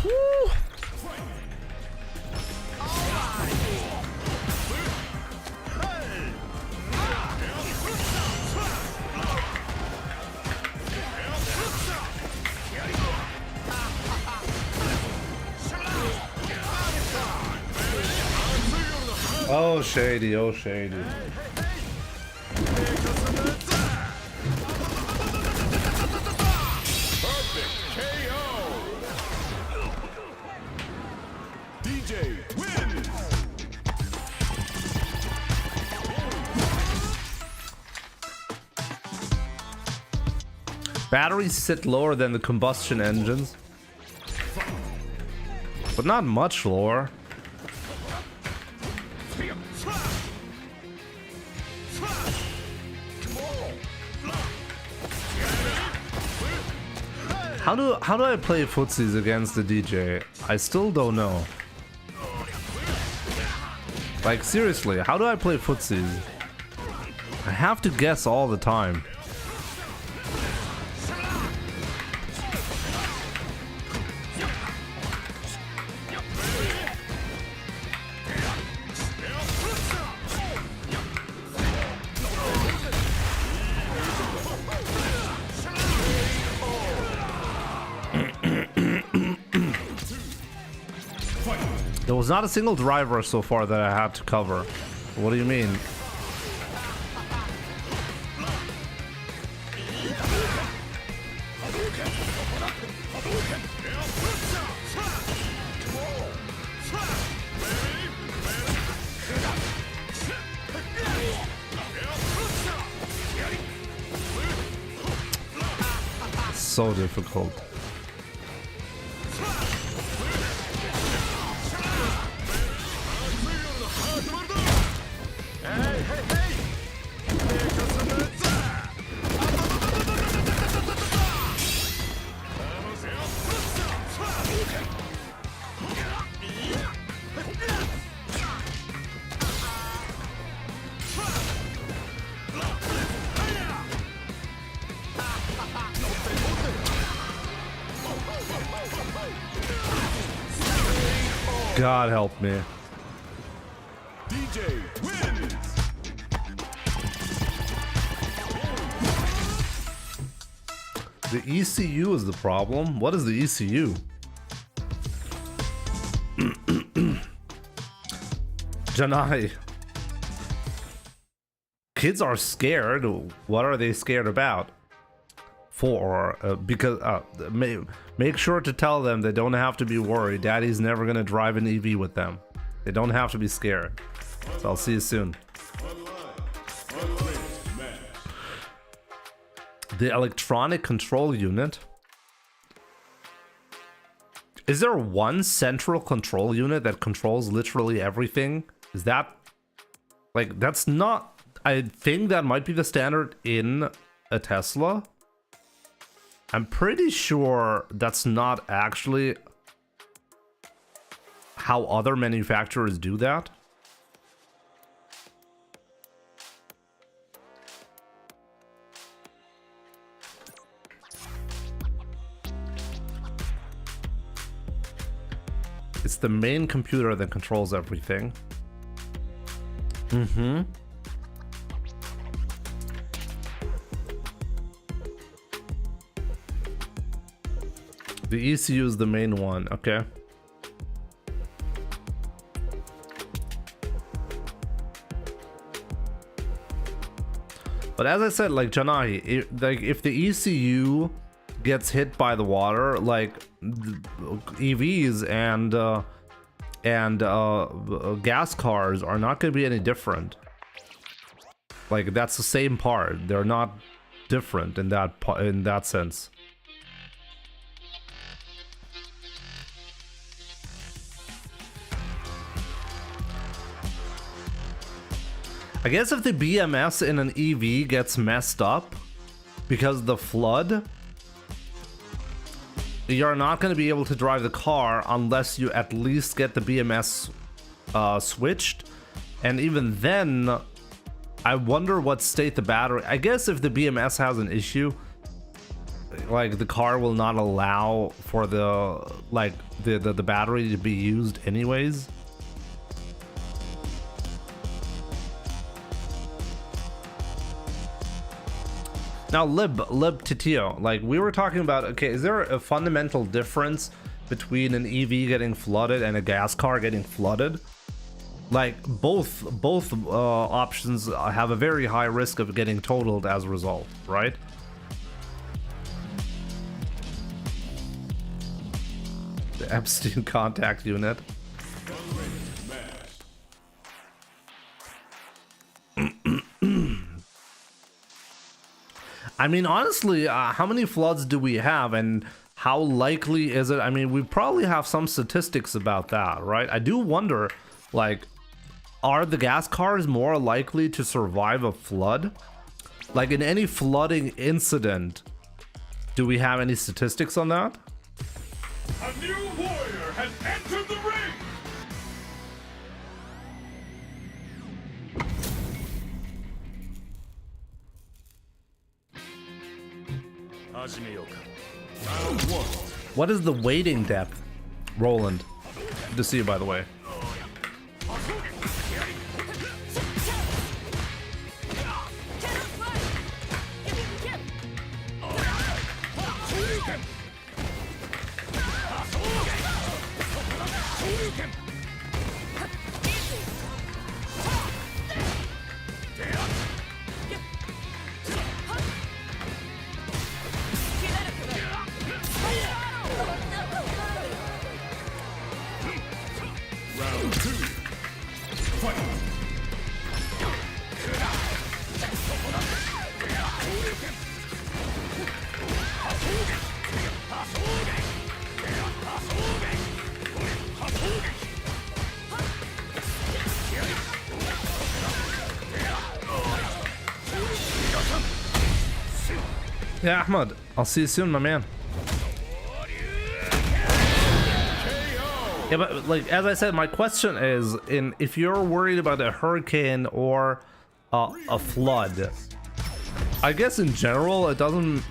Woo. Oh shady, oh shady. Perfect KO. DJ wins. Batteries sit lower than the combustion engines, but not much lower. How do I play footsies against the DJ? I still don't know. Like seriously, how do I play footsies? I have to guess all the time. There was not a single driver so far that I had to cover. What do you mean? So difficult. God help me. DJ wins. The ECU is the problem. What is the ECU? Janai. Kids are scared. What are they scared about? Because make sure to tell them they don't have to be worried. Daddy's never gonna drive an EV with them. They don't have to be scared. So I'll see you soon. The electronic control unit. Is there one central control unit that controls literally everything? Is that like, that's not, I think that might be the standard in a Tesla. I'm pretty sure that's not actually how other manufacturers do that. It's the main computer that controls everything. Mm-hmm. The ECU is the main one, okay. But as I said, like Janai, if the ECU gets hit by the water, like EVs and gas cars are not going to be any different. Like that's the same part. They're not different in that sense. I guess if the BMS in an EV gets messed up because of the flood, you're not going to be able to drive the car unless you at least get the BMS switched. And even then, I wonder what state the battery. I guess if the BMS has an issue, like the car will not allow for the the battery to be used anyways. Now Lib Titio, like we were talking about, okay, is there a fundamental difference between an EV getting flooded and a gas car getting flooded? Like both options have a very high risk of getting totaled as a result, right? The Epstein contact unit. I mean, honestly, how many floods do we have, and how likely is it? I mean, we probably have some statistics about that, right? I do wonder, like, are the gas cars more likely to survive a flood? Like, in any flooding incident, do we have any statistics on that? A new warrior has entered the ring. Round one. What is the waiting depth, Roland? Good to see you, by the way. Yeah, Ahmad, I'll see you soon, my man. Yeah, but like as I said, my question is, if you're worried about a hurricane or a flood, I guess in general it doesn't.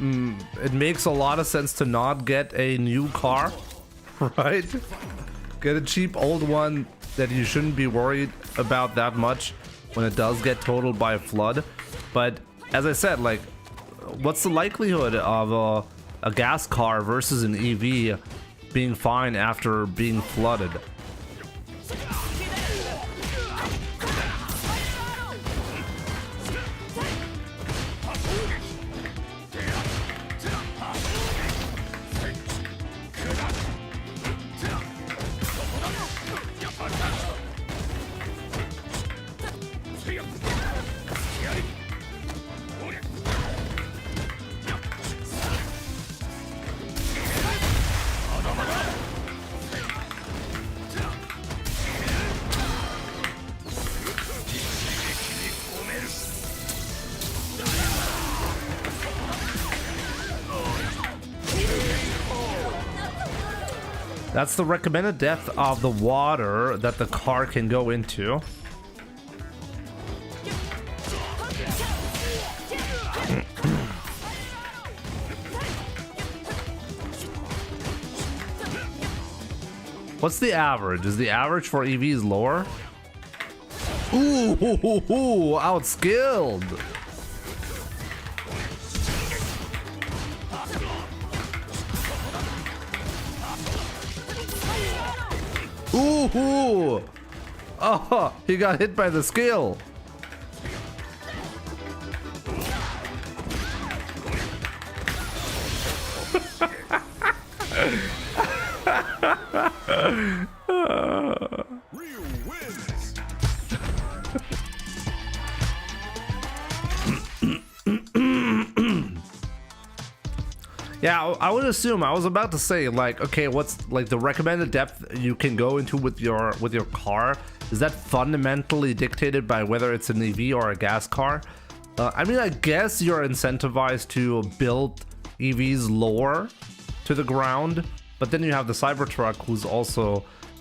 It makes a lot of sense to not get a new car, right? Get a cheap old one that you shouldn't be worried about that much when it does get totaled by a flood. But as I said, like, what's the likelihood of a gas car versus an EV being fine after being flooded? That's the recommended depth of the water that the car can go into. What's the average? Is the average for EVs lower? Ooh, outskilled. Ooh! Oh, he got hit by the skill. Ryu wins. Yeah, I would assume. I was about to say, like, okay, what's like the recommended depth you can go into with your car? Is that fundamentally dictated by whether it's an EV or a gas car? I mean, I guess you're incentivized to build EVs lower to the ground, but then you have the Cybertruck,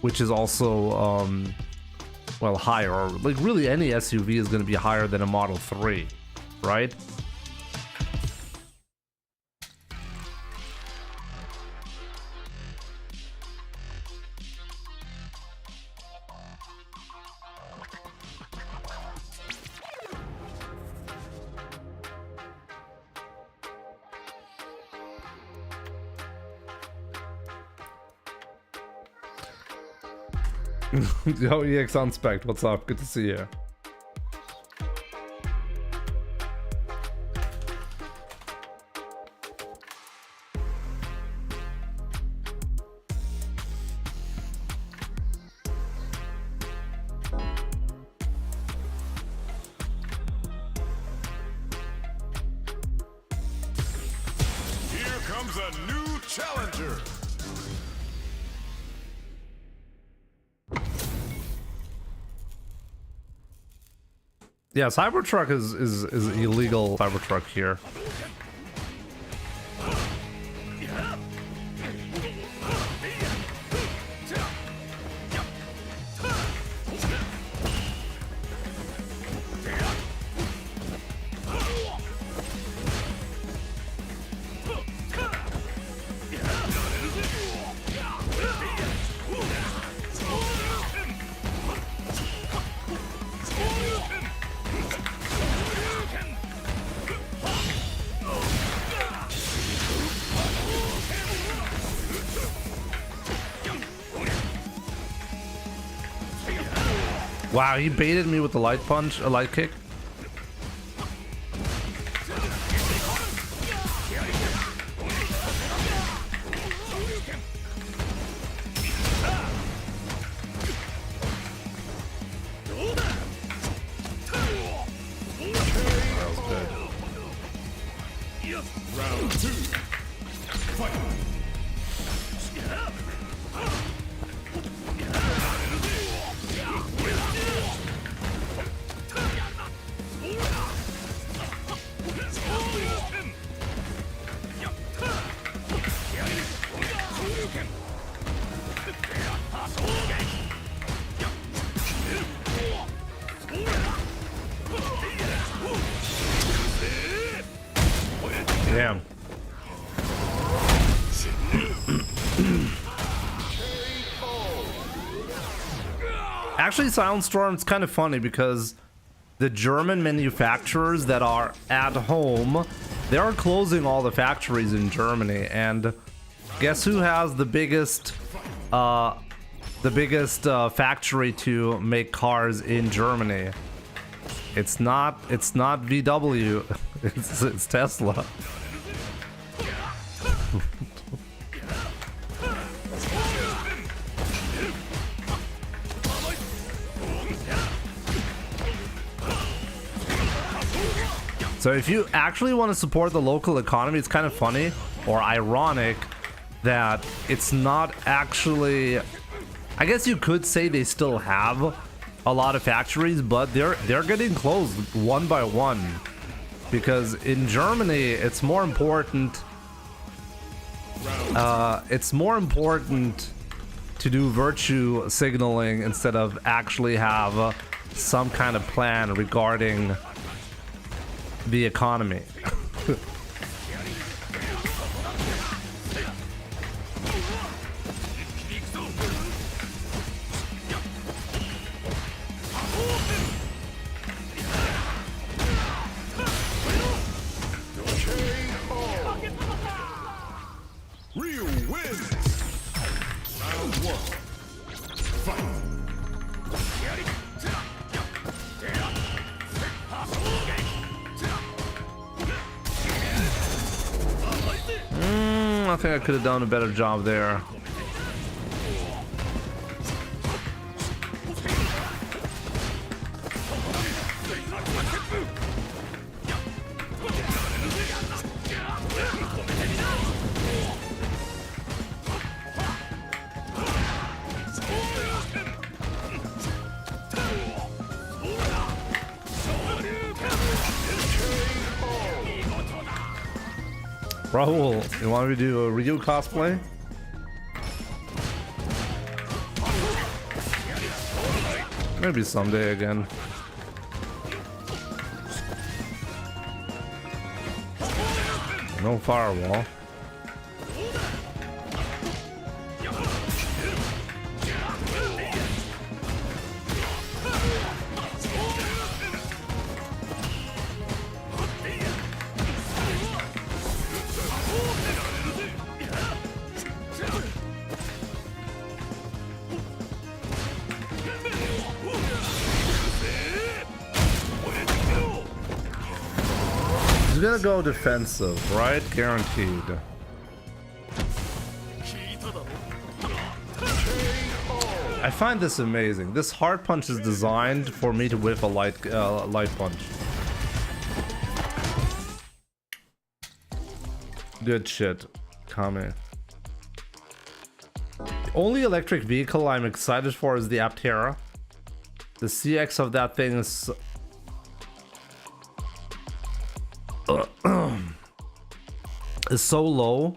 which is also well, higher, or like really any SUV is going to be higher than a Model 3, right? Yo, EX on Spect, what's up? Good to see you. Here comes a new challenger. Yeah, Cybertruck is illegal. Cybertruck here. Wow, he baited me with the light punch, a light kick. Round 2. Fight. Damn. Actually, Silent Storm's kind of funny because the German manufacturers that are at home, they are closing all the factories in Germany, and guess who has the biggest factory to make cars in Germany? It's not VW, it's Tesla. So if you actually want to support the local economy, it's kind of funny or ironic that it's not actually, I guess you could say they still have a lot of factories, but they're getting closed one by one, because in Germany it's more important to do virtue signaling instead of actually have some kind of plan regarding the economy. Ryu wins. Round 1. Fight. I think I could have done a better job there. Rahul, you want me to do a Ryu cosplay? Maybe someday again. No firewall. He's gonna go defensive, right? Guaranteed. I find this amazing. This hard punch is designed for me to whiff a light punch. Good shit, Kame. The only electric vehicle I'm excited for is the Aptera. The CX of that thing is so low,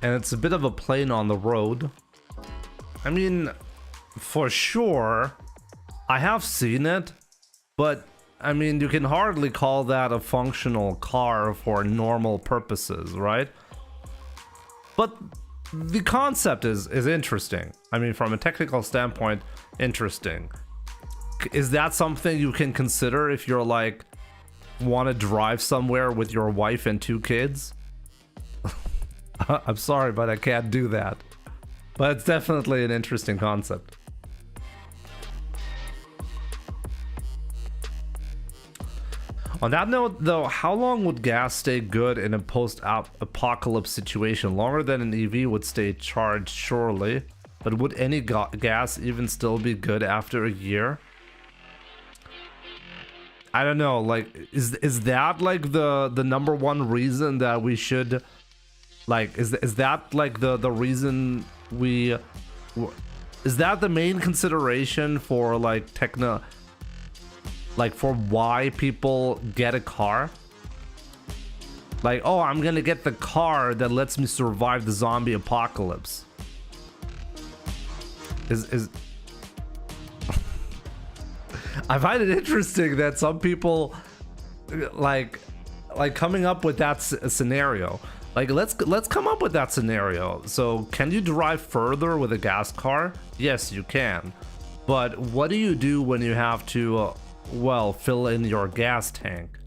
and it's a bit of a plane on the road. I mean, for sure, I have seen it, but I mean, you can hardly call that a functional car for normal purposes, right? But the concept is interesting. I mean, from a technical standpoint, interesting. Is that something you can consider if you're like, want to drive somewhere with your wife and 2 kids? I'm sorry, but I can't do that. But it's definitely an interesting concept. On that note, though, how long would gas stay good in a post-apocalypse situation? Longer than an EV would stay charged, surely. But would any gas even still be good after a year? I don't know, like, is that like the number one reason that we should, like, is that like the reason we, is that the main consideration for like like for why people get a car? Like, oh, I'm gonna get the car that lets me survive the zombie apocalypse. Is I find it interesting that some people like coming up with that scenario. Like, let's come up with that scenario. So, can you drive further with a gas car? Yes, you can. But what do you do when you have to, well, fill in your gas tank?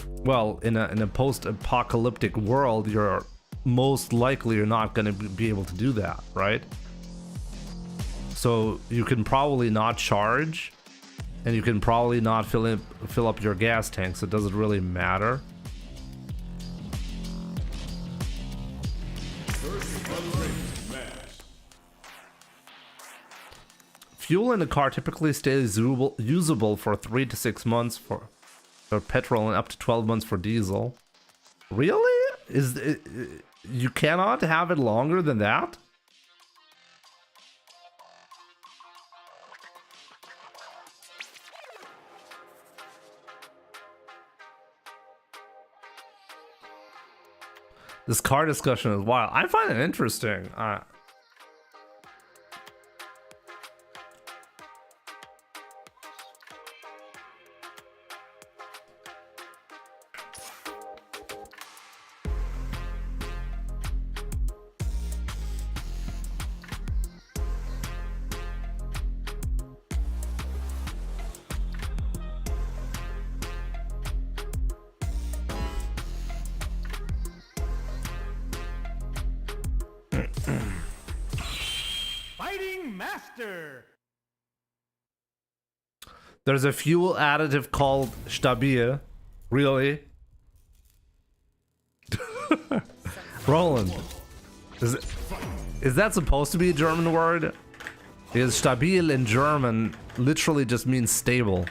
Well, in a post-apocalyptic world, you're most likely not going to be able to do that, right? So you can probably not charge. And you can probably not fill up your gas tank, so it doesn't really matter. Fuel in the car typically stays usable for 3 to 6 months for petrol and up to 12 months for diesel. Really? You cannot have it longer than that? This car discussion is wild. I find it interesting. There's a fuel additive called Stabil. Really? Roland. Is that supposed to be a German word? Because Stabil in German literally just means stable.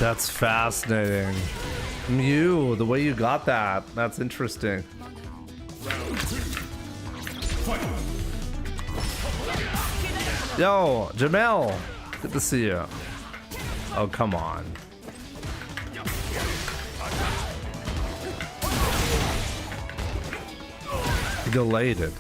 That's fascinating. Mew, the way you got that, that's interesting. Yo, Jamel, good to see you. Oh, come on. He delayed it.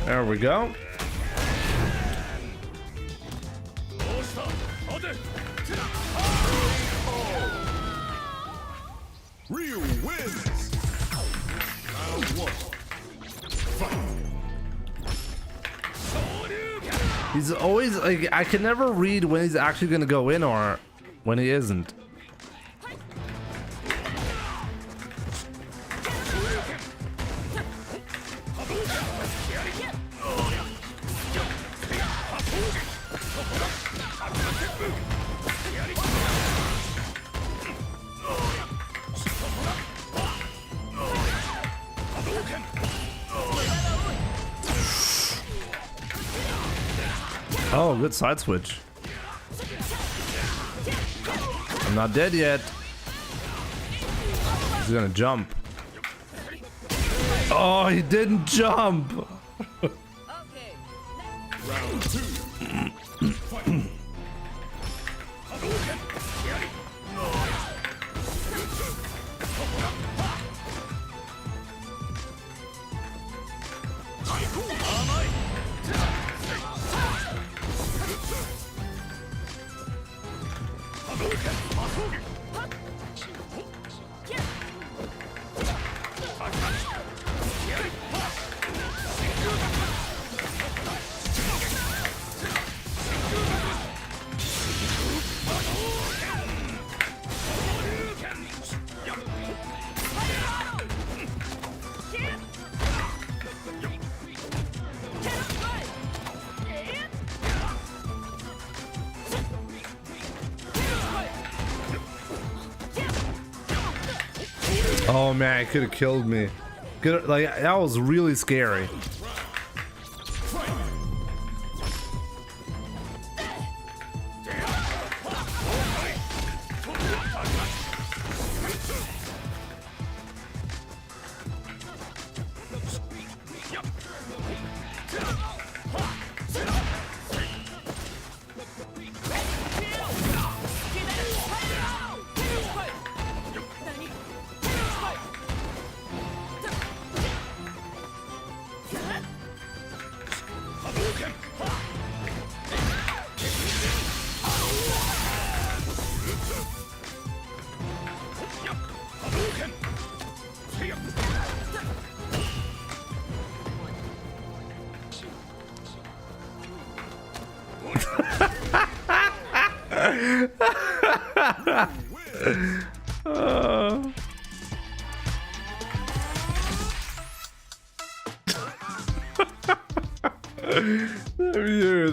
There we go. Ryu wins. Round 1. Fight. He's always like, I can never read when he's actually gonna go in or when he isn't. Oh, good side switch. I'm not dead yet. He's gonna jump. Oh, he didn't jump. Round 2. Fight. Oh man, it could have killed me. Like, that was really scary.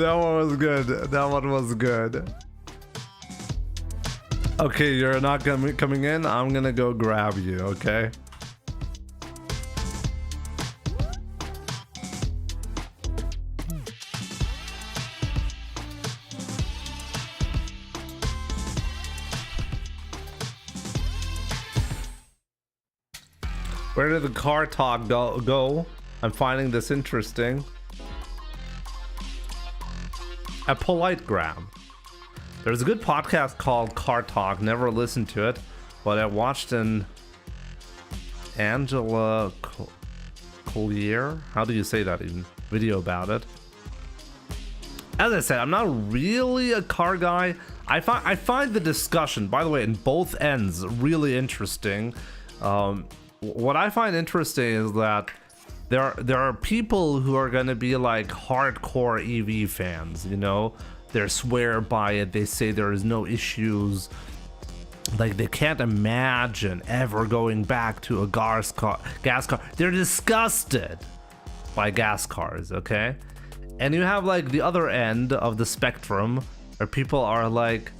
That one was good. That one was good. Okay, you're not coming in. I'm gonna go grab you, okay? Where did the car talk go? I'm finding this interesting. A polite gram. There's a good podcast called Car Talk. Never listened to it, but I watched an Angela Collier. How do you say that even? Video about it. As I said, I'm not really a car guy. I find the discussion, by the way, in both ends really interesting. What I find interesting is that there are people who are gonna be like hardcore EV fans, you know? They swear by it. They say there is no issues. Like they can't imagine ever going back to a gas car. They're disgusted by gas cars, okay? And you have like the other end of the spectrum where people are like,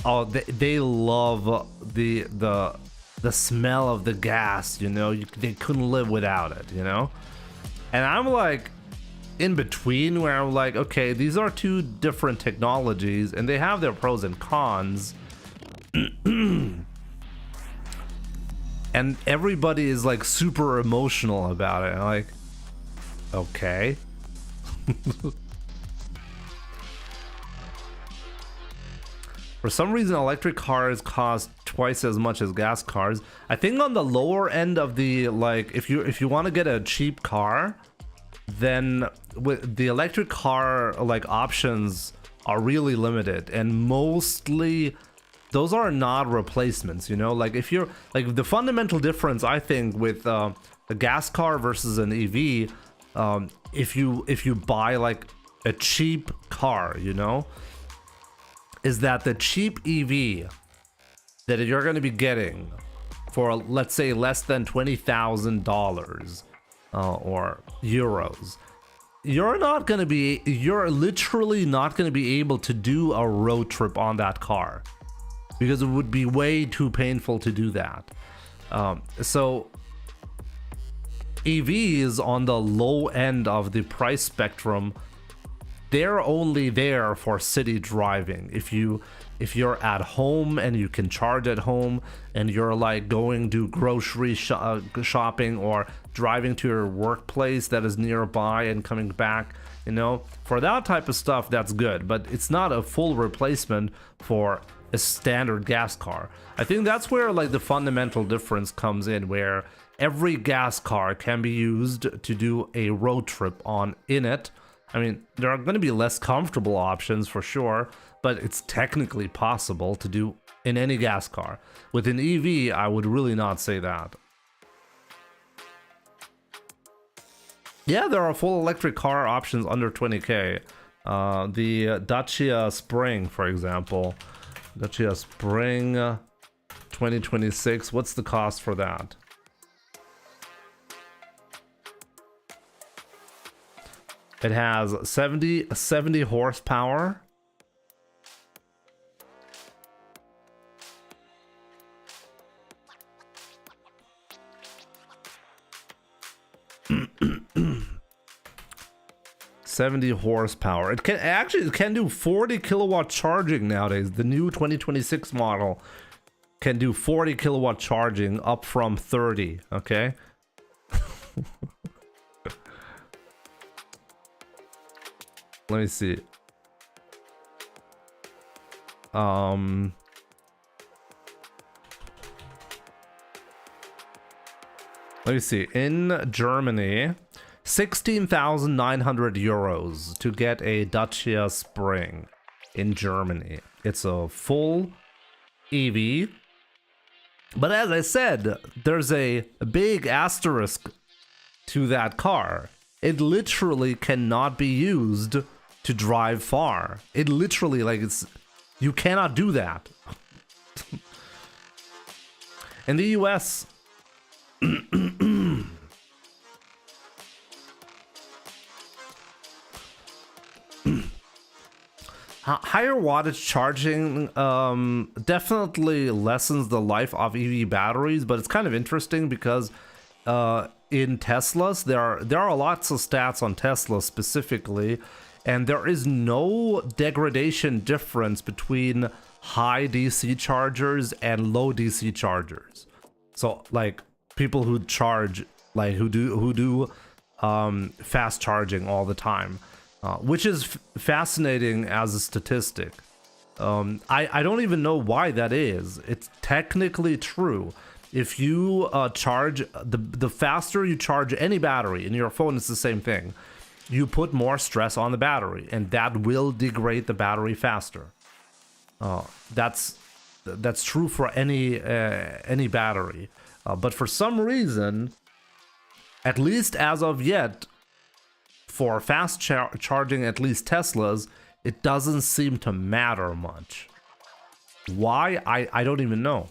oh, they love the smell of the gas, you know? They couldn't live without it, you know? And I'm like in between where I'm like, okay, these are two different technologies and they have their pros and cons. And everybody is like super emotional about it. I'm like, okay. For some reason, electric cars cost twice as much as gas cars. I think on the lower end of the, like, if you want to get a cheap car, then with the electric car like options are really limited, and mostly those are not replacements, you know? Like if you're like the fundamental difference I think with a gas car versus an EV, if you buy like a cheap car, you know, is that the cheap EV that you're going to be getting for, let's say, less than $20,000 or euros, you're literally not going to be able to do a road trip on that car because it would be way too painful to do that. So EVs on the low end of the price spectrum, they're only there for city driving. If you're at home and you can charge at home and you're like going to grocery shopping or driving to your workplace that is nearby and coming back, you know, for that type of stuff, that's good, but it's not a full replacement for a standard gas car. I think that's where like the fundamental difference comes in, where every gas car can be used to do a road trip in it. I mean, there are going to be less comfortable options for sure, but it's technically possible to do in any gas car. With an EV, I would really not say that. Yeah, there are full electric car options under 20k. The Dacia Spring, for example. Dacia Spring 2026. What's the cost for that? It has 70 horsepower. It can do 40 kilowatt charging nowadays. The new 2026 model can do 40 kilowatt charging up from 30, okay? Let me see. Let me see. In Germany, 16,900 euros to get a Dacia Spring in Germany. It's a full EV. But as I said, there's a big asterisk to that car. It literally cannot be used to drive far. It literally, like, you cannot do that. In the US, higher wattage charging definitely lessens the life of EV batteries, but it's kind of interesting because in Teslas, there are lots of stats on Tesla specifically, and there is no degradation difference between high DC chargers and low DC chargers. So like people who charge, like who do fast charging all the time, which is fascinating as a statistic. I don't even know why that is. It's technically true. if you charge the faster you charge any battery in your phone, it's the same thing. You put more stress on the battery, and that will degrade the battery faster. That's true for any battery. But for some reason, at least as of yet, for fast charging, at least Teslas, it doesn't seem to matter much. Why? I don't even know.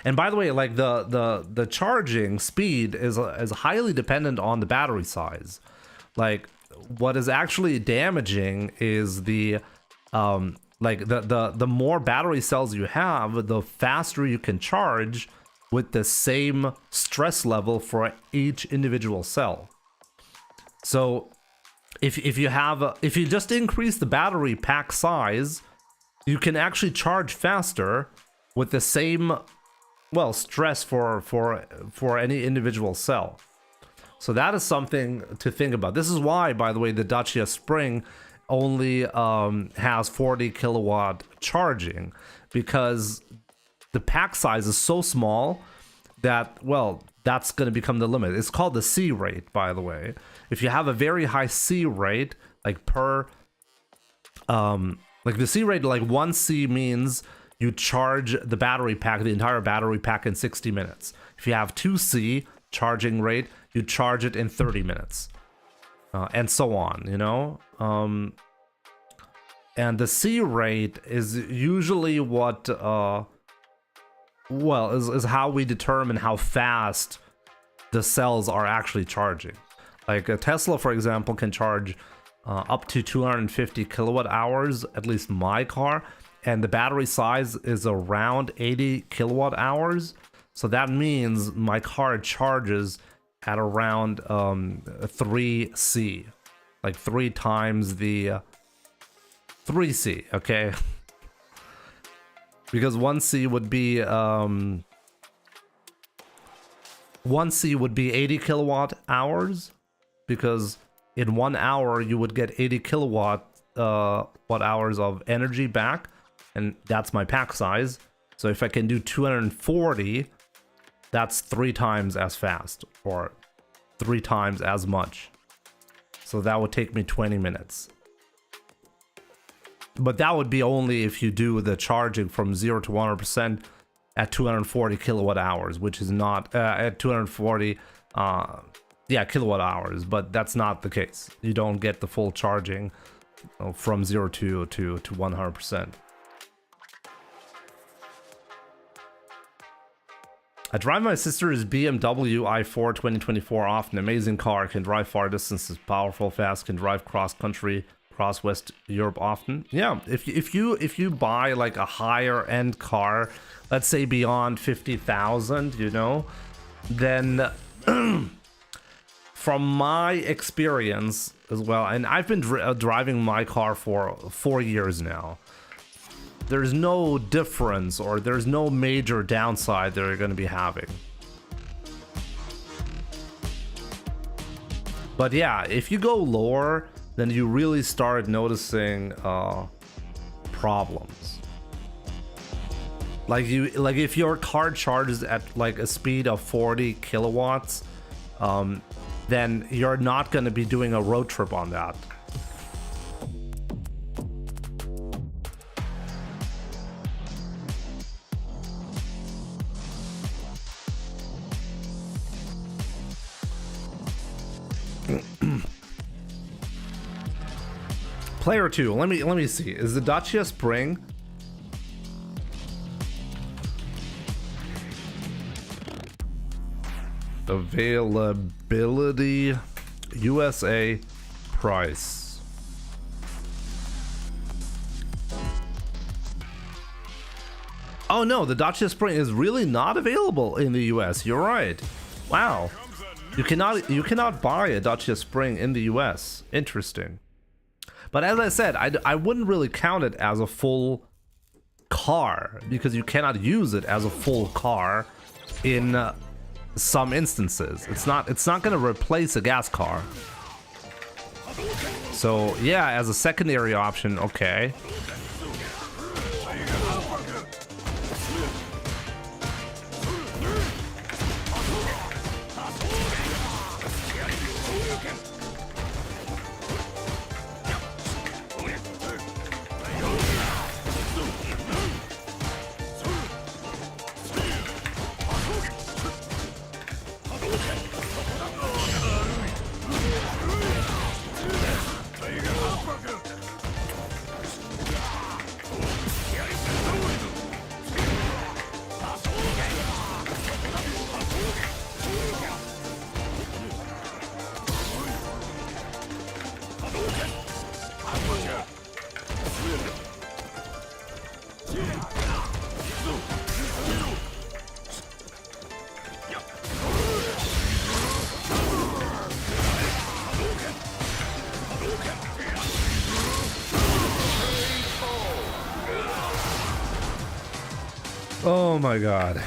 And by the way, like the charging speed is highly dependent on the battery size. Like what is actually damaging is the the more battery cells you have, the faster you can charge with the same stress level for each individual cell. So if you just increase the battery pack size, you can actually charge faster with the same stress for any individual cell. So that is something to think about. This is why, by the way, the Dacia Spring only has 40 kilowatt charging, because the pack size is so small that, that's going to become the limit. It's called the C rate, by the way. If you have a very high C rate, like the C rate, like 1 C means you charge the battery pack, the entire battery pack, in 60 minutes. If you have 2 C charging rate, you charge it in 30 minutes. And so on, you know? And the C rate is usually what, is how we determine how fast the cells are actually charging. Like a Tesla, for example, can charge up to 250 kilowatt hours, at least my car, and the battery size is around 80 kilowatt hours. So that means my car charges at around 3C, like 3 times the 3C, okay? Because 1C would be 1C would be 80 kilowatt hours, because in 1 hour you would get 80 kilowatt hours of energy back, and that's my pack size. So if I can do 240, that's 3 times as fast, or 3 times as much. So that would take me 20 minutes. But that would be only if you do the charging from 0 to 100% at 240 kilowatt hours, which is not at 240 kilowatt hours, but that's not the case. You don't get the full charging from 0 to 100%. I drive my sister's BMW i4 2024 often. Amazing car, can drive far distances, powerful, fast, can drive cross country, cross West Europe often. Yeah, if you buy like a higher end car, let's say beyond 50,000, you know, then from my experience as well, and I've been driving my car for 4 years now, there's no difference, or there's no major downside they're going to be having. But yeah, if you go lower, then you really start noticing problems. Like if your car charges at like a speed of 40 kilowatts, then you're not going to be doing a road trip on that. Player 2, let me see. Is the Dacia Spring availability, USA, price? Oh no, the Dacia Spring is really not available in the US. You're right. Wow. You cannot buy a Dacia Spring in the US. Interesting. But as I said, I wouldn't really count it as a full car, because you cannot use it as a full car in some instances. It's not going to replace a gas car. So yeah, as a secondary option, okay. Oh my god.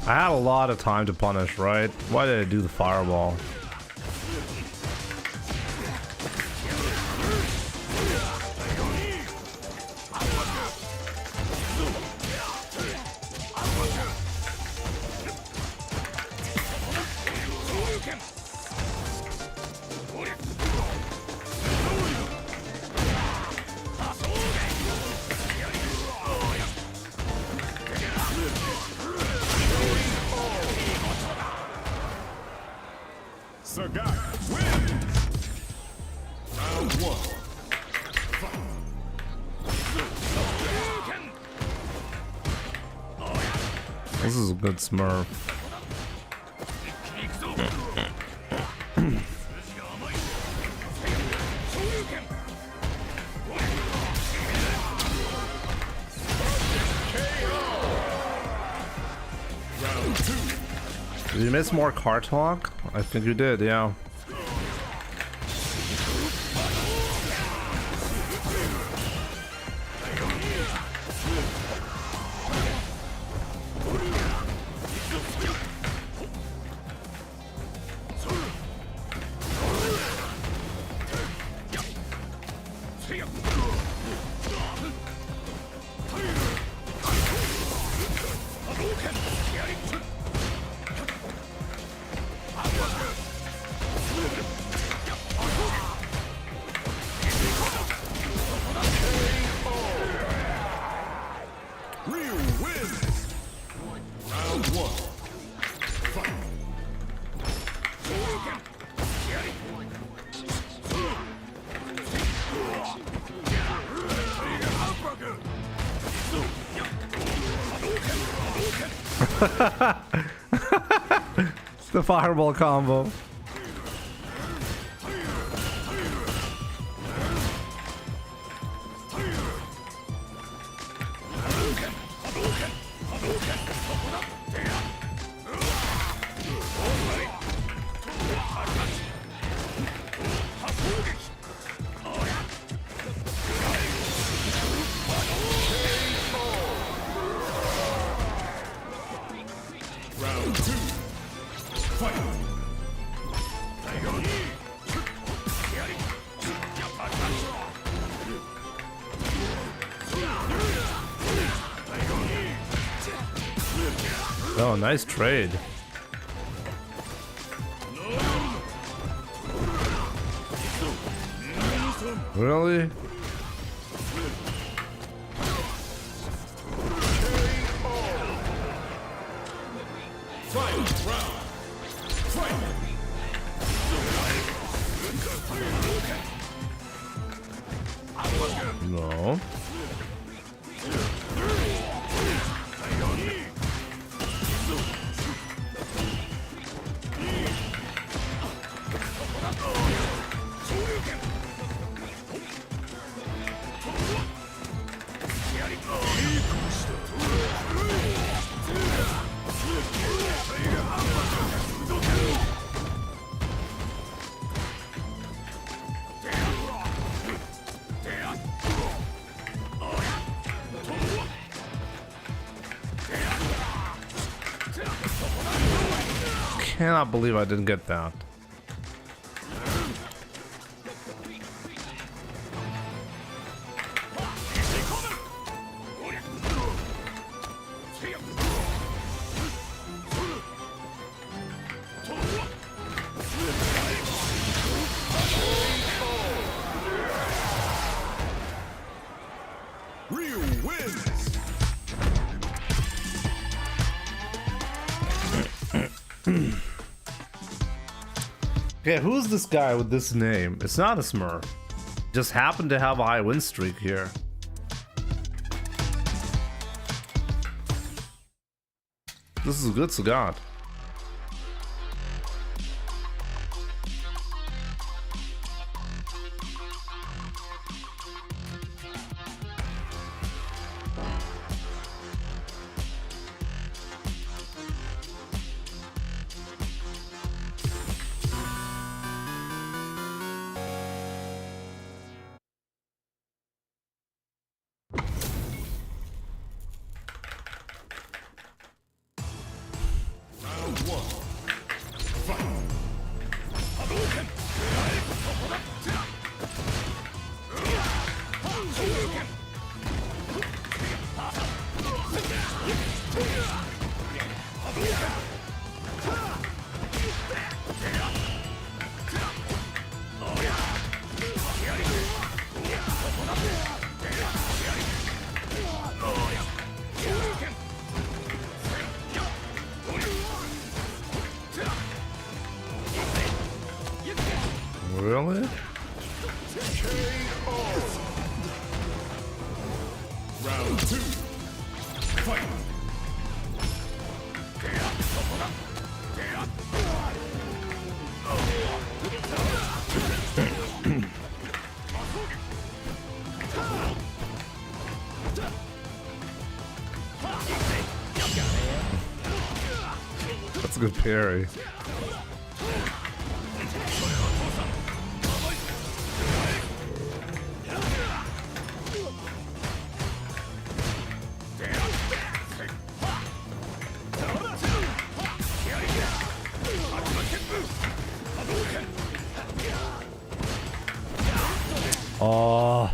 I had a lot of time to punish, right? Why did I do the fireball? This is a good Smurf. Did you miss more car talk? I think you did, yeah. The fireball combo. Oh, nice trade. Really? No. Cannot believe I didn't get that. Ryu wins. Okay, who's this guy with this name? It's not a Smurf. Just happened to have a high win streak here. This is a good Sagat. Really? Round 2. Fight. That's a good parry. Oh,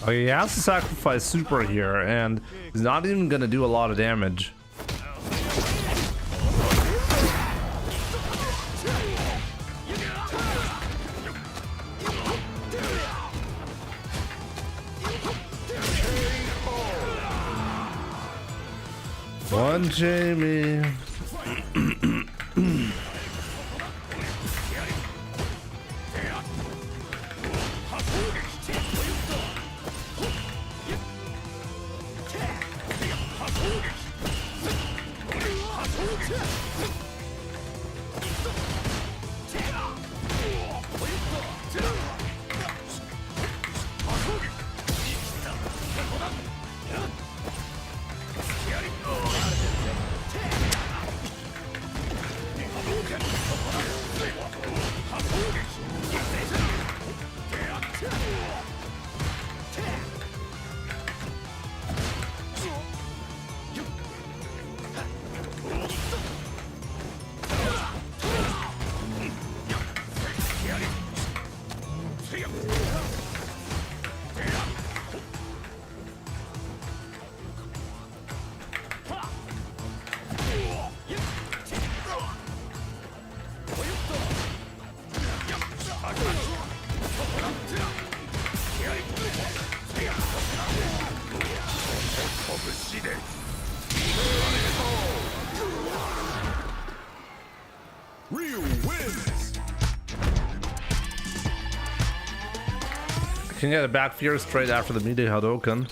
he has to sacrifice super here, and he's not even gonna do a lot of damage. One Jamie. Ryu wins. I can get a back fear straight after the melee Hadouken.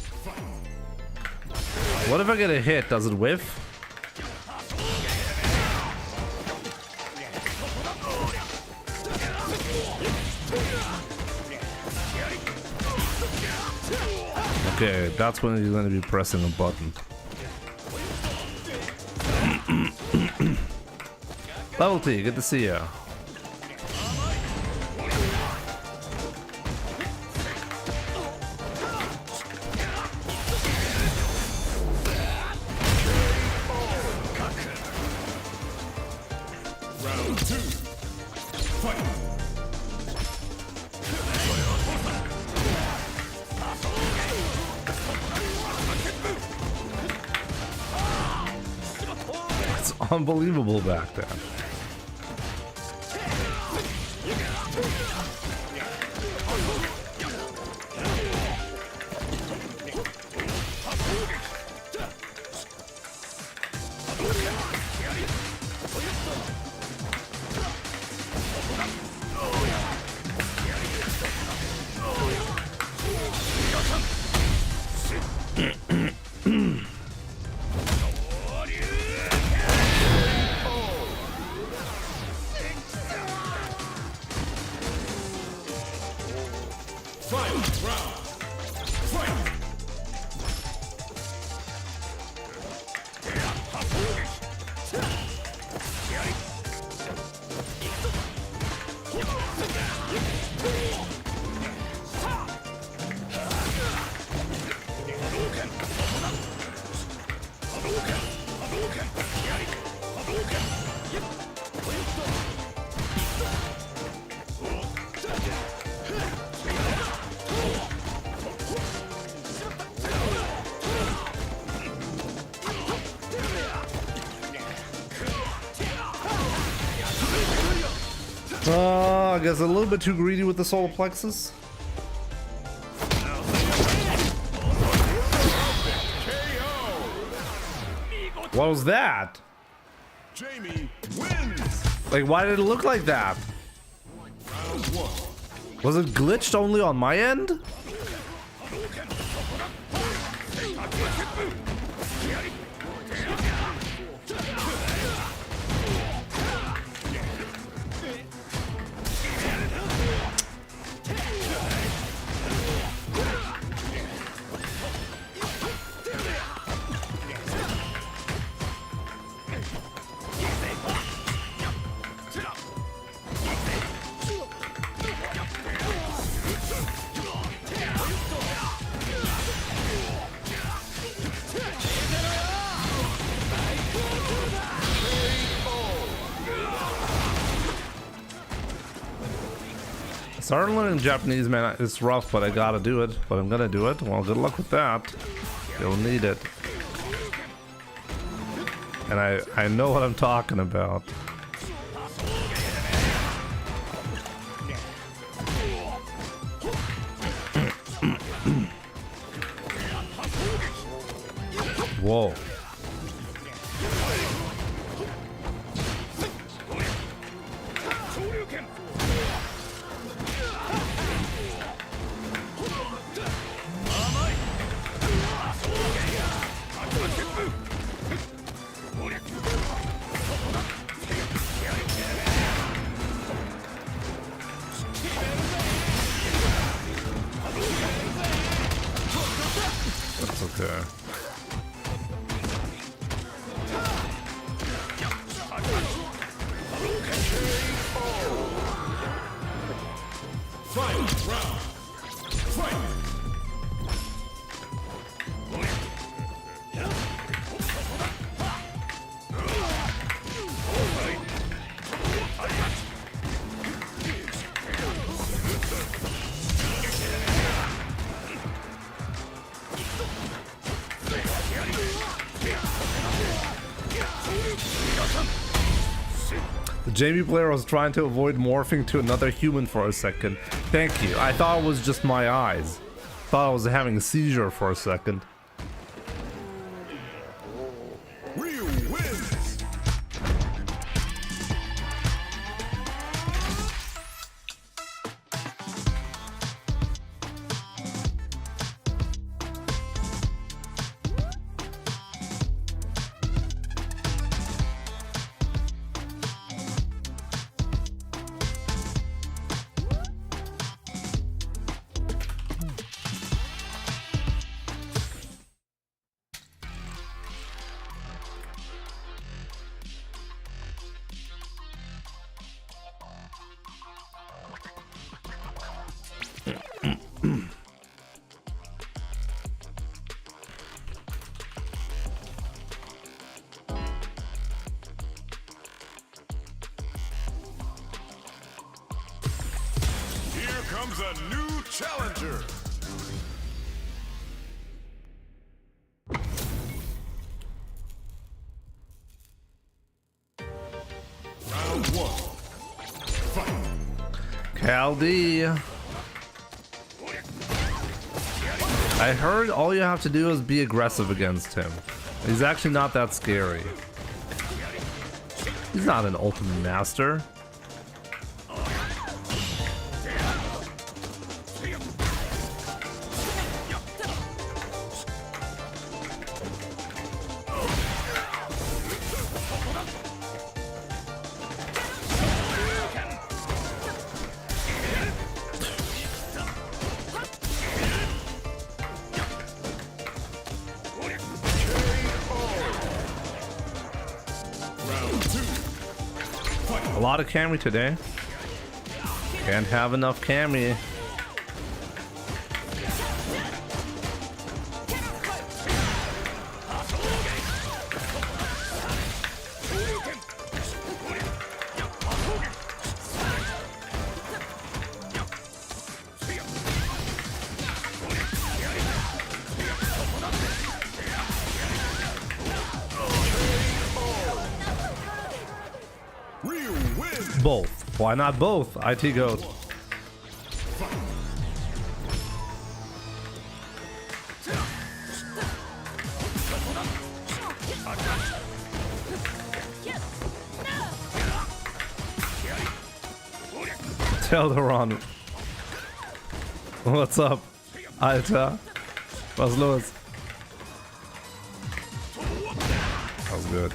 What if I get a hit? Does it whiff? Okay, that's when he's going to be pressing a button. Level T, good to see ya. Round 2. Fight. It's unbelievable back then. I guess a little bit too greedy with the solar plexus. What was that? Jamie wins. Like, why did it look like that? Round Was it glitched only on my end? Started learning Japanese, man. It's rough, but I gotta do it. But I'm gonna do it. Well, good luck with that. You'll need it. And I know what I'm talking about. Whoa. That's okay. The Jamie player was trying to avoid morphing to another human for a second. Thank you. I thought it was just my eyes. Thought I was having a seizure for a second. Ryu wins. Comes a new challenger. Round one. Fight. Caldi. I heard all you have to do is be aggressive against him. He's actually not that scary. He's not an ultimate master. A lot of Camry today. Can't have enough Camry. Both. Why not both? IT goat. Calderon. What's up, Alter? Was los? That was good.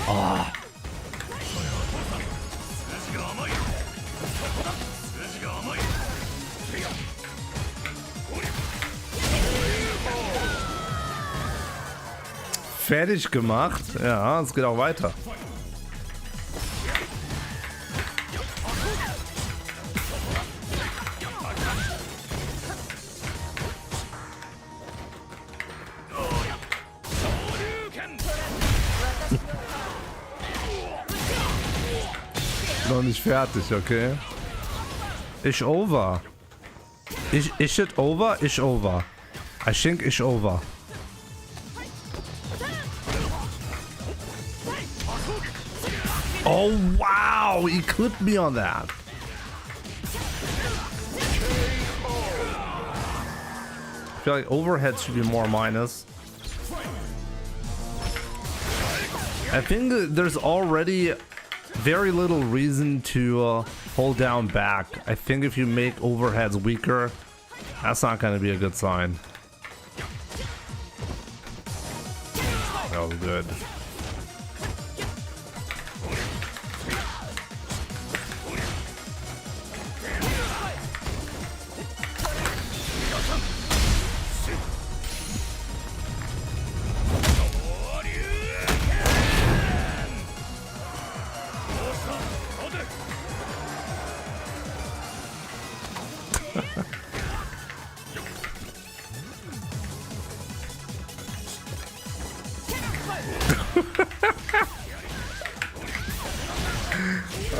Oh. Fertig gemacht. Ja, es geht auch weiter. Noch nicht fertig, okay? Ich over. Ich it over, ich over. I think ich over. Oh wow, he clipped me on that. I feel like overhead should be more minus. I think there's already very little reason to hold down back. I think if you make overheads weaker, that's not going to be a good sign. That was good.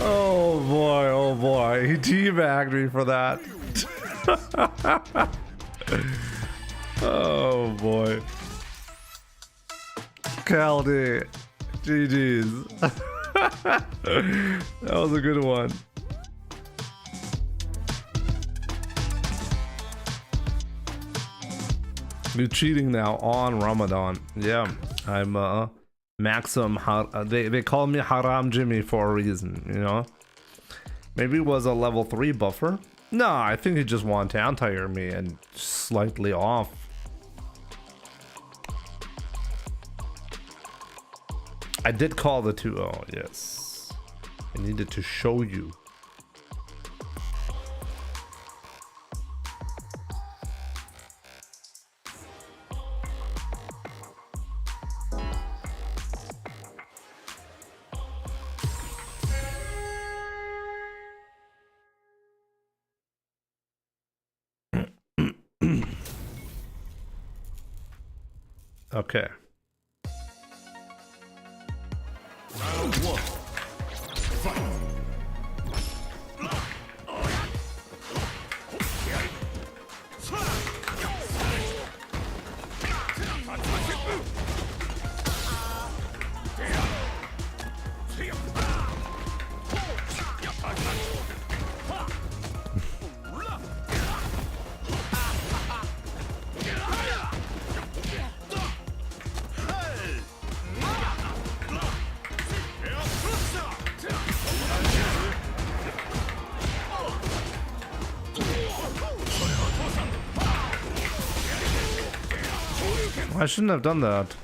Oh boy, he teabagged me for that. Oh boy. Caldy, GG's. That was a good one. You're cheating now on Ramadan. Yeah, I'm Maxim. They call me Haram Jimmy for a reason, you know. Maybe it was a level 3 buffer. No, I think he just wanted to anti-air me and slightly off. I did call the 2-0, yes. I needed to show you. Okay. Round 1. Fight. I shouldn't have done that.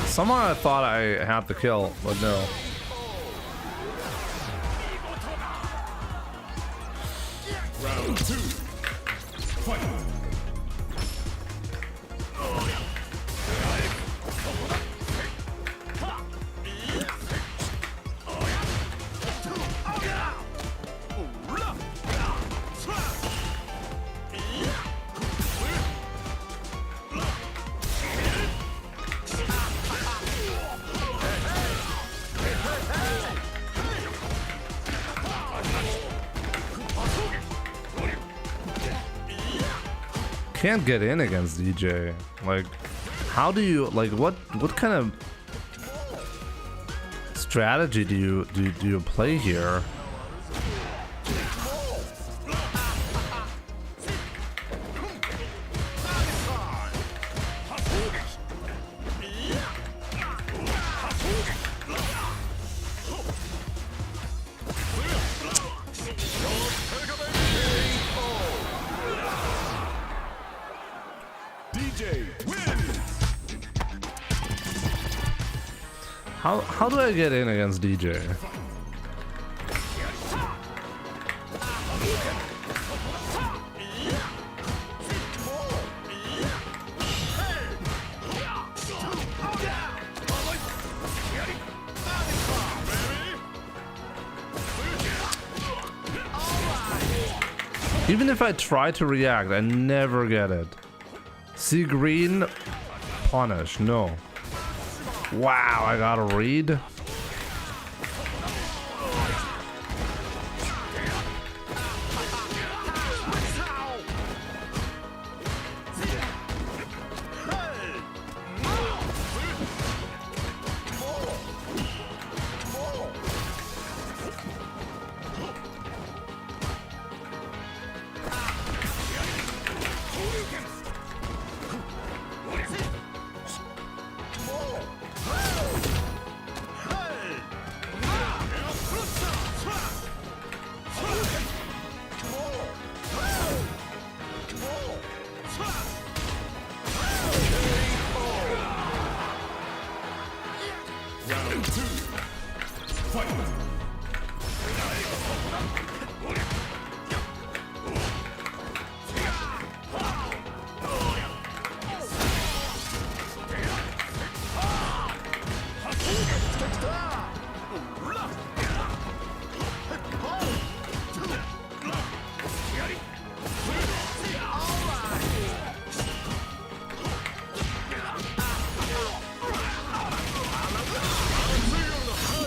Somehow I thought I had the kill, but no. Round 2. Fight. Can't get in against DJ. Like, How do you like what kind of strategy do you play here? How do I get in against DJ? Even if I try to react, I never get it. See green, punish, no. Wow, I gotta read.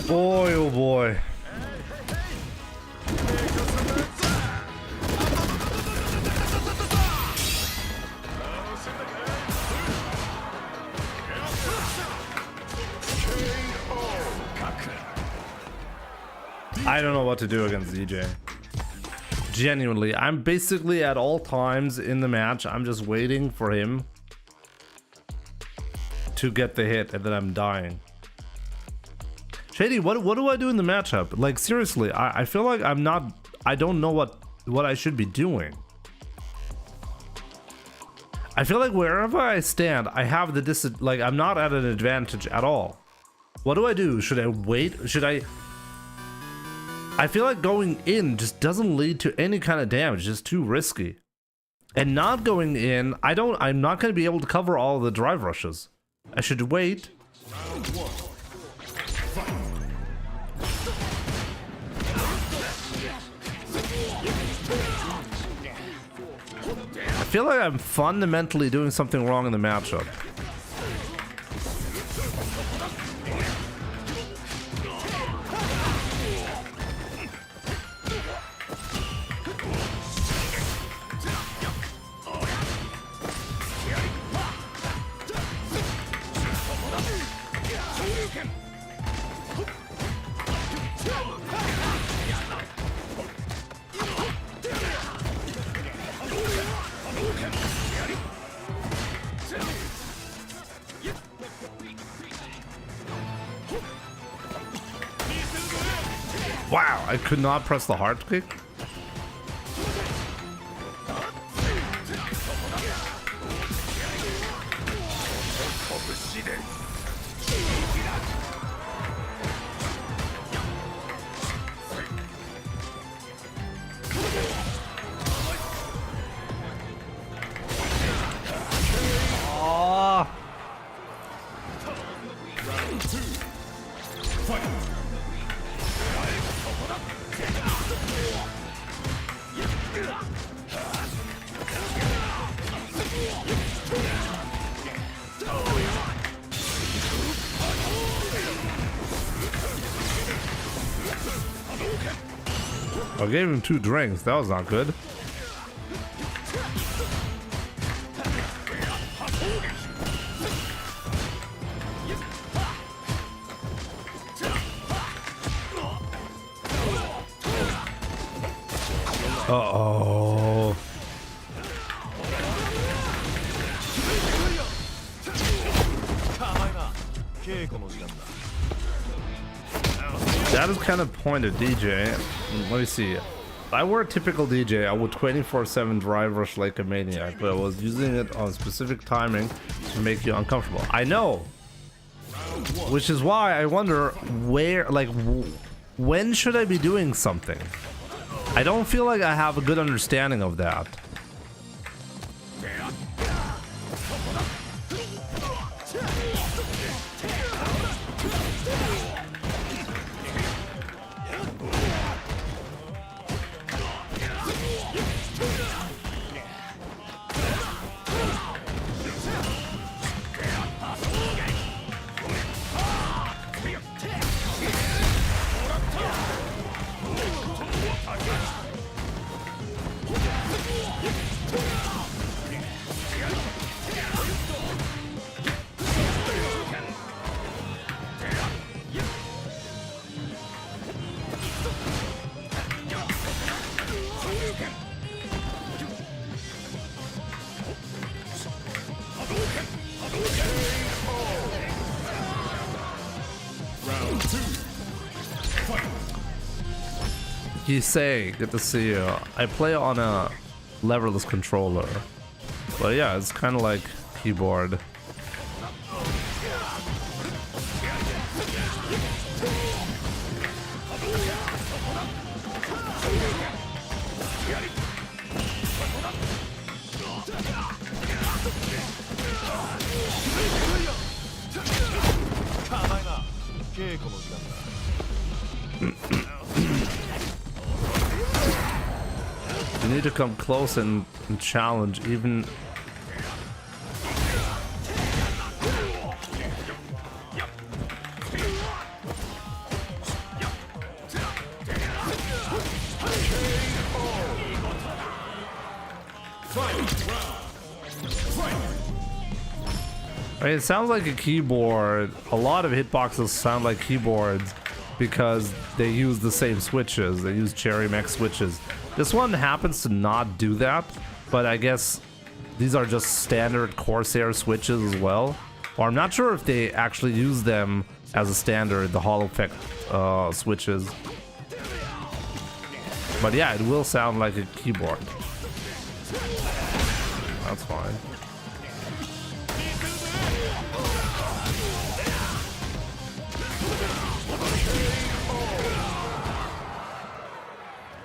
Boy, oh boy. I don't know what to do against DJ. Genuinely, I'm basically at all times in the match, I'm just waiting for him to get the hit and then I'm dying. Shady, what do I do in the matchup? Like seriously, I feel like I don't know what I should be doing. I feel like wherever I stand, I have the like I'm not at an advantage at all. What do I do? Should I wait? Should I feel like going in just doesn't lead to any kind of damage, it's too risky. And not going in, I'm not gonna be able to cover all the drive rushes. I should wait. I feel like I'm fundamentally doing something wrong in the matchup. Wow, I could not press the hard kick. I gave him 2 drinks. That was not good. Uh-oh. That is kind of point of DJ. Let me see. If I were a typical DJ, I would 24/7 drive rush like a maniac, but I was using it on specific timing to make you uncomfortable. I know, which is why I wonder where, like, when should I be doing something? I don't feel like I have a good understanding of that. Say, good to see you. I play on a leverless controller, but yeah, it's kind of like keyboard. You need to come close and challenge even. I mean, it sounds like a keyboard. A lot of hitboxes sound like keyboards because they use the same switches. They use Cherry Mech switches. This one happens to not do that, but I guess these are just standard Corsair switches as well. Or I'm not sure if they actually use them as a standard, the Hall Effect switches. But yeah, it will sound like a keyboard. That's fine.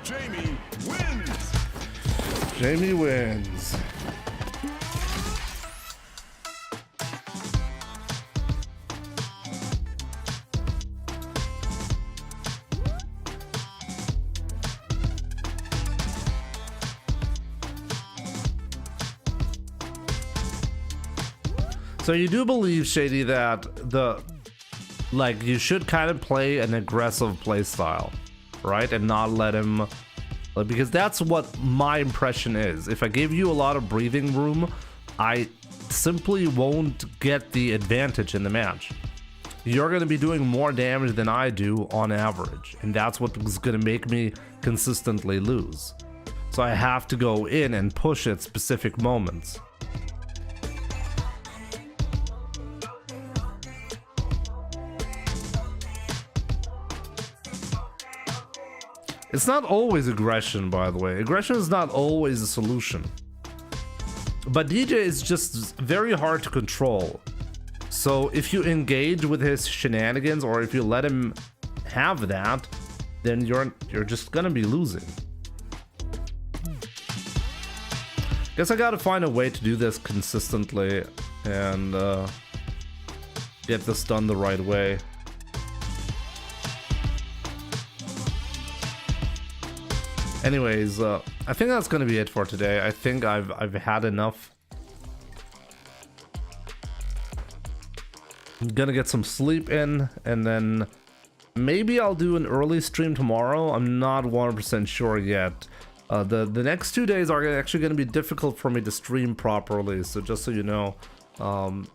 Jamie wins. Jamie wins. So you do believe, Shady, that you should kind of play an aggressive play style, right? And not let him, because that's what my impression is. If I give you a lot of breathing room, I simply won't get the advantage in the match. You're going to be doing more damage than I do on average, and that's what's going to make me consistently lose. So I have to go in and push at specific moments. It's not always aggression, by the way. Aggression is not always a solution. But DJ is just very hard to control. So if you engage with his shenanigans, or if you let him have that, then you're just gonna be losing. Guess I gotta find a way to do this consistently and get this done the right way. Anyways, I think that's gonna be it for today. I think I've had enough. I'm gonna get some sleep in, and then maybe I'll do an early stream tomorrow. I'm not 100% sure yet. The next 2 days are actually gonna be difficult for me to stream properly, so just so you know,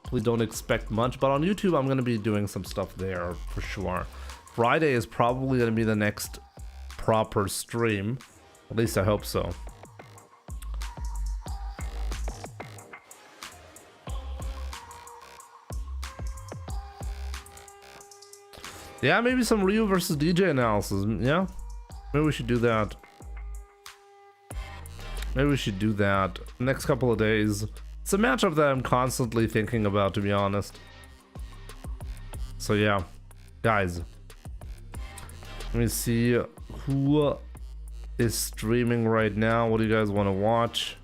please don't expect much. But on YouTube, I'm gonna be doing some stuff there for sure. Friday is probably gonna be the next proper stream. At least I hope so. Yeah, maybe some Ryu versus DJ analysis. Yeah, maybe we should do that. Maybe we should do that next couple of days. It's a matchup that I'm constantly thinking about, to be honest. So yeah, guys, let me see who is streaming right now. What do you guys want to watch?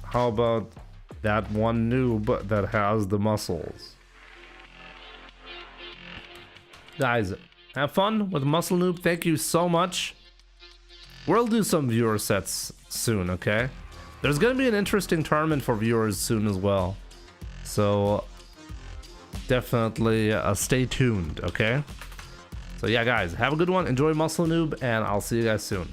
How about that one noob that has the muscles? Guys, have fun with Muscle Noob. Thank you so much. We'll do some viewer sets soon, okay? There's gonna be an interesting tournament for viewers soon as well. So definitely stay tuned, okay? So yeah, guys, have a good one. Enjoy Muscle Noob, and I'll see you guys soon.